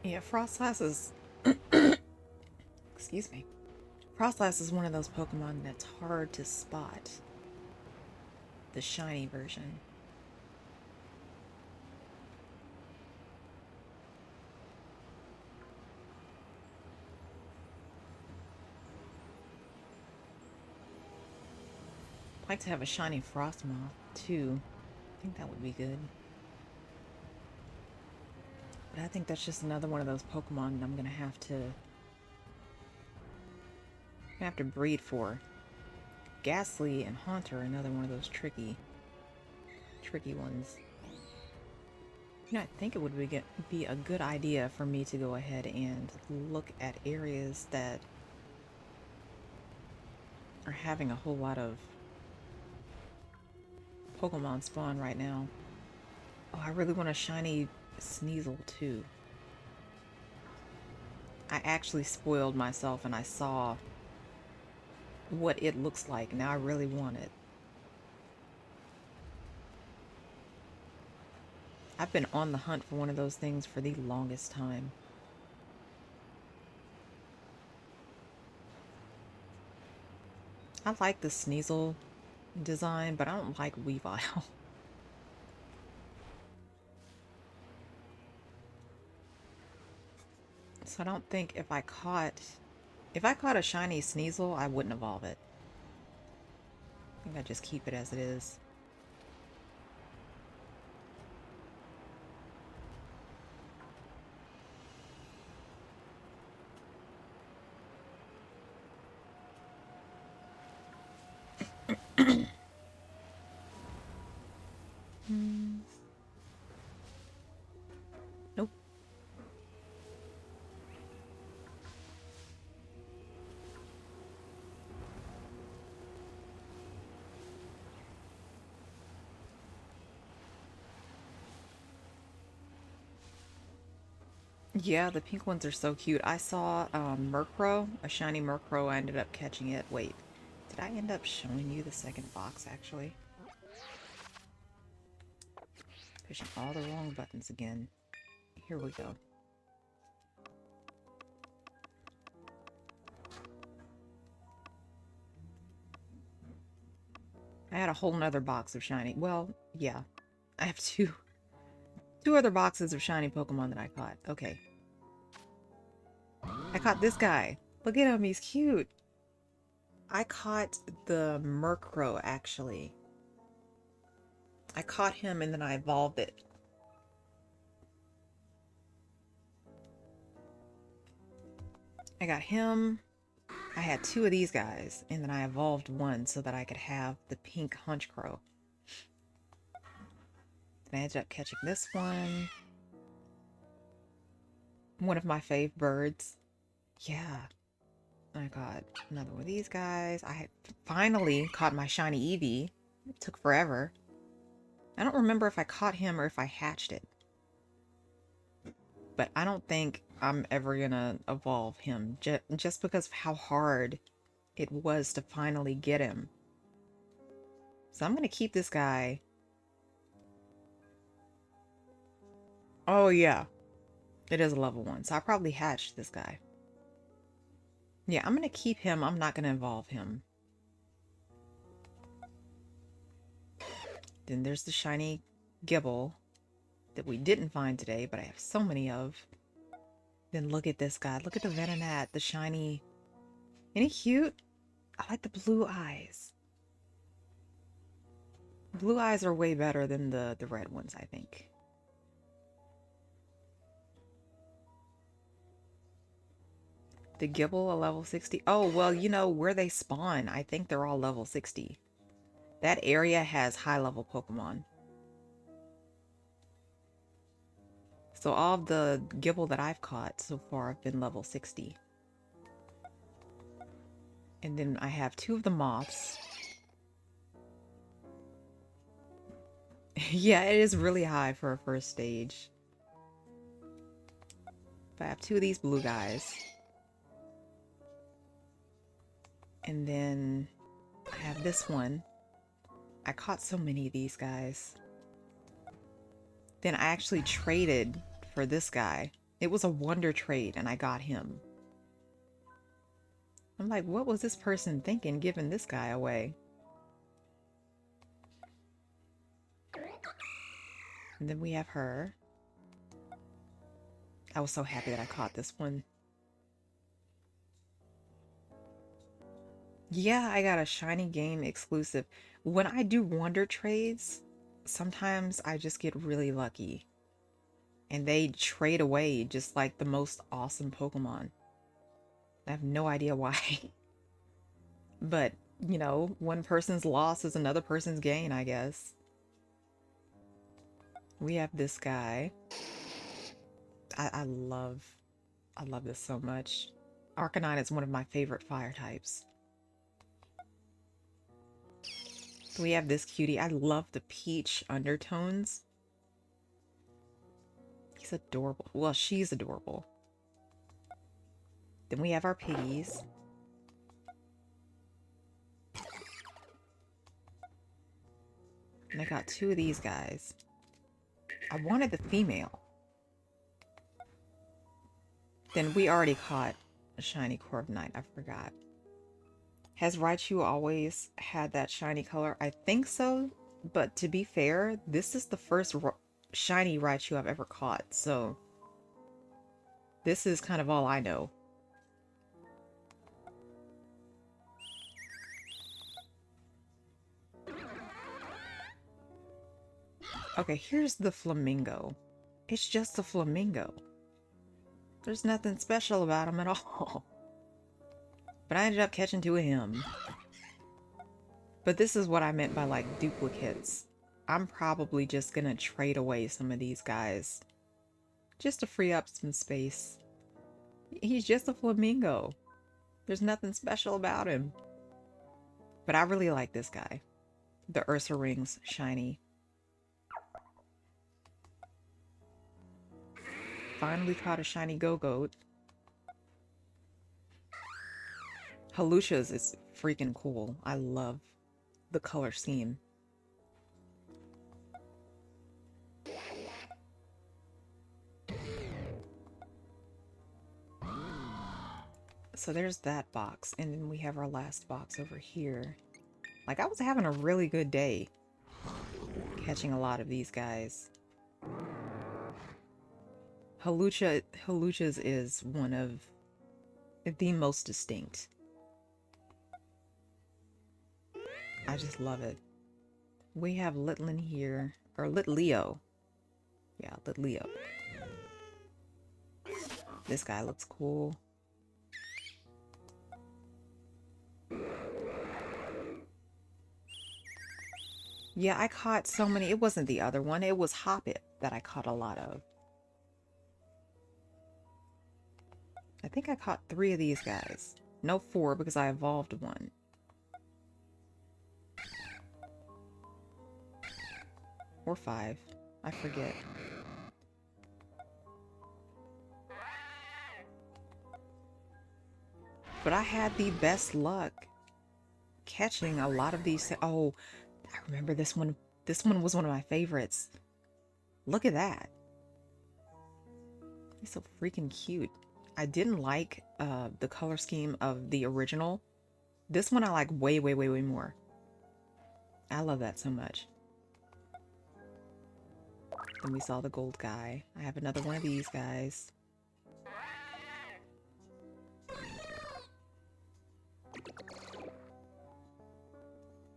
Yeah, Frostlass is... Excuse me. Frostlass is one of those Pokemon that's hard to spot. The shiny version. I'd like to have a shiny Frostmoth, too. I think that would be good. But I think that's just another one of those Pokemon that I'm gonna have to breed for. Ghastly and Haunter are another one of those tricky ones. You know, I think it would be a good idea for me to go ahead and look at areas that are having a whole lot of Pokemon spawn right now. Oh, I really want a shiny Sneasel too. I actually spoiled myself and I saw what it looks like. Now I really want it. I've been on the hunt for one of those things for the longest time. I like the Sneasel design, but I don't like Weavile. So I don't think if I caught a shiny Sneasel, I wouldn't evolve it. I think I'd just keep it as it is. Nope. Yeah, the pink ones are so cute. I saw Murkrow, a shiny Murkrow. I ended up catching it. Wait, did I end up showing you the second box, actually? Pushing all the wrong buttons again. Here we go. I had a whole nother box of shiny. Well, yeah. I have two other boxes of shiny Pokemon that I caught. Okay. I caught this guy. Look at him, he's cute. I caught the Murkrow, actually. I caught him and then I evolved it. I got him. I had two of these guys, and then I evolved one so that I could have the pink Hunchcrow. Then I ended up catching this one. One of my fave birds. Yeah. I got another one of these guys. I had finally caught my shiny Eevee. It took forever. I don't remember if I caught him or if I hatched it. But I don't think I'm ever gonna evolve him just because of how hard it was to finally get him. So I'm gonna keep this guy. Oh yeah, it is a level 1, so I probably hatched this guy. Yeah, I'm gonna keep him. I'm not gonna evolve him. Then there's the shiny Gibble that we didn't find today, but I have so many of. Then look at this guy. Look at the Venonat, the shiny. Isn't he cute? I like the blue eyes. Blue eyes are way better than the red ones, I think. The Gibble, a level 60. Oh, well, you know, where they spawn, I think they're all level 60. That area has high-level Pokemon. So all of the Gibble that I've caught so far have been level 60. And then I have two of the Moths. Yeah, it is really high for a first stage. But I have two of these blue guys. And then I have this one. I caught so many of these guys. Then I actually traded for this guy. It was a wonder trade and I got him. I'm like, what was this person thinking giving this guy away? And then we have her. I was so happy that I caught this one. Yeah, I got a shiny game exclusive. When I do wonder trades, sometimes I just get really lucky. And they trade away just like the most awesome Pokemon. I have no idea why. But, you know, one person's loss is another person's gain, I guess. We have this guy. I love this so much. Arcanine is one of my favorite fire types. We have this cutie. I love the peach undertones. He's adorable. Well, she's adorable. Then we have our piggies. And I got two of these guys. I wanted the female. Then we already caught a shiny Corviknight. I forgot. Has Raichu always had that shiny color? I think so. But to be fair, this is the first shiny Raichu I've ever caught. So this is kind of all I know. Okay, here's the flamingo. It's just a flamingo. There's nothing special about him at all. But I ended up catching two of him. But this is what I meant by like duplicates. I'm probably just gonna trade away some of these guys just to free up some space. He's just a flamingo. There's nothing special about him. But I really like this guy. The Ursa Rings shiny. Finally caught a shiny Go-Goat. Halucha's is freaking cool. I love the color scheme. So there's that box, and then we have our last box over here. Like, I was having a really good day catching a lot of these guys. Halucha's is one of the most distinct. I just love it. We have Litlin here, or Litleo. Yeah, Litleo. This guy looks cool. Yeah, I caught so many. It wasn't the other one. It was Hoppet that I caught a lot of. I think I caught 3 of these guys. No, 4 because I evolved one. Or 5. I forget. But I had the best luck catching a lot of these. Oh, I remember this one. This one was one of my favorites. Look at that. He's so freaking cute. I didn't like the color scheme of the original. This one I like way, way, way, way more. I love that so much. Then we saw the gold guy. I have another one of these guys.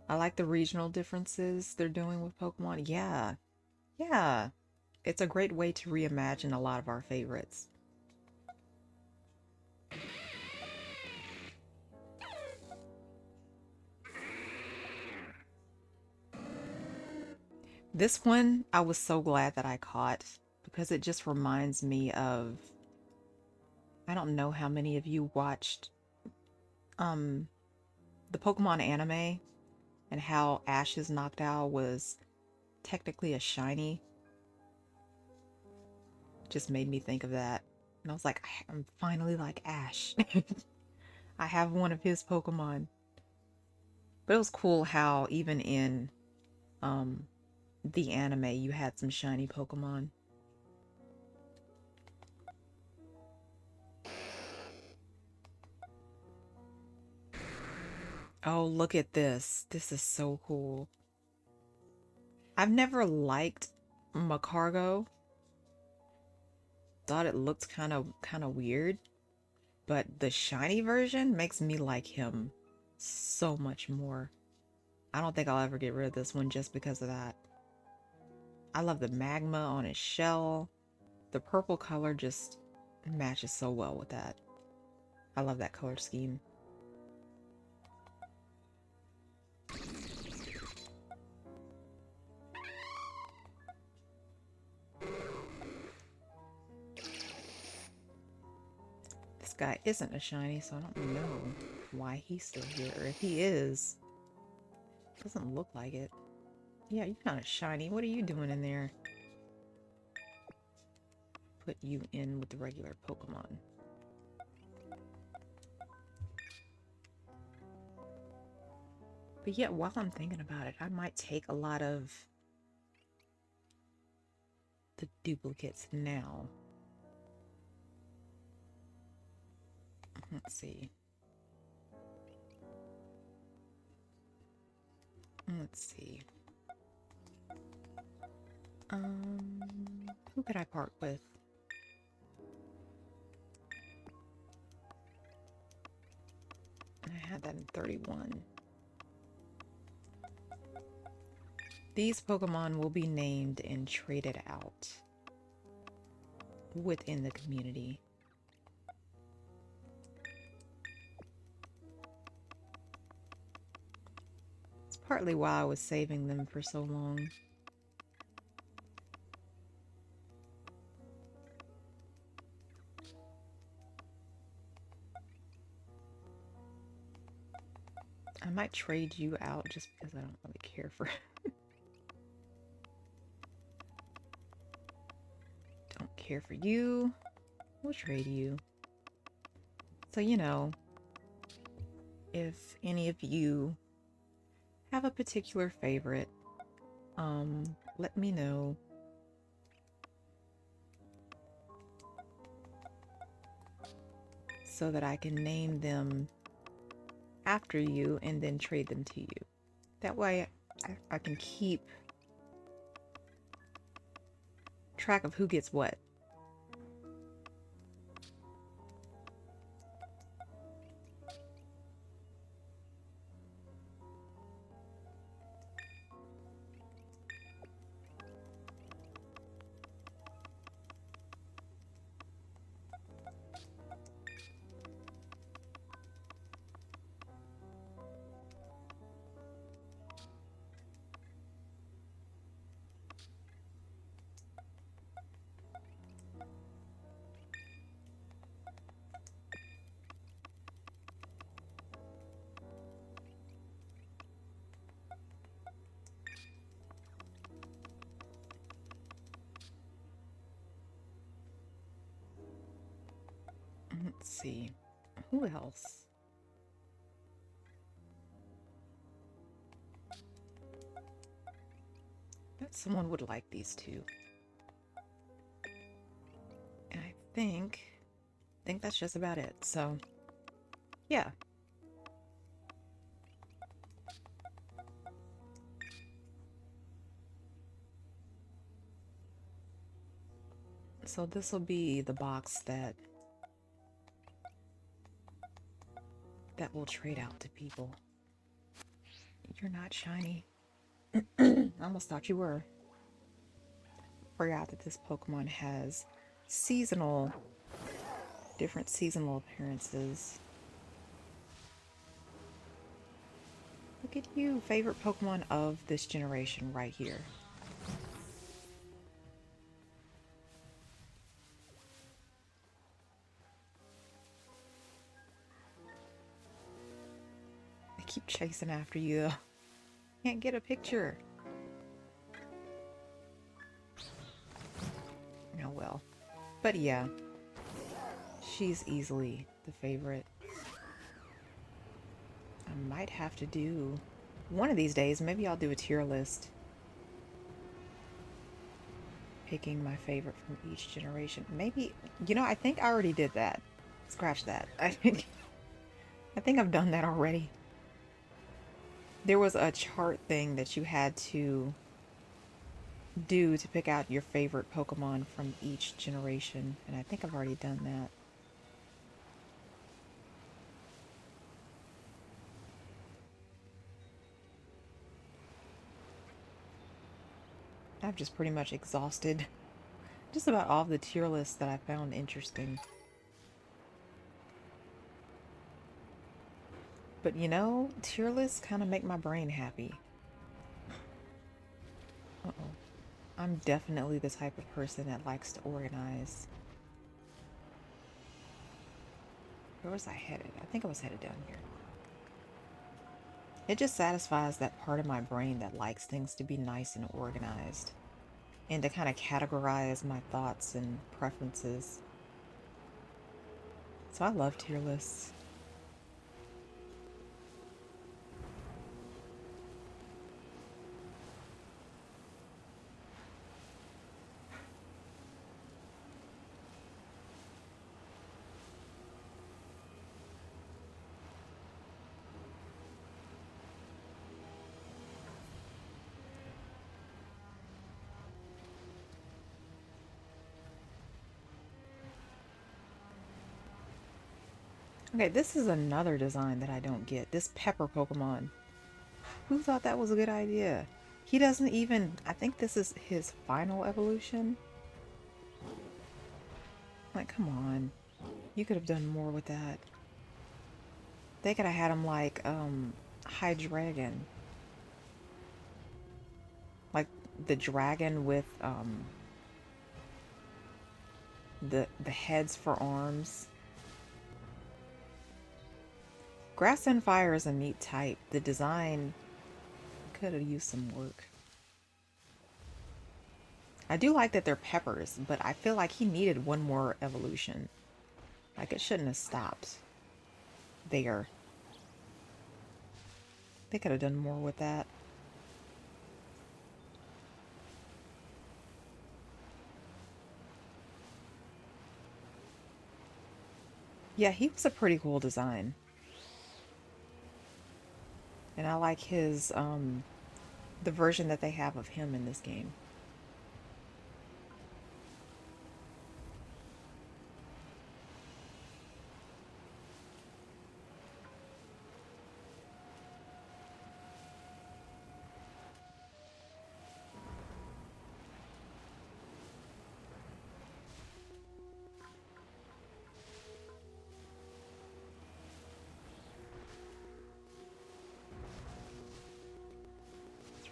I like the regional differences they're doing with Pokemon. Yeah. Yeah. It's a great way to reimagine a lot of our favorites. This one, I was so glad that I caught because it just reminds me of, I don't know how many of you watched the Pokemon anime and how Ash's Noctowl was technically a shiny. Just made me think of that. And I was like, I'm finally like Ash. I have one of his Pokemon. But it was cool how even in the anime you had some shiny Pokemon. Oh, look at this. This is so cool. I've never liked Macargo. Thought it looked kind of weird. But the shiny version makes me like him so much more. I don't think I'll ever get rid of this one just because of that. I love the magma on his shell. The purple color just matches so well with that. I love that color scheme. This guy isn't a shiny, so I don't know why he's still here. Or if he is, doesn't look like it. Yeah, you're not a shiny. What are you doing in there? Put you in with the regular Pokemon. But yet, while I'm thinking about it, I might take a lot of the duplicates now. Let's see. Let's see. Who could I part with? I had that in 31. These Pokemon will be named and traded out within the community. It's Partly why I was saving them for so long. I might trade you out just because I don't really care for don't care for you. We'll trade you. So, you know, if any of you have a particular favorite, let me know. So that I can name them after you and then trade them to you. That way I can keep track of who gets what. Let's see. Who else? Bet someone would like these two. And I think that's just about it. So, yeah. So this will be the box that will trade out to people. You're not shiny. I almost thought you were. Forgot that this Pokemon has different seasonal appearances. Look at you, favorite Pokemon of this generation right here. I keep chasing after you though. Can't get a picture. Oh well. But yeah, she's easily the favorite. I might have to do one of these days. Maybe I'll do a tier list. Picking my favorite from each generation. Maybe, you know, I think I already did that. Scratch that. I think I've done that already. There was a chart thing that you had to do to pick out your favorite Pokemon from each generation, and I think I've already done that. I've just pretty much exhausted just about all of the tier lists that I found interesting. But you know, tier lists kind of make my brain happy. Uh-oh. I'm definitely the type of person that likes to organize. Where was I headed? I think I was headed down here. It just satisfies that part of my brain that likes things to be nice and organized. And to kind of categorize my thoughts and preferences. So I love tier lists. Okay, this is another design that I don't get. This Pepper Pokemon. Who thought that was a good idea? He doesn't even... I think this is his final evolution. Like, come on. You could have done more with that. They could have had him like, Hydreigon. the dragon with the heads for arms. Grass and Fire is a neat type. The design could have used some work. I do like that they're peppers, but I feel like he needed one more evolution. Like, it shouldn't have stopped there. They could have done more with that. Yeah, he was a pretty cool design. And I like his, the version that they have of him in this game.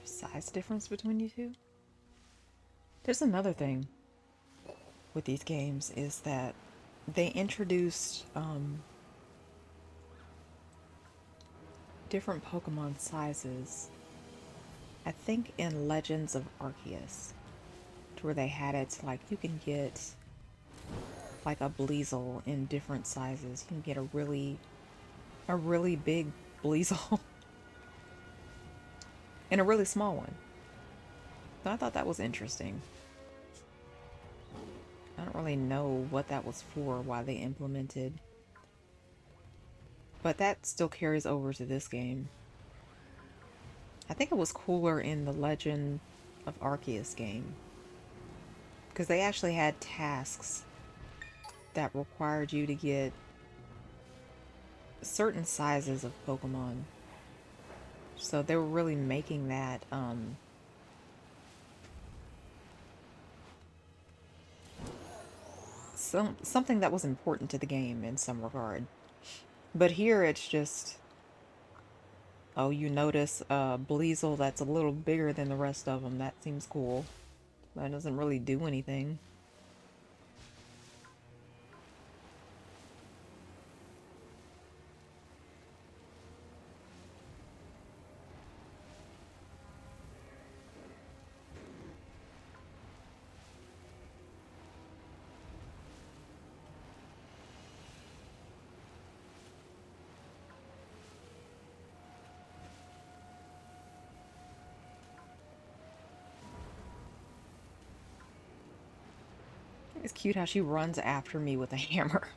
Size difference between you two? There's another thing with these games is that they introduced different Pokemon sizes. I think in Legends of Arceus, to where they had it to, like, you can get like a Bleasel in different sizes. You can get a really big Bleasel and a really small one. So I thought that was interesting. I don't really know what that was for, why they implemented. But that still carries over to this game. I think it was cooler in the Legend of Arceus game, because they actually had tasks that required you to get certain sizes of Pokemon. So they were really making that something that was important to the game in some regard. But here it's just, oh, you notice a Bleasel that's a little bigger than the rest of them. That seems cool. That doesn't really do anything. It's cute how she runs after me with a hammer.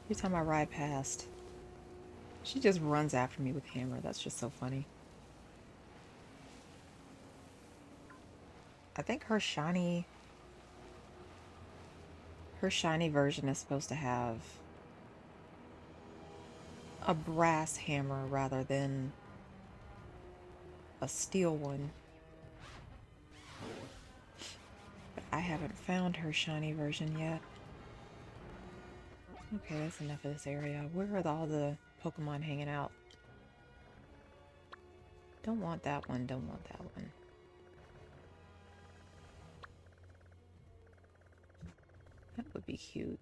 Every time I ride past, she just runs after me with a hammer. That's just so funny. I think her shiny version is supposed to have a brass hammer rather than a steel one. But I haven't found her shiny version yet. Okay, that's enough of this area. Where are all the Pokemon hanging out? Don't want that one, don't want that one. That would be cute.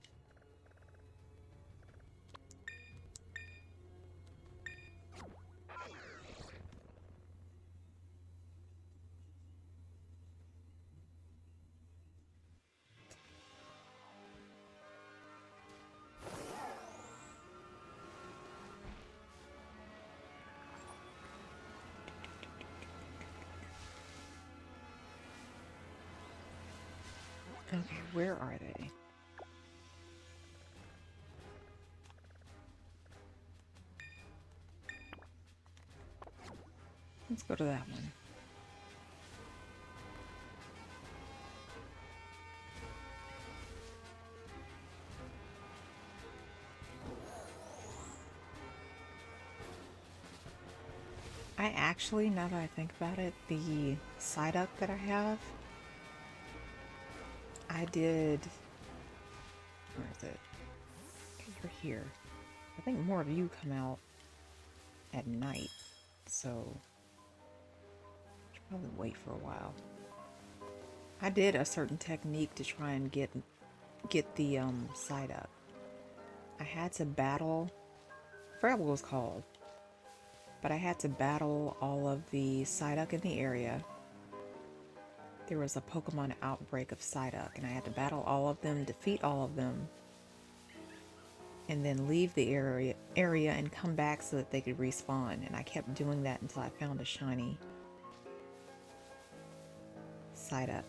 Okay, where are they? Let's go to that one. I actually, now that I think about it, the Psyduck that I have, I did... Where is it? Okay, you're here. I think more of you come out at night. So should probably wait for a while. I did a certain technique to try and get the side up. I had to battle, I forgot what it was called, but I had to battle all of the Psyduck in the area. There was a Pokemon outbreak of Psyduck, and I had to battle all of them, defeat all of them, and then leave the area and come back so that they could respawn. And I kept doing that until I found a shiny Psyduck.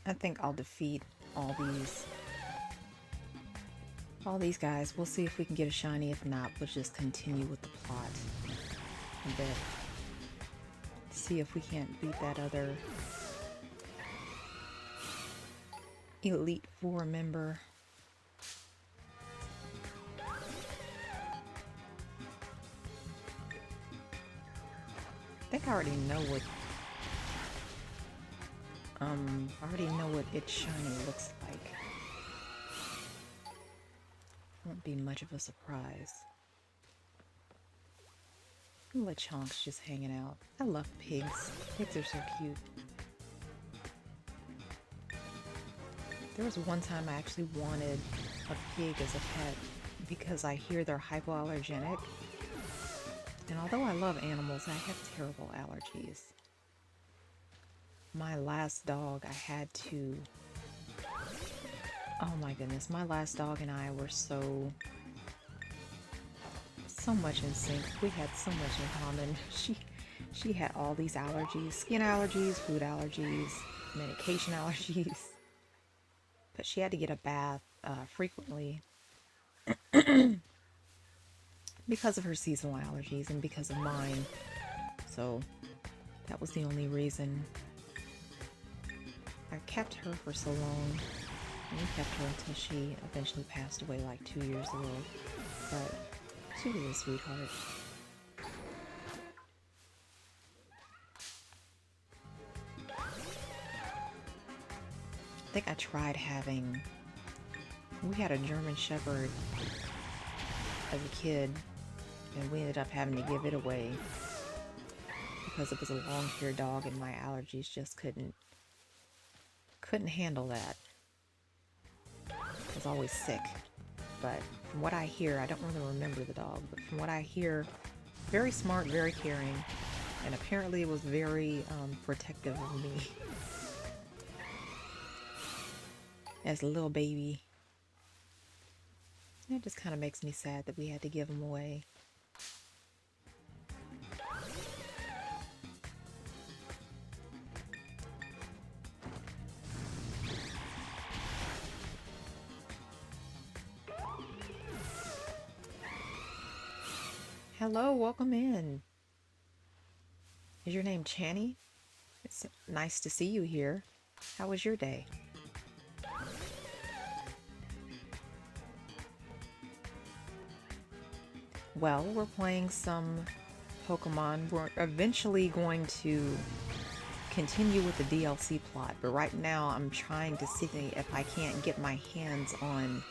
I think I'll defeat all these guys. We'll see if we can get a shiny. If not, we'll just continue with the plot a bit. See if we can't beat that other Elite Four member. I think I already know what its shiny looks like. Won't be much of a surprise. Lechonk's just hanging out. I love pigs. Pigs are so cute. There was one time I actually wanted a pig as a pet because I hear they're hypoallergenic. And although I love animals, I have terrible allergies. My last dog, I had to... Oh my goodness, my last dog and I were so much in sync. We had so much in common. She had all these allergies, skin allergies, food allergies, medication allergies. But she had to get a bath frequently because of her seasonal allergies and because of mine. So that was the only reason. I kept her for so long, and we kept her until she eventually passed away like 2 years ago. But she was a sweetheart. I think I tried having... We had a German Shepherd as a kid, and we ended up having to give it away because it was a long-haired dog and my allergies just couldn't handle that. I was always sick. But from what I hear, I don't really remember the dog, but from what I hear, very smart, very caring, and apparently was very protective of me as a little baby. It just kind of makes me sad that we had to give him away. Hello, welcome in. Is your name Channy? It's nice to see you here. How was your day? Well, we're playing some Pokemon. We're eventually going to continue with the DLC plot, but right now I'm trying to see if I can't get my hands on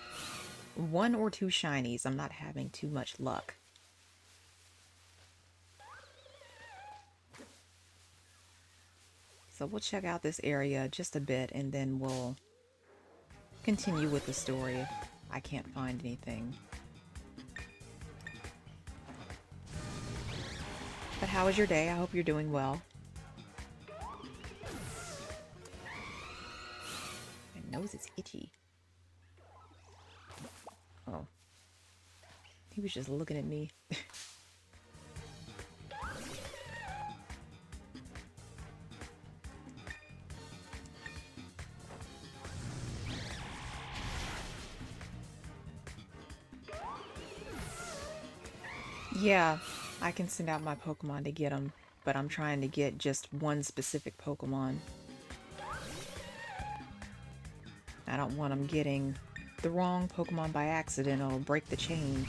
1 or 2 shinies. I'm not having too much luck. So we'll check out this area just a bit and then we'll continue with the story if I can't find anything. But how was your day? I hope you're doing well. My nose is itchy. Oh. He was just looking at me. Yeah, I can send out my Pokemon to get them, but I'm trying to get just one specific Pokemon. I don't want them getting the wrong Pokemon by accident. It'll break the chain.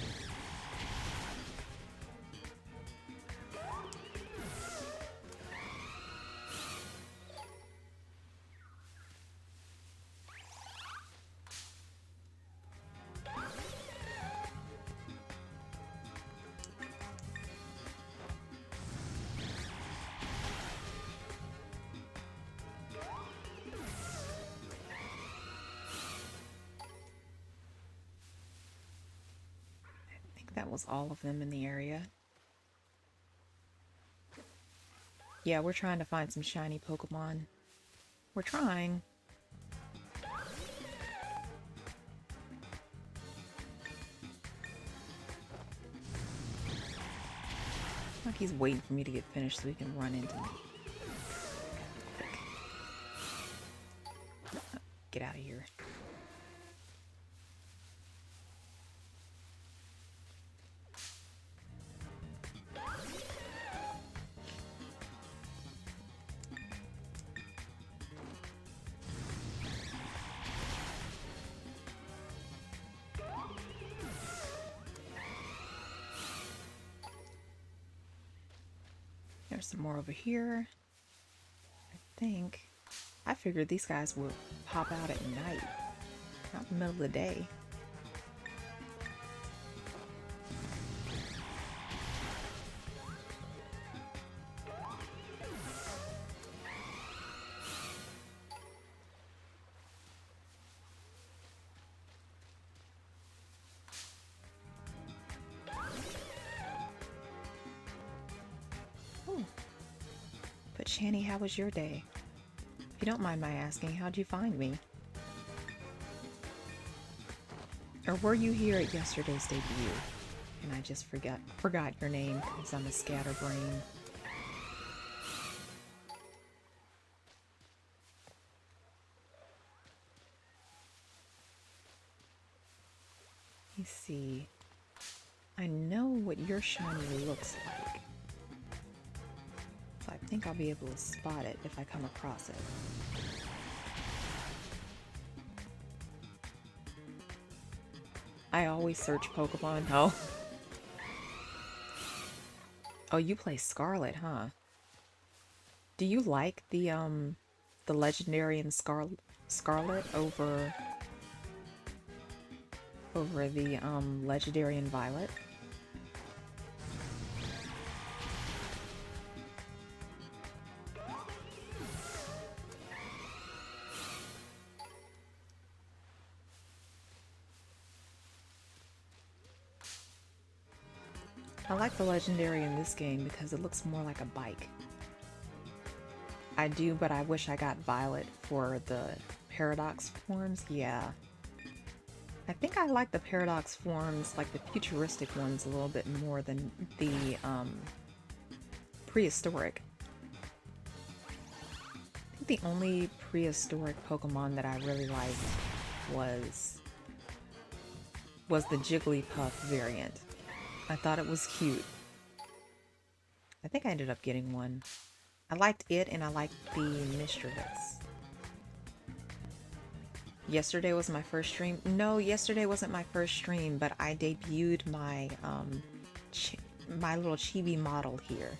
That was all of them in the area. Yeah, we're trying to find some shiny Pokemon. We're trying. Like he's waiting for me to get finished so he can run into me. Get out of here. There's some more over here. I figured these guys would pop out at night, not the middle of the day. But Shani, how was your day? If you don't mind my asking, how'd you find me? Or were you here at yesterday's debut? And I just forgot your name because I'm a scatterbrain. Let me see. I know what your shiny looks like. So I think I'll be able to spot it if I come across it. I always search Pokemon. Oh. Oh, you play Scarlet, huh? Do you like the Legendary and Scarlet over the Legendary and Violet? I like the Legendary in this game because it looks more like a bike. I do, but I wish I got Violet for the Paradox forms. Yeah. I think I like the Paradox forms, like the futuristic ones, a little bit more than the prehistoric. I think the only prehistoric Pokemon that I really liked was the Jigglypuff variant. I thought it was cute. I think I ended up getting one. I liked it and I liked the Mischievous. Yesterday was my first stream. No, yesterday wasn't my first stream, but I debuted my my little chibi model here.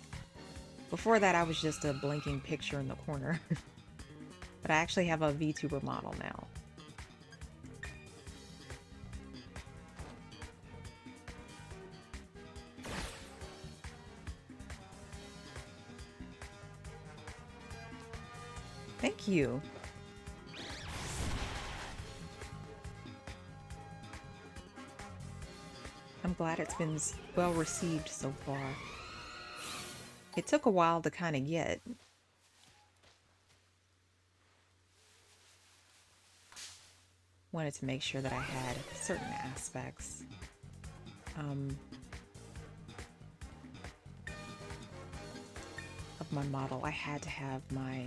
Before that, I was just a blinking picture in the corner. But I actually have a VTuber model now. Thank you. I'm glad it's been well received so far. It took a while to kind of get. Wanted to make sure that I had certain aspects. Of my model. I had to have my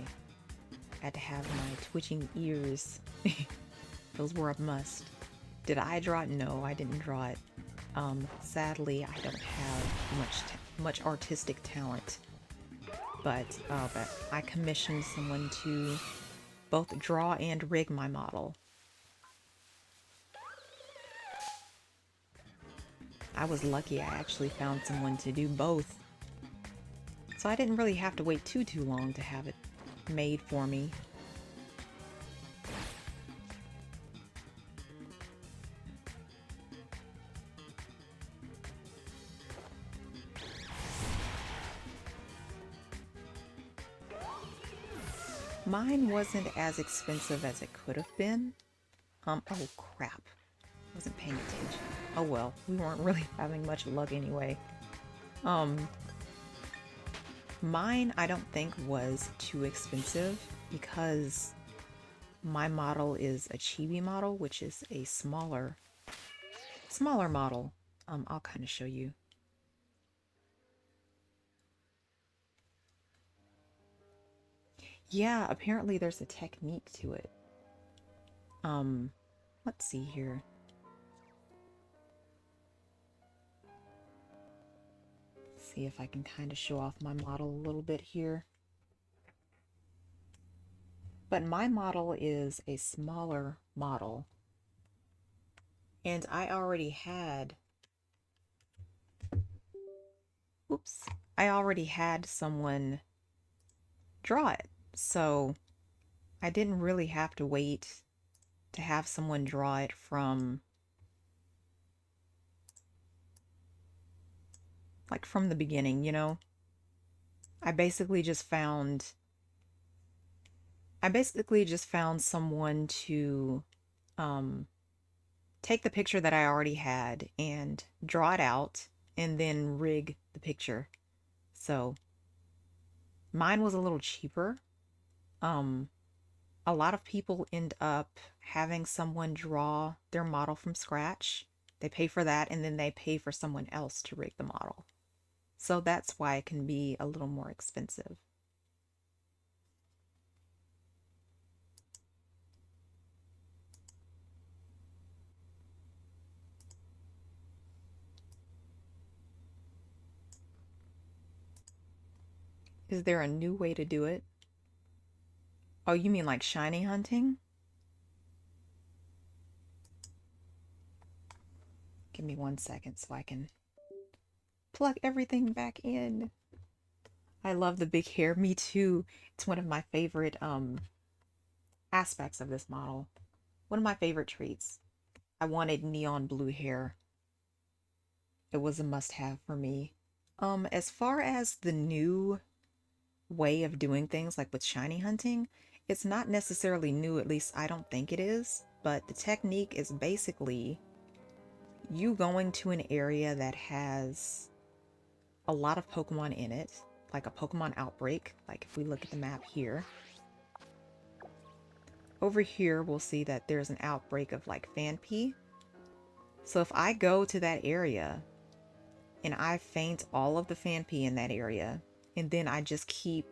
twitching ears. Those were a must. Did I draw it? No, I didn't draw it. Sadly, I don't have much artistic talent, but I commissioned someone to both draw and rig my model. I was lucky I actually found someone to do both. So I didn't really have to wait too long to have it made for me. Mine wasn't as expensive as it could have been. Oh crap. Wasn't paying attention. Oh well, we weren't really having much luck anyway. Mine I don't think was too expensive because my model is a chibi model, which is a smaller model. I'll kind of show you. Yeah, apparently there's a technique to it. Let's see here. See if I can kind of show off my model a little bit here. But my model is a smaller model. And I already had... Oops. I already had someone draw it. So I didn't really have to wait to have someone draw it from... like from the beginning, you know? I basically just found someone to take the picture that I already had and draw it out and then rig the picture. So mine was a little cheaper. A lot of people end up having someone draw their model from scratch. They pay for that and then they pay for someone else to rig the model. So that's why it can be a little more expensive. Is there a new way to do it? Oh, you mean like shiny hunting? Give me 1 second so I can plug everything back in. I love the big hair. Me too. It's one of my favorite aspects of this model. One of my favorite traits. I wanted neon blue hair. It was a must-have for me. As far as the new way of doing things, like with shiny hunting, it's not necessarily new, at least I don't think it is, but the technique is basically you going to an area that has a lot of Pokemon in it, like a Pokemon outbreak. Like if we look at the map here, over here we'll see that there's an outbreak of like Fanpy. So if I go to that area and I faint all of the Fanpy in that area, and then I just keep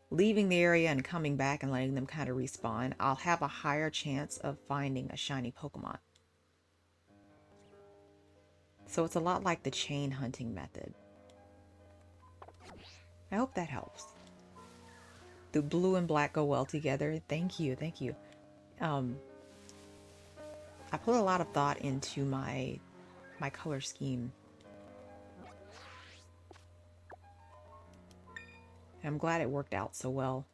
leaving the area and coming back and letting them kind of respawn, I'll have a higher chance of finding a shiny Pokemon. So it's a lot like the chain hunting method. I hope that helps. The blue and black go well together. Thank you, thank you. I put a lot of thought into my color scheme. And I'm glad it worked out so well.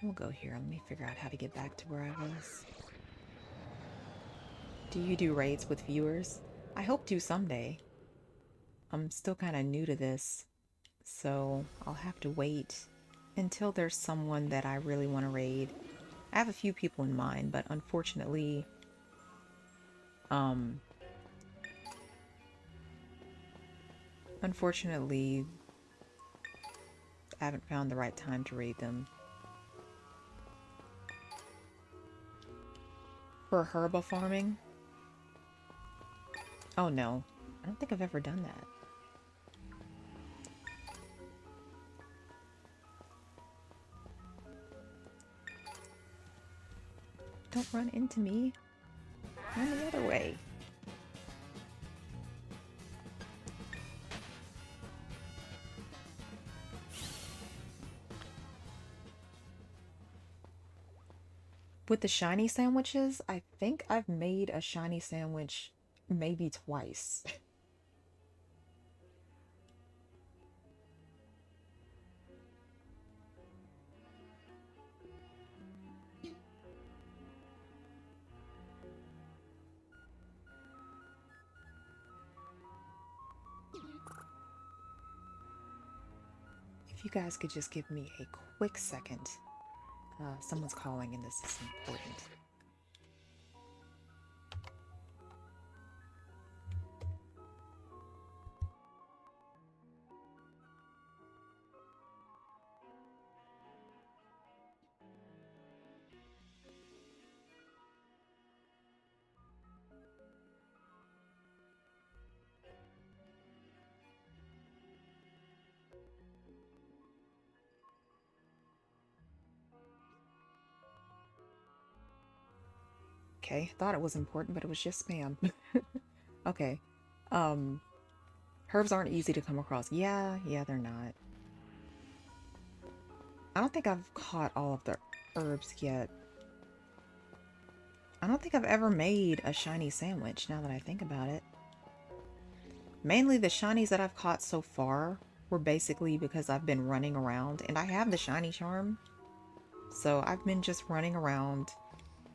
We'll go here. Let me figure out how to get back to where I was. Do you do raids with viewers? I hope to someday. I'm still kind of new to this, so I'll have to wait until there's someone that I really want to raid. I have a few people in mind, but unfortunately, I haven't found the right time to raid them. For herba farming? Oh no, I don't think I've ever done that. Don't run into me. Run the other way. With the shiny sandwiches, I think I've made a shiny sandwich maybe twice. If you guys could just give me a quick second. Someone's calling and this is important. Okay, thought it was important, but it was just spam. Okay. Herbs aren't easy to come across. Yeah, they're not. I don't think I've caught all of the herbs yet. I don't think I've ever made a shiny sandwich, now that I think about it. Mainly the shinies that I've caught so far were basically because I've been running around, and I have the shiny charm. So I've been just running around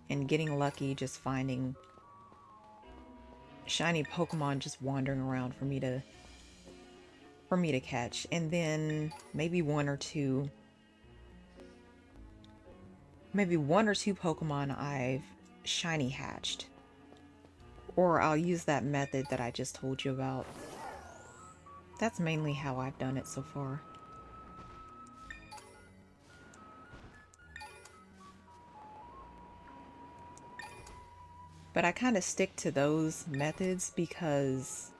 and getting lucky, just finding shiny Pokemon just wandering around for me to catch. And then maybe one or two Pokemon I've shiny hatched. Or I'll use that method that I just told you about. That's mainly how I've done it so far. But I kind of stick to those methods because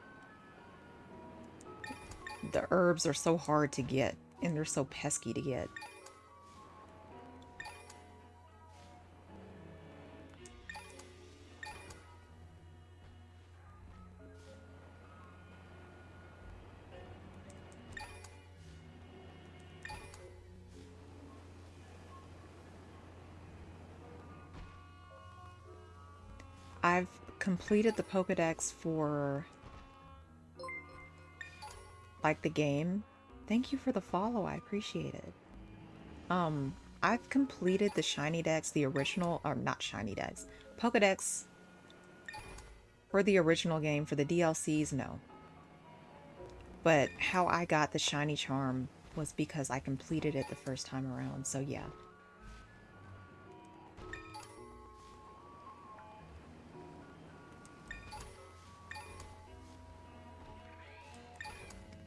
the herbs are so hard to get and they're so pesky to get. I've completed the Pokedex for, like, the game. Thank you for the follow, I appreciate it. I've completed the Shiny Dex, the original, or not Shiny Dex, Pokedex for the original game. For the DLCs, no. But how I got the Shiny Charm was because I completed it the first time around, so yeah.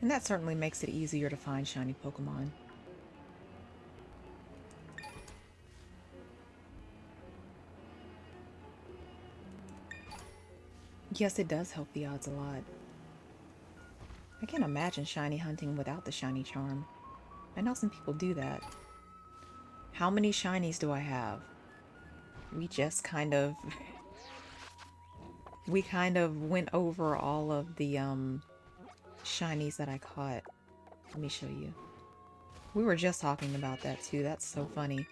And that certainly makes it easier to find shiny Pokemon. Yes, it does help the odds a lot. I can't imagine shiny hunting without the shiny charm. I know some people do that. How many shinies do I have? We just kind of... we kind of went over all of the, shinies that I caught. Let me show you. We were just talking about that too. That's so funny.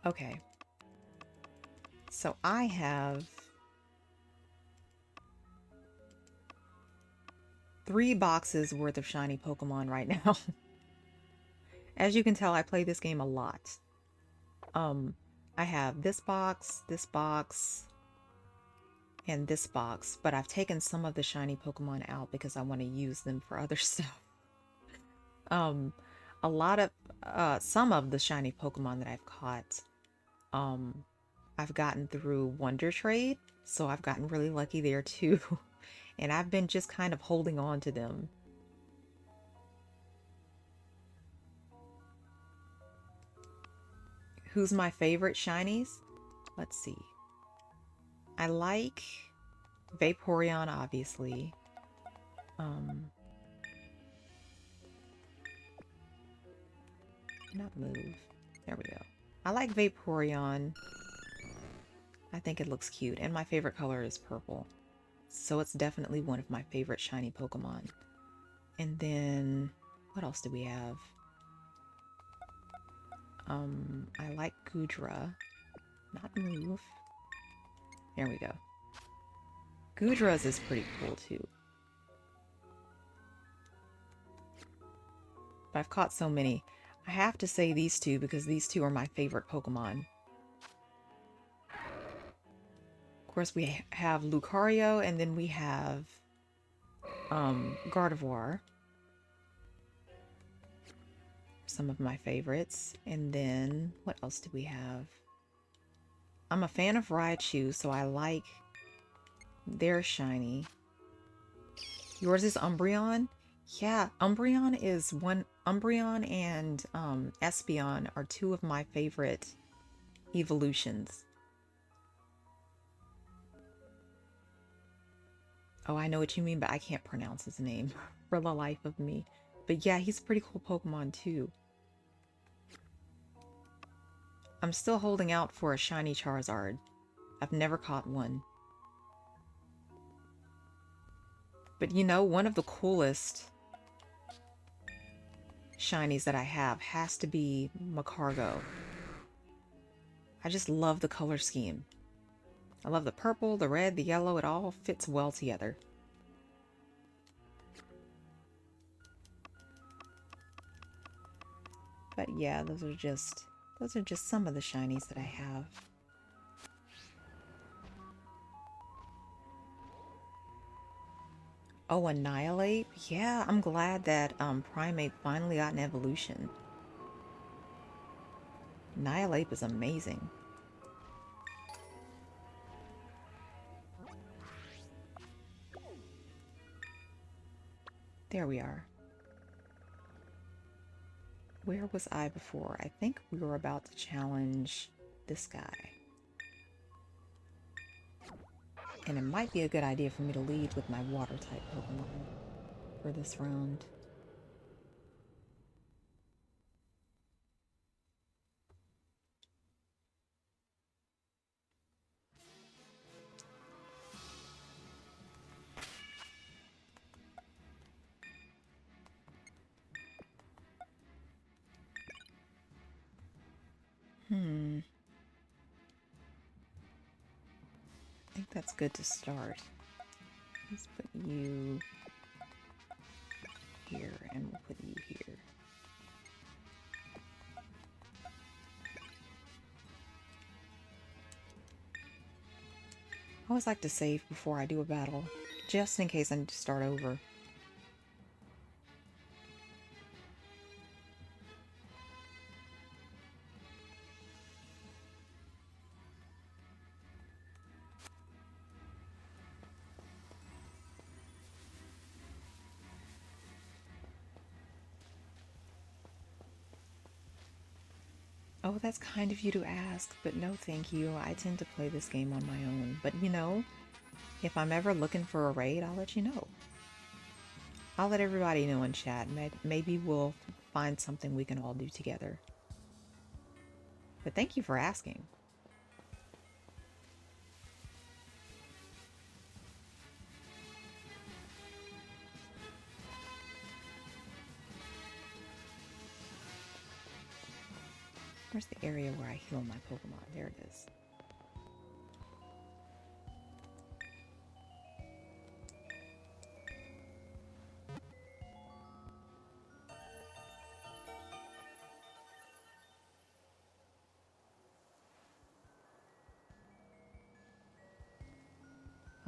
Okay. So I have 3 boxes worth of shiny Pokemon right now. As you can tell, I play this game a lot. I have this box, and this box, but I've taken some of the shiny Pokemon out because I want to use them for other stuff. A lot of, some of the shiny Pokemon that I've caught, I've gotten through Wonder Trade, so I've gotten really lucky there too. And I've been just kind of holding on to them. Who's my favorite shinies? Let's see. I like Vaporeon, obviously. Not move. There we go. I like Vaporeon. I think it looks cute, and my favorite color is purple. So it's definitely one of my favorite shiny Pokemon. And then, what else do we have? I like Goodra. Not move. There we go. Goodra's is pretty cool too. But I've caught so many. I have to say these two because these two are my favorite Pokemon. Of course, we have Lucario, and then we have Gardevoir. Some of my favorites. And then, what else do we have? I'm a fan of Raichu, so I like their shiny. Yours is Umbreon? Yeah, Umbreon is one. Umbreon and Espeon are two of my favorite evolutions. Oh, I know what you mean, but I can't pronounce his name for the life of me. But yeah, he's a pretty cool Pokemon too. I'm still holding out for a shiny Charizard. I've never caught one. But you know, one of the coolest shinies that I have has to be Macargo. I just love the color scheme. I love the purple, the red, the yellow. It all fits well together. But yeah, those are just some of the shinies that I have. Oh, Annihilate? Yeah, I'm glad that Primate finally got an evolution. Annihilate is amazing. There we are. Where was I before? I think we were about to challenge this guy. And it might be a good idea for me to lead with my water-type Pokemon for this round. I think that's good to start. Let's put you here, and we'll put you here. I always like to save before I do a battle, just in case I need to start over. Oh, that's kind of you to ask, but no thank you. I tend to play this game on my own. But you know, if I'm ever looking for a raid, I'll let you know. I'll let everybody know in chat. Maybe we'll find something we can all do together. But thank you for asking. Where's the area where I heal my Pokemon? There it is.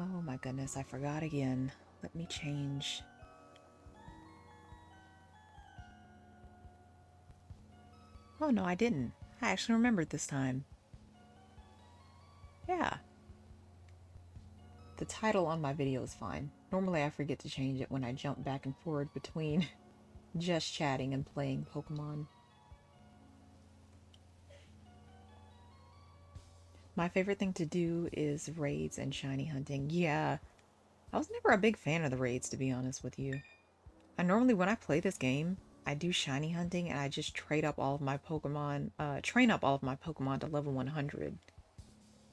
Oh my goodness, I forgot again. Let me change. Oh no, I didn't. I actually remembered this time. Yeah. The title on my video is fine. Normally I forget to change it when I jump back and forward between just chatting and playing Pokemon. My favorite thing to do is raids and shiny hunting. Yeah, I was never a big fan of the raids, to be honest with you. I normally, when I play this game, I do shiny hunting and I just trade up all of my Pokemon, train up all of my Pokemon to level 100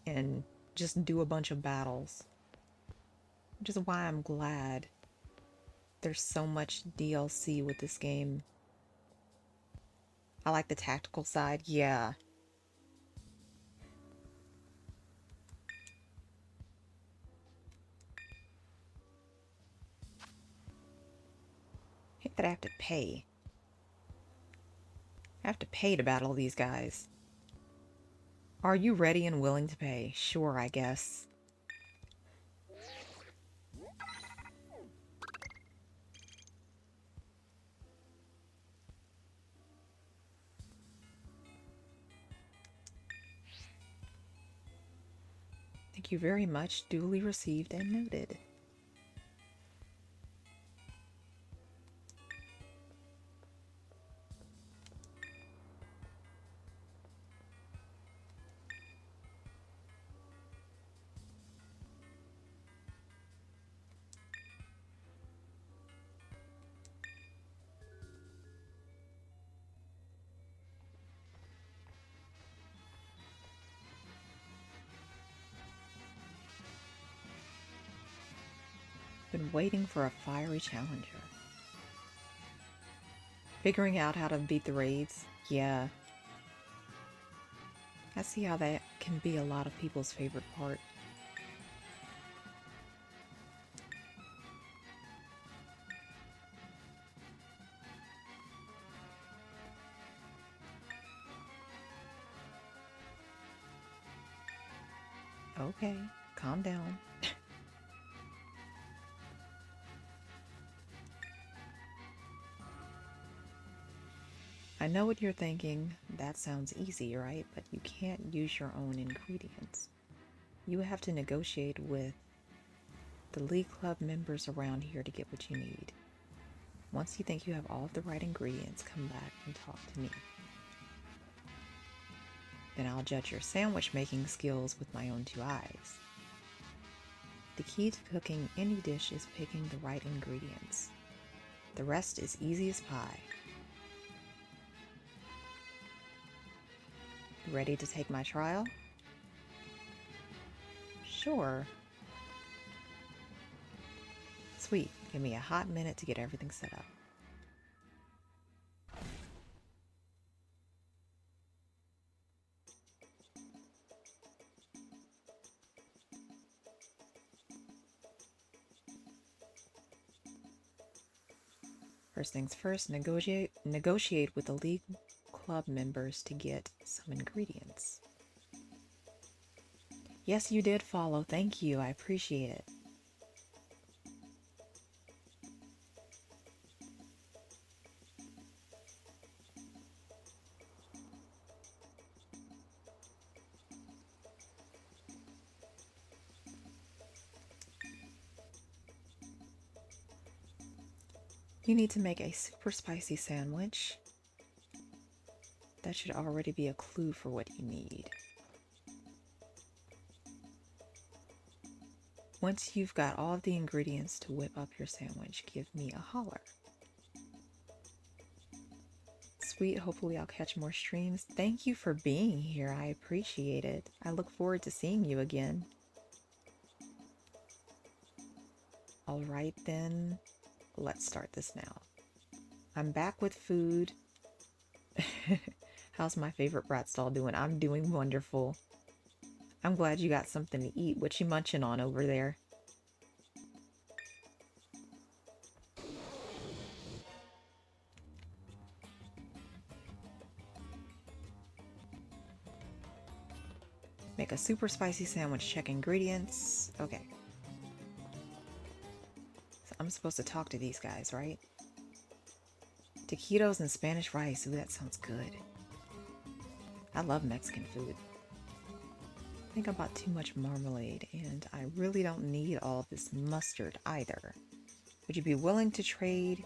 and just do a bunch of battles. Which is why I'm glad there's so much DLC with this game. I like the tactical side, yeah. I hate that I have to pay. I have to pay to battle these guys. Are you ready and willing to pay? Sure, I guess. Thank you very much. Duly received and noted. Been waiting for a fiery challenger. Figuring out how to beat the raids? Yeah. I see how that can be a lot of people's favorite part. Okay, calm down. I know what you're thinking. That sounds easy, right? But you can't use your own ingredients. You have to negotiate with the League Club members around here to get what you need. Once you think you have all of the right ingredients, come back and talk to me. Then I'll judge your sandwich making skills with my own two eyes. The key to cooking any dish is picking the right ingredients. The rest is easy as pie. Ready to take my trial? Sure. Sweet. Give me a hot minute to get everything set up. First things first, negotiate with the League Club members to get some ingredients. Yes, you did follow. Thank you. I appreciate it. You need to make a super spicy sandwich. That should already be a clue for what you need. Once you've got all of the ingredients to whip up your sandwich, give me a holler. Sweet, hopefully I'll catch more streams. Thank you for being here. I appreciate it. I look forward to seeing you again. All right then, let's start this now. I'm back with food. How's my favorite brat stall doing? I'm doing wonderful. I'm glad you got something to eat. What you munching on over there? Make a super spicy sandwich. Check ingredients. Okay. So I'm supposed to talk to these guys, right? Taquitos and Spanish rice. Ooh, that sounds good. I love Mexican food. I think I bought too much marmalade, and I really don't need all this mustard either. Would you be willing to trade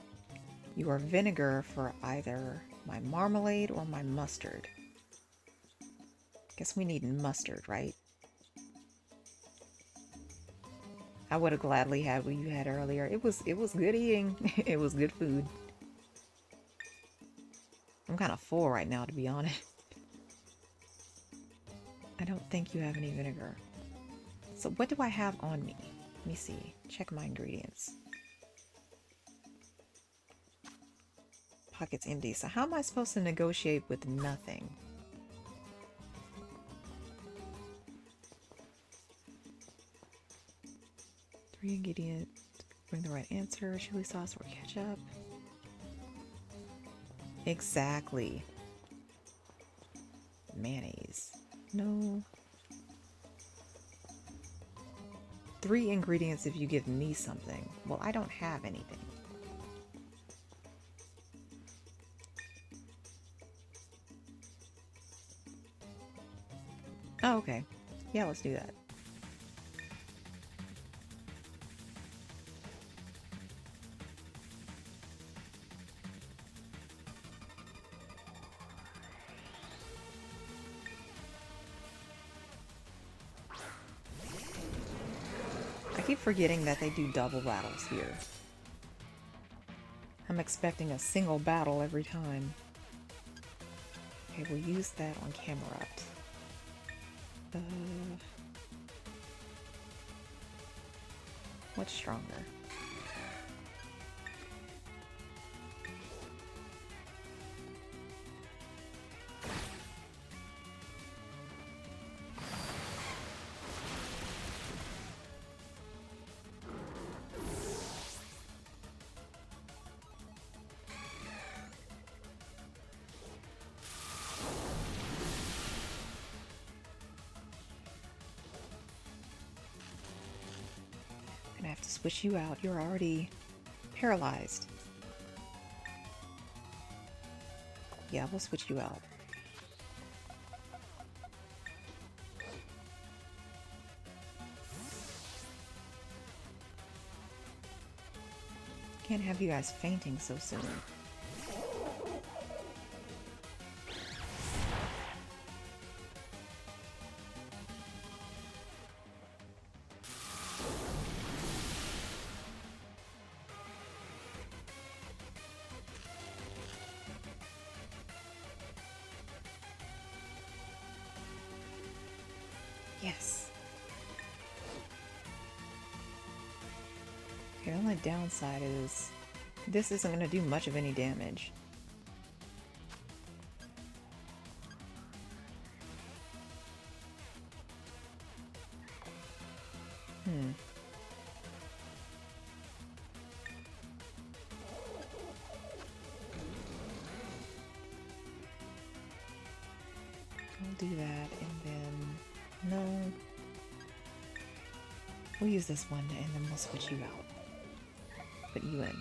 your vinegar for either my marmalade or my mustard? Guess we need mustard, right? I would have gladly had what you had earlier. It was good eating. It was good food. I'm kind of full right now, to be honest. I don't think you have any vinegar. So what do I have on me? Let me see. Check my ingredients. Pockets empty. So how am I supposed to negotiate with nothing? Three ingredients. Bring the right answer. Chili sauce or ketchup. Exactly. Mayonnaise. No. 3 ingredients if you give me something. Well, I don't have anything. Oh, okay. Yeah, let's do that. I keep forgetting that they do double battles here. I'm expecting a single battle every time. Okay, we'll use that on camera. What's stronger? Gonna have to switch you out. You're already paralyzed. Yeah, we'll switch you out. Can't have you guys fainting so soon. Yes. Okay, the only downside is this isn't going to do much of any damage. I'll do that, and then no. We'll use this one, and then we'll switch you out. Put you in.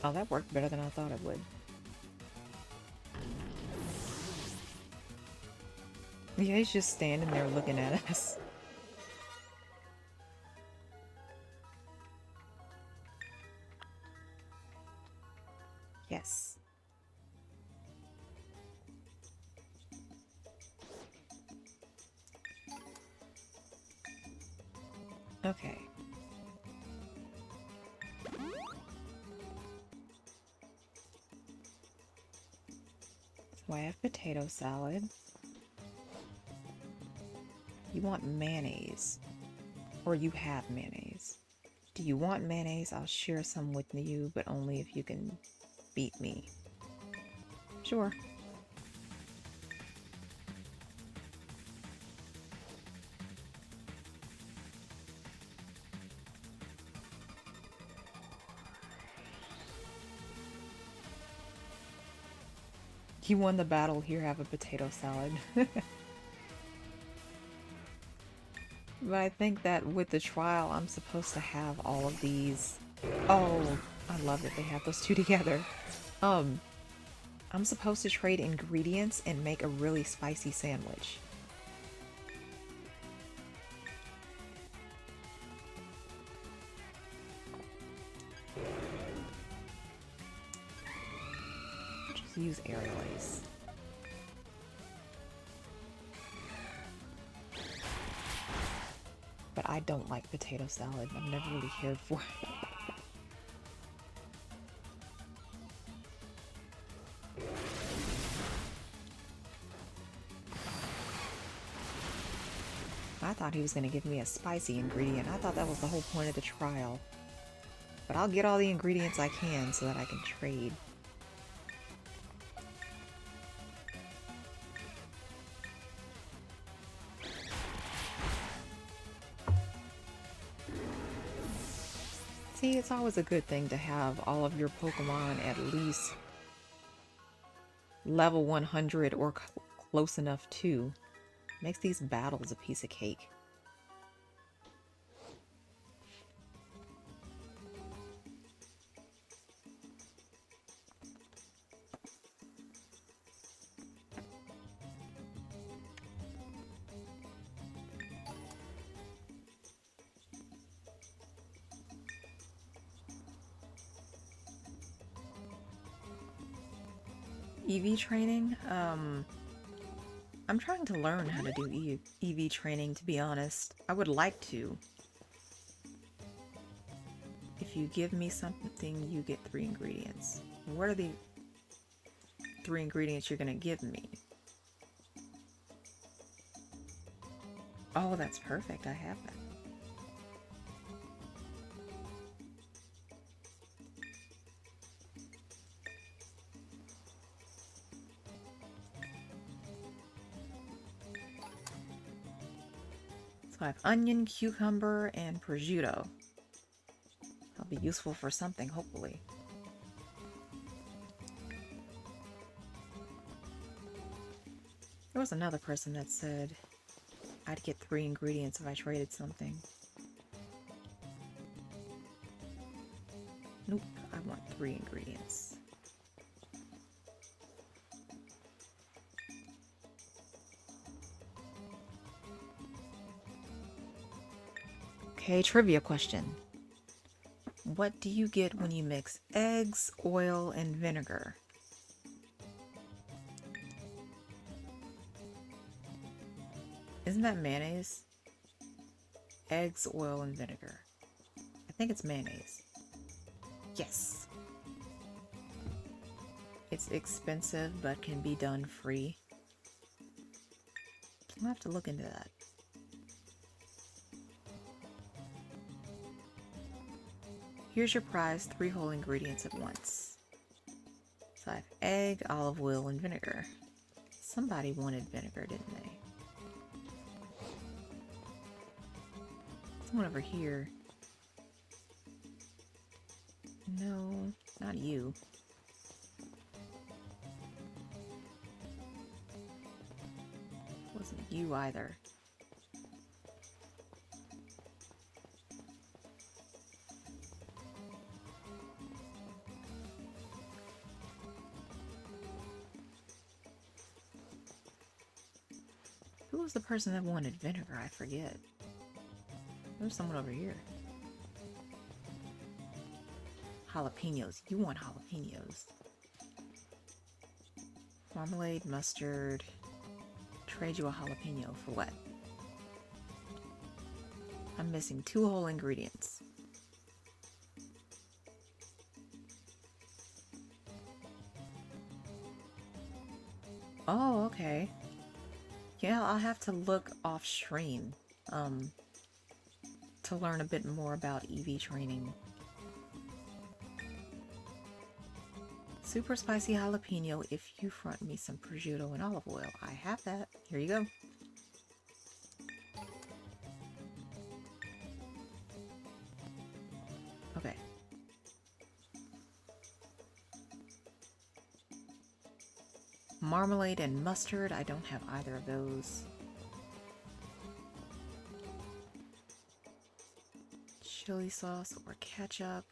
Oh, that worked better than I thought it would. Yeah, he's just standing there looking at us. Yes. Okay. So I have potato salad. You want mayonnaise. Or you have mayonnaise. Do you want mayonnaise? I'll share some with you, but only if you can beat me. Sure. You won the battle, here, have a potato salad. But I think that with the trial, I'm supposed to have all of these. Oh, I love that they have those two together. I'm supposed to trade ingredients and make a really spicy sandwich. use aerial ace. But I don't like potato salad. I've never really cared for it. I thought he was going to give me a spicy ingredient. I thought that was the whole point of the trial. But I'll get all the ingredients I can so that I can trade. See, it's always a good thing to have all of your Pokemon at least level 100 or close enough to. Makes these battles a piece of cake. EV training? I'm trying to learn how to do EV training, to be honest. I would like to. If you give me something, you get 3 ingredients. What are the 3 ingredients you're gonna give me? Oh, that's perfect. I have that. So I have onion, cucumber, and prosciutto. That'll be useful for something, hopefully. There was another person that said I'd get 3 ingredients if I traded something. Nope, I want 3 ingredients. Okay, trivia question. What do you get when you mix eggs, oil, and vinegar? Isn't that mayonnaise? Eggs, oil, and vinegar. I think it's mayonnaise. Yes! It's expensive, but can be done free. I'll have to look into that. Here's your prize, 3 whole ingredients at once. So I have egg, olive oil, and vinegar. Somebody wanted vinegar, didn't they? Someone over here. No, not you. Wasn't you either. Who was the person that wanted vinegar? I forget. There's someone over here. Jalapenos. You want jalapenos. Marmalade, mustard. Trade you a jalapeno for what? I'm missing 2 whole ingredients. Oh, okay. Yeah, I'll have to look off stream to learn a bit more about EV training. Super spicy jalapeno if you front me some prosciutto and olive oil. I have that. Here you go. Okay. Marmalade and mustard. I don't have either of those. Chili sauce or ketchup.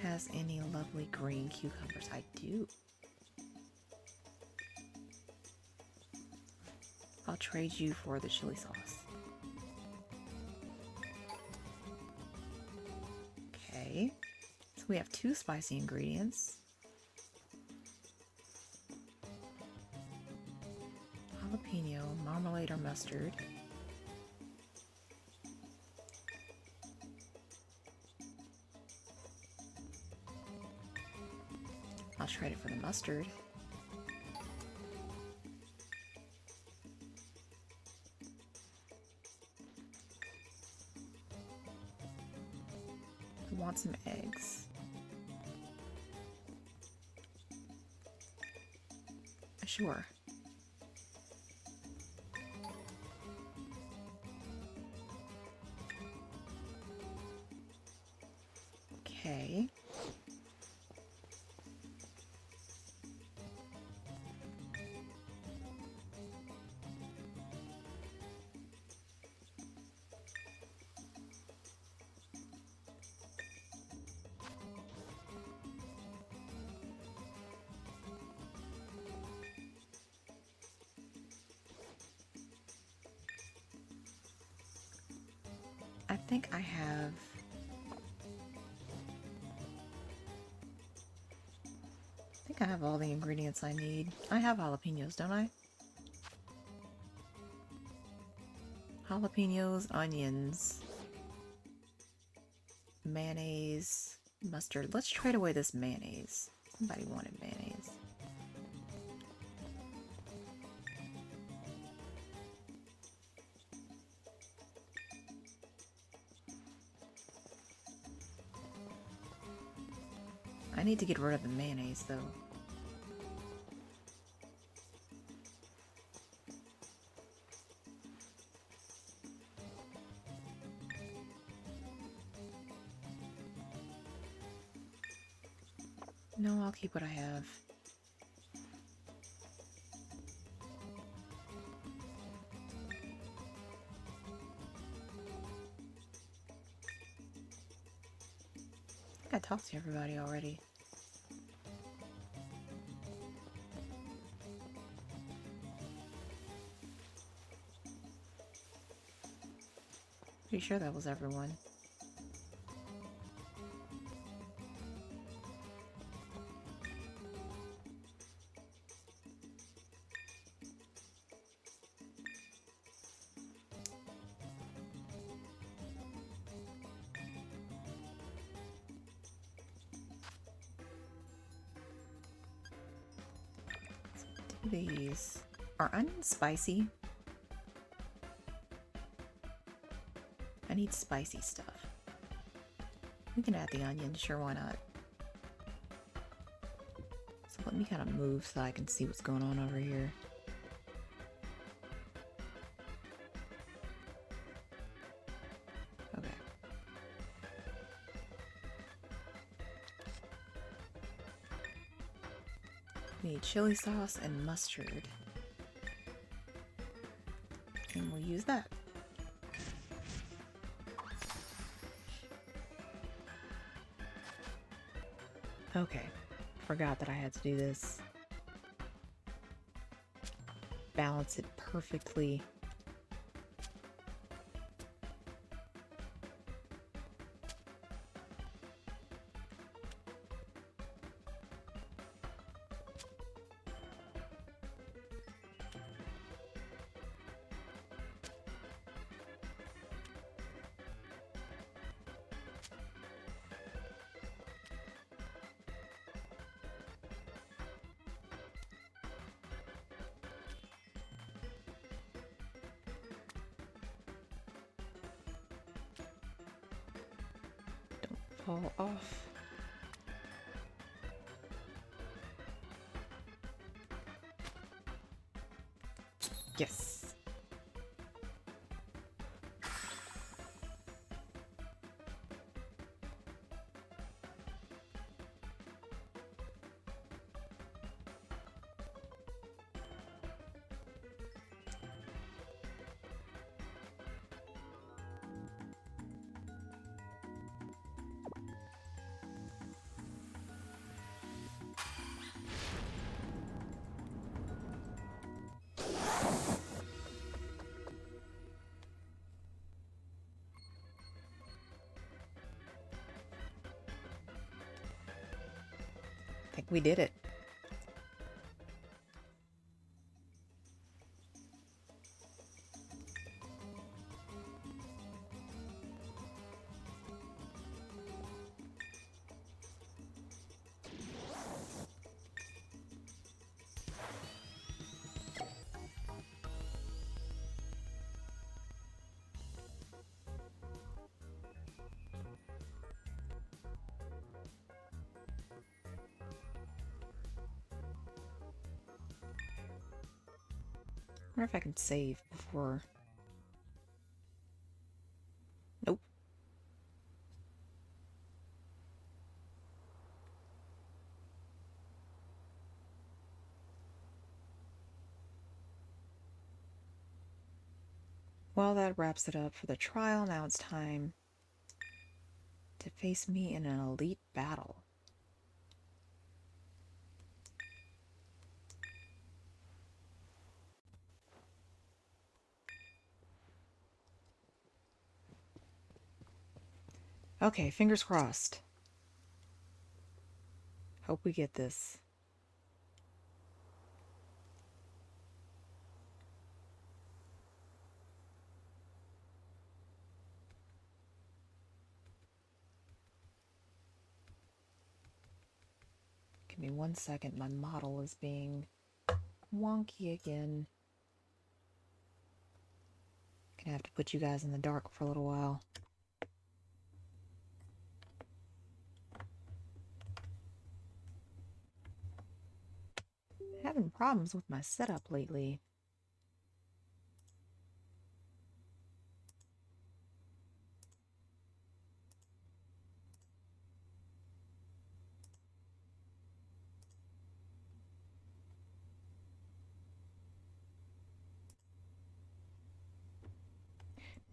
Has any lovely green cucumbers? I do. I'll trade you for the chili sauce. Okay. we have 2 spicy ingredients. Jalapeno, marmalade, or mustard. I'll trade it for the mustard. I want some eggs. Sure. Okay. I think I have... I have all the ingredients I need. I have jalapenos, don't I? Jalapenos, onions, mayonnaise, mustard. Let's trade away this mayonnaise. Somebody wanted mayonnaise. I need to get rid of the mayonnaise, though. No, I'll keep what I have. I think I talked to everybody already. Pretty sure that was everyone. These are onions spicy? I need spicy stuff. We can add the onion, sure, why not? So let me kind of move so I can see what's going on over here. Okay. We need chili sauce and mustard. And we'll use that. Okay, forgot that I had to do this. Balance it perfectly. Fall off. Yes. I think we did it. I wonder if I can save before... Nope. Well, that wraps it up for the trial. Now it's time to face me in an elite battle. Okay, fingers crossed. Hope we get this. Give me 1 second. My model is being wonky again. Gonna have to put you guys in the dark for a little while. Having problems with my setup lately.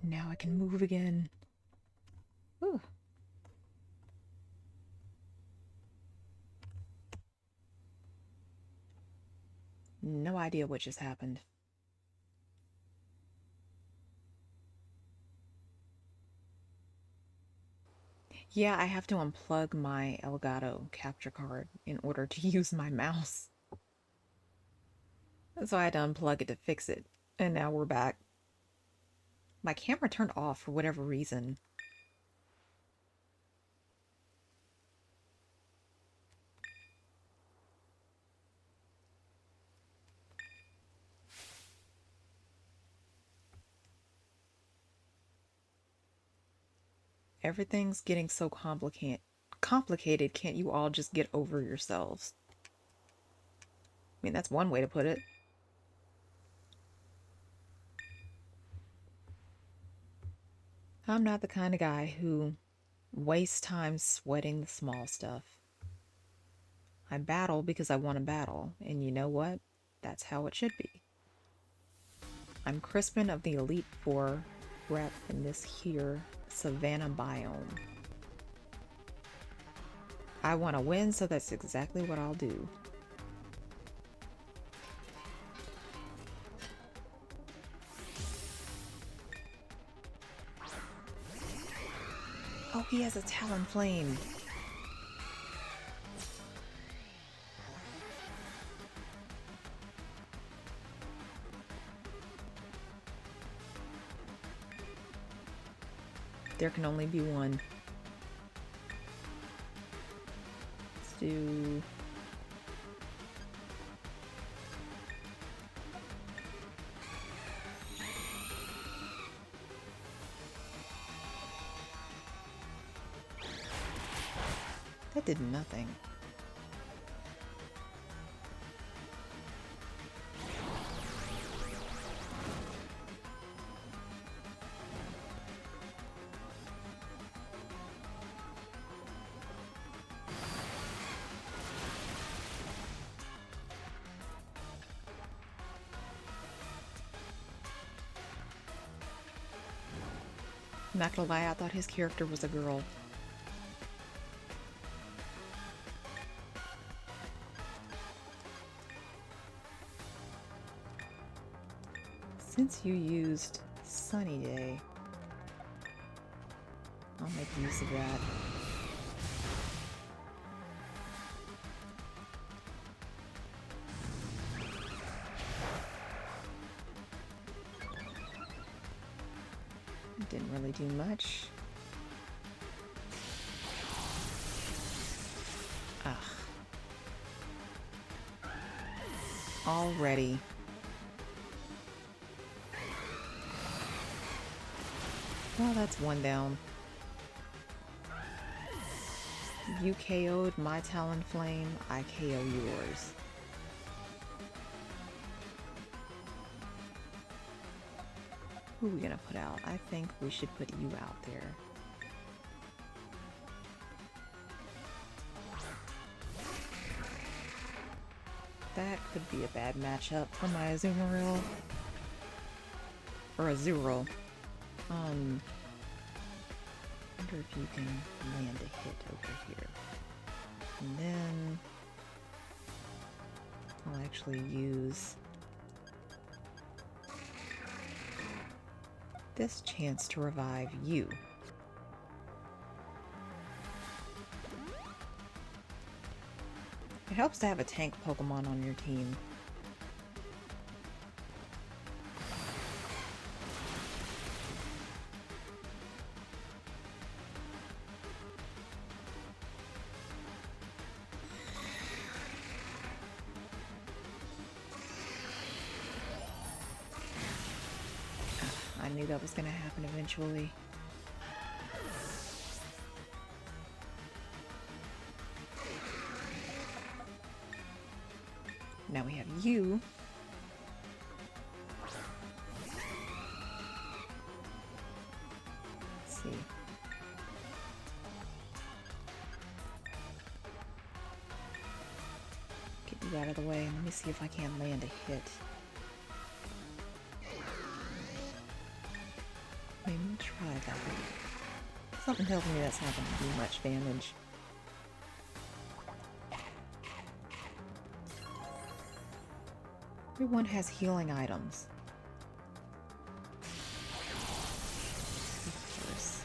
Now I can move again. Whew. No idea what just happened. Yeah, I have to unplug my Elgato capture card in order to use my mouse. So I had to unplug it to fix it. And now we're back. My camera turned off for whatever reason. Everything's getting so complicated. Can't you all just get over yourselves? I mean, that's one way to put it. I'm not the kind of guy who wastes time sweating the small stuff. I battle because I want to battle, and you know what? That's how it should be. I'm Crispin of the Elite Four rep in this here Savannah biome. I want to win, so that's exactly what I'll do. Oh, he has a Talon Flame. There can only be one. Let's do... That did nothing. I'm not gonna lie, I thought his character was a girl. Since you used Sunny Day, I'll make use of that. Didn't really do much. Ugh. Already. Well, that's one down. You KO'd my Talonflame, I KO yours. Who are we gonna put out? I think we should put you out there. That could be a bad matchup for my Azumarill. Or Azurill. Wonder if you can land a hit over here. And then I'll actually use this chance to revive you. It helps to have a tank Pokemon on your team. I knew that was going to happen eventually. Now we have you. Let's see. Get you out of the way. Let me see if I can land a hit. Maybe we'll try that. Something tells me that's not going to do much damage. Everyone has healing items. Of course.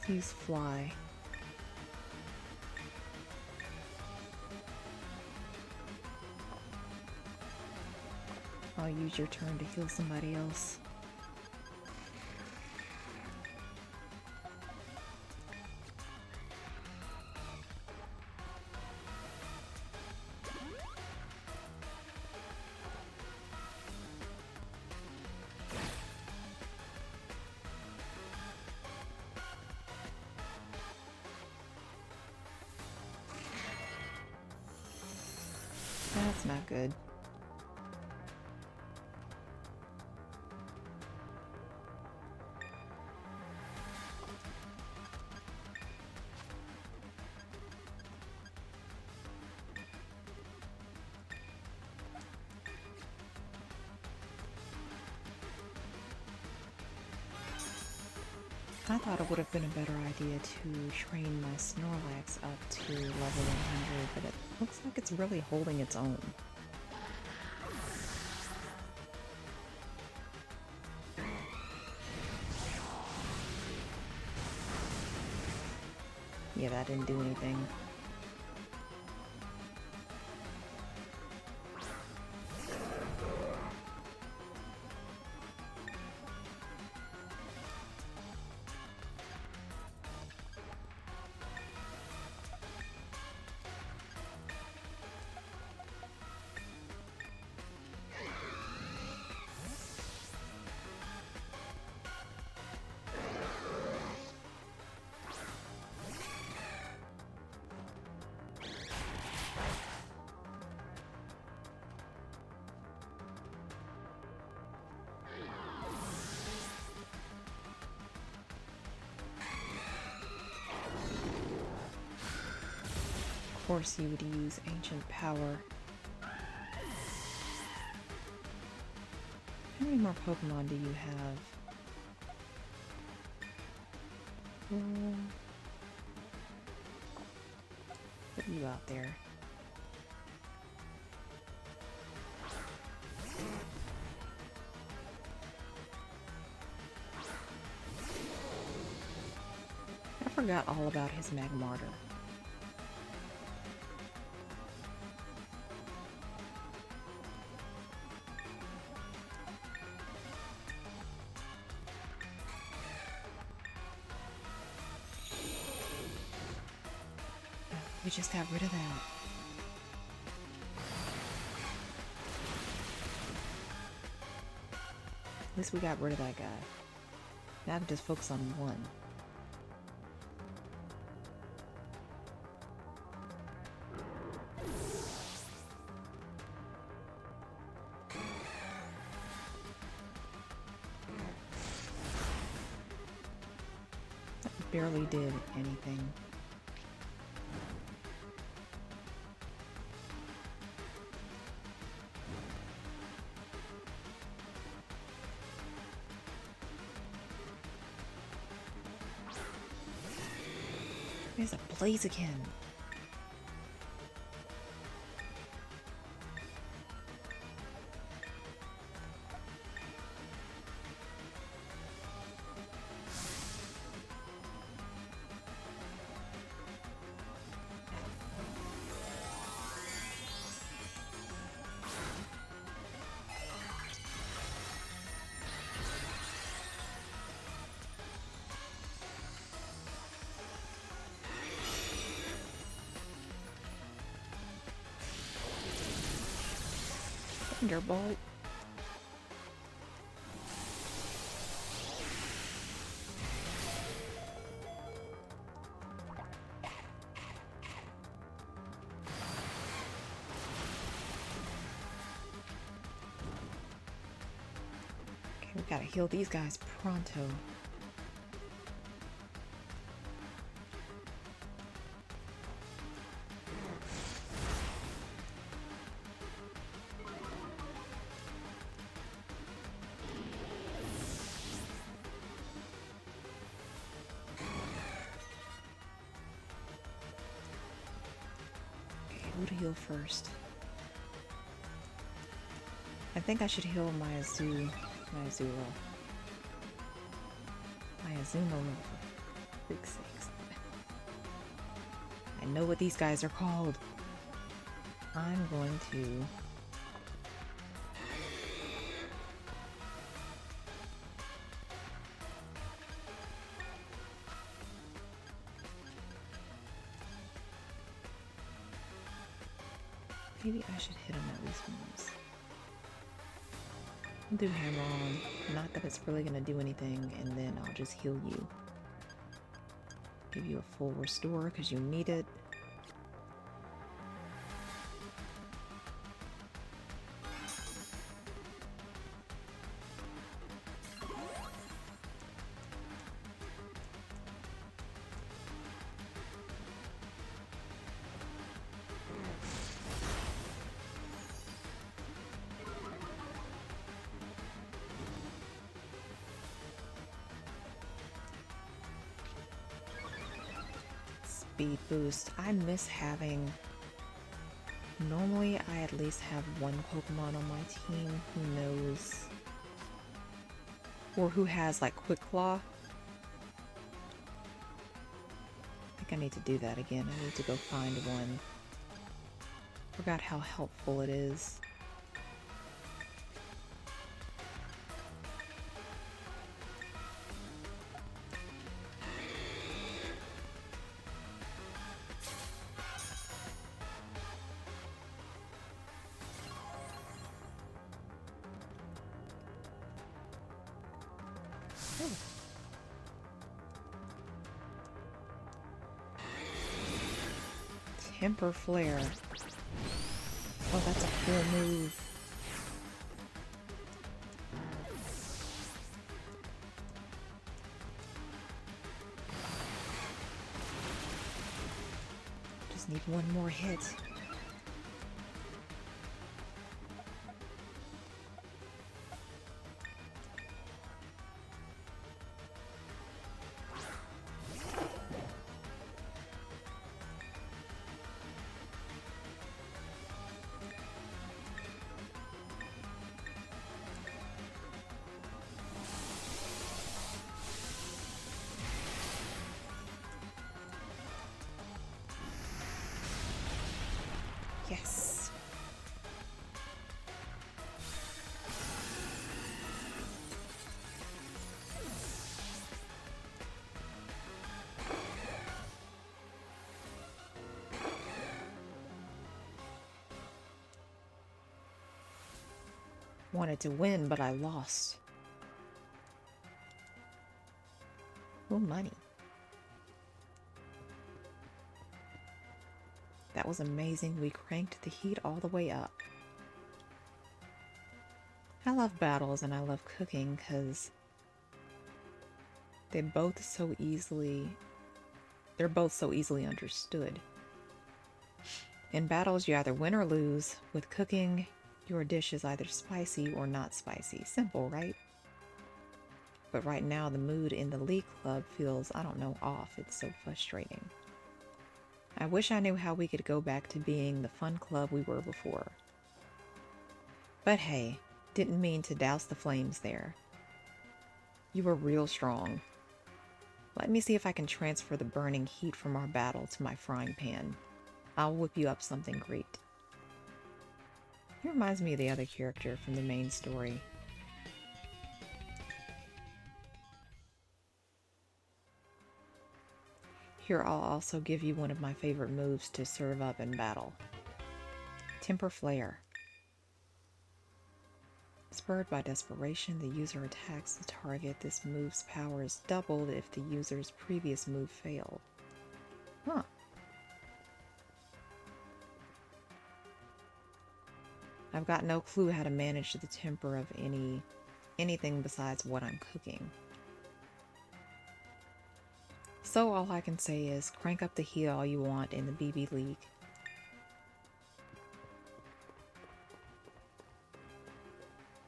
Use fly. I'll use your turn to heal somebody else. That's not good. I thought it would have been a better idea to train my Snorlax up to level 100, but it looks like it's really holding its own. Yeah, that didn't do anything. Of course you would use Ancient Power. How many more Pokemon do you have? Put you out there. I forgot all about his Magmartyr. We just got rid of that. At least we got rid of that guy. Now I can just focus on one. That barely did anything. There's a Blaziken. Thunderbolt. Okay, we gotta heal these guys pronto. Who to heal first? I think I should heal my Azuma, for freak's sakes. I know what these guys are called. I'm going to... Maybe I should hit him at least once. I'll do Hammer On. Not that it's really going to do anything, and then I'll just heal you. Give you a full restore because you need it. Speed boost. I miss having... Normally, I at least have one Pokemon on my team who knows... or who has, like, Quick Claw. I think I need to do that again. I need to go find one. Forgot how helpful it is. Temper Flare. Oh, that's a cool move. Just need one more hit. Wanted to win, but I lost. Ooh, money. That was amazing. We cranked the heat all the way up. I love battles and I love cooking because they're both so easily understood. In battles, you either win or lose. With cooking, your dish is either spicy or not spicy. Simple, right? But right now, the mood in the League Club feels, I don't know, off. It's so frustrating. I wish I knew how we could go back to being the fun club we were before. But hey, didn't mean to douse the flames there. You were real strong. Let me see if I can transfer the burning heat from our battle to my frying pan. I'll whip you up something great. He reminds me of the other character from the main story. Here, I'll also give you one of my favorite moves to serve up in battle. Temper Flare. Spurred by desperation, the user attacks the target. This move's power is doubled if the user's previous move failed. Huh. I've got no clue how to manage the temper of anything besides what I'm cooking. So all I can say is crank up the heat all you want in the BB League.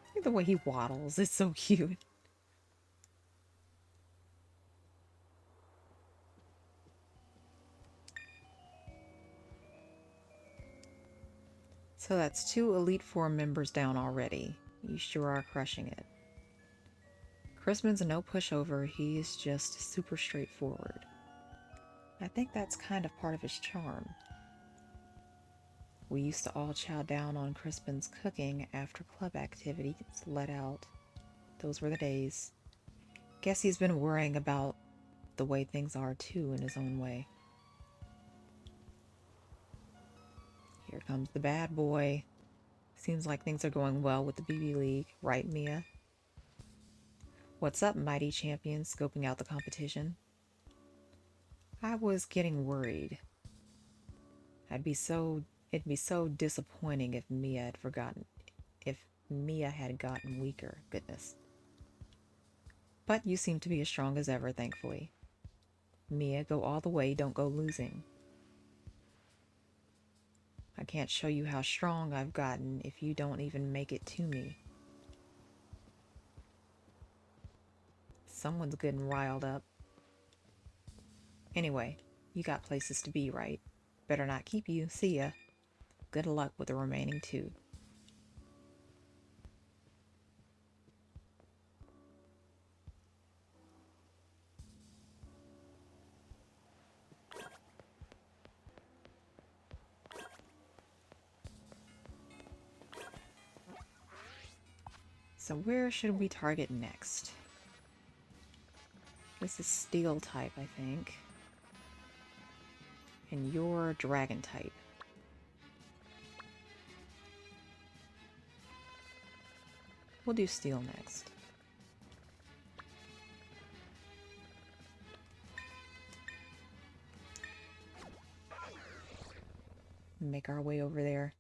Look at the way he waddles, it's so cute. So that's 2 Elite Four members down already. You sure are crushing it. Crispin's a no pushover, he's just super straightforward. I think that's kind of part of his charm. We used to all chow down on Crispin's cooking after club activities let out. Those were the days. Guess he's been worrying about the way things are too in his own way. Here comes the bad boy. Seems like things are going well with the BB League, right, Mia? What's up, mighty champion, scoping out the competition? I was getting worried. It'd be so disappointing if Mia had gotten weaker. Goodness. But you seem to be as strong as ever, thankfully. Mia, go all the way, don't go losing. I can't show you how strong I've gotten if you don't even make it to me. Someone's getting riled up. Anyway, you got places to be, right? Better not keep you. See ya. Good luck with the remaining 2. So where should we target next? This is steel type, I think. And you're dragon type. We'll do steel next. Make our way over there.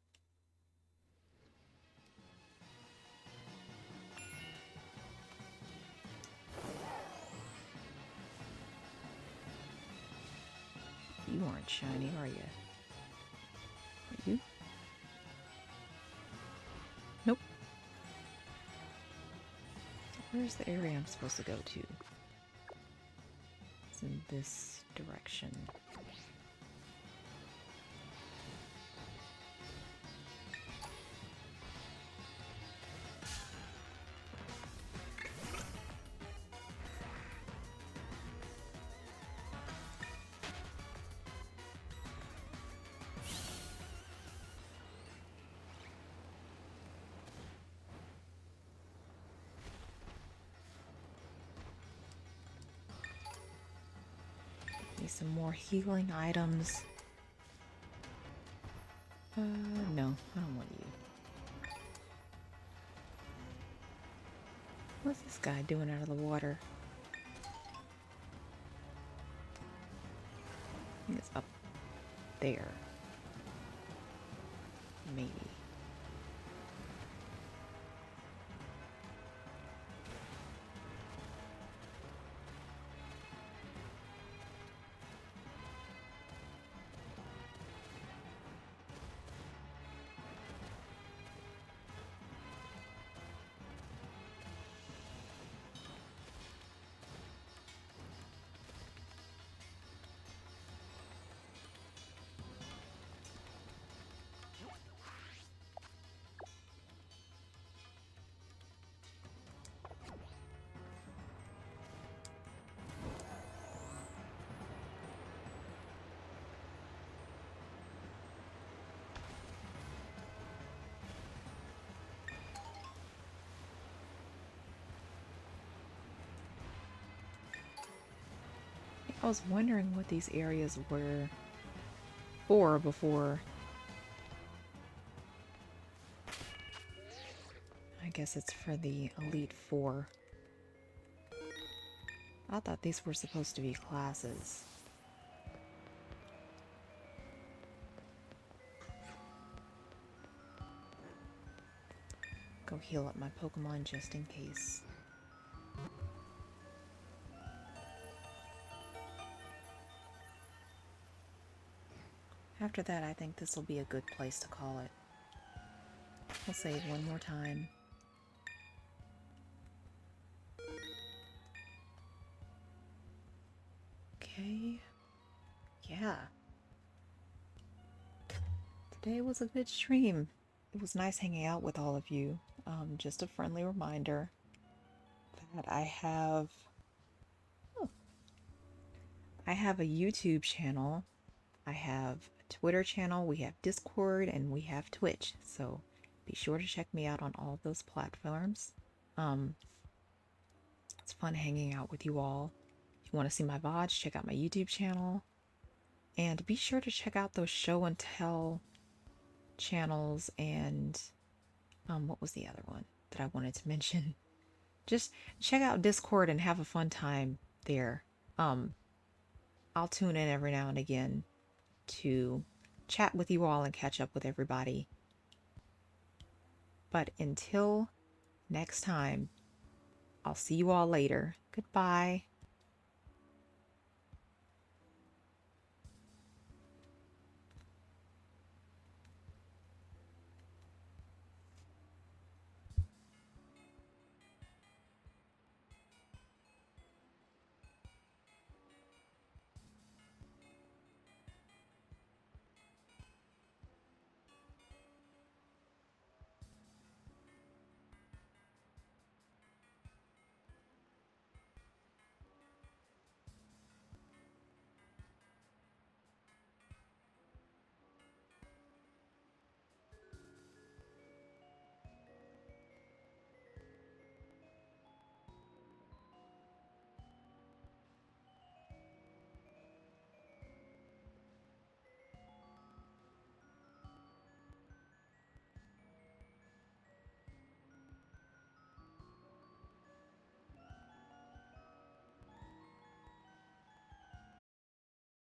You aren't shiny, are you? Are you? Nope. Where's the area I'm supposed to go to? It's in this direction. Need some more healing items. No, I don't want you. What's this guy doing out of the water? I think it's up there. Maybe. I was wondering what these areas were for before. I guess it's for the Elite Four. I thought these were supposed to be classes. Go heal up my Pokemon just in case. After that, I think this will be a good place to call it. We'll save one more time. Okay. Yeah. Today was a good stream. It was nice hanging out with all of you. Just a friendly reminder that I have a YouTube channel. I have a Twitter channel, we have Discord, and we have Twitch. So be sure to check me out on all of those platforms. It's fun hanging out with you all. If you want to see my VODs, check out my YouTube channel. And be sure to check out those show and tell channels and what was the other one that I wanted to mention? Just check out Discord and have a fun time there. I'll tune in every now and again to chat with you all and catch up with everybody. But until next time, I'll see you all later. Goodbye.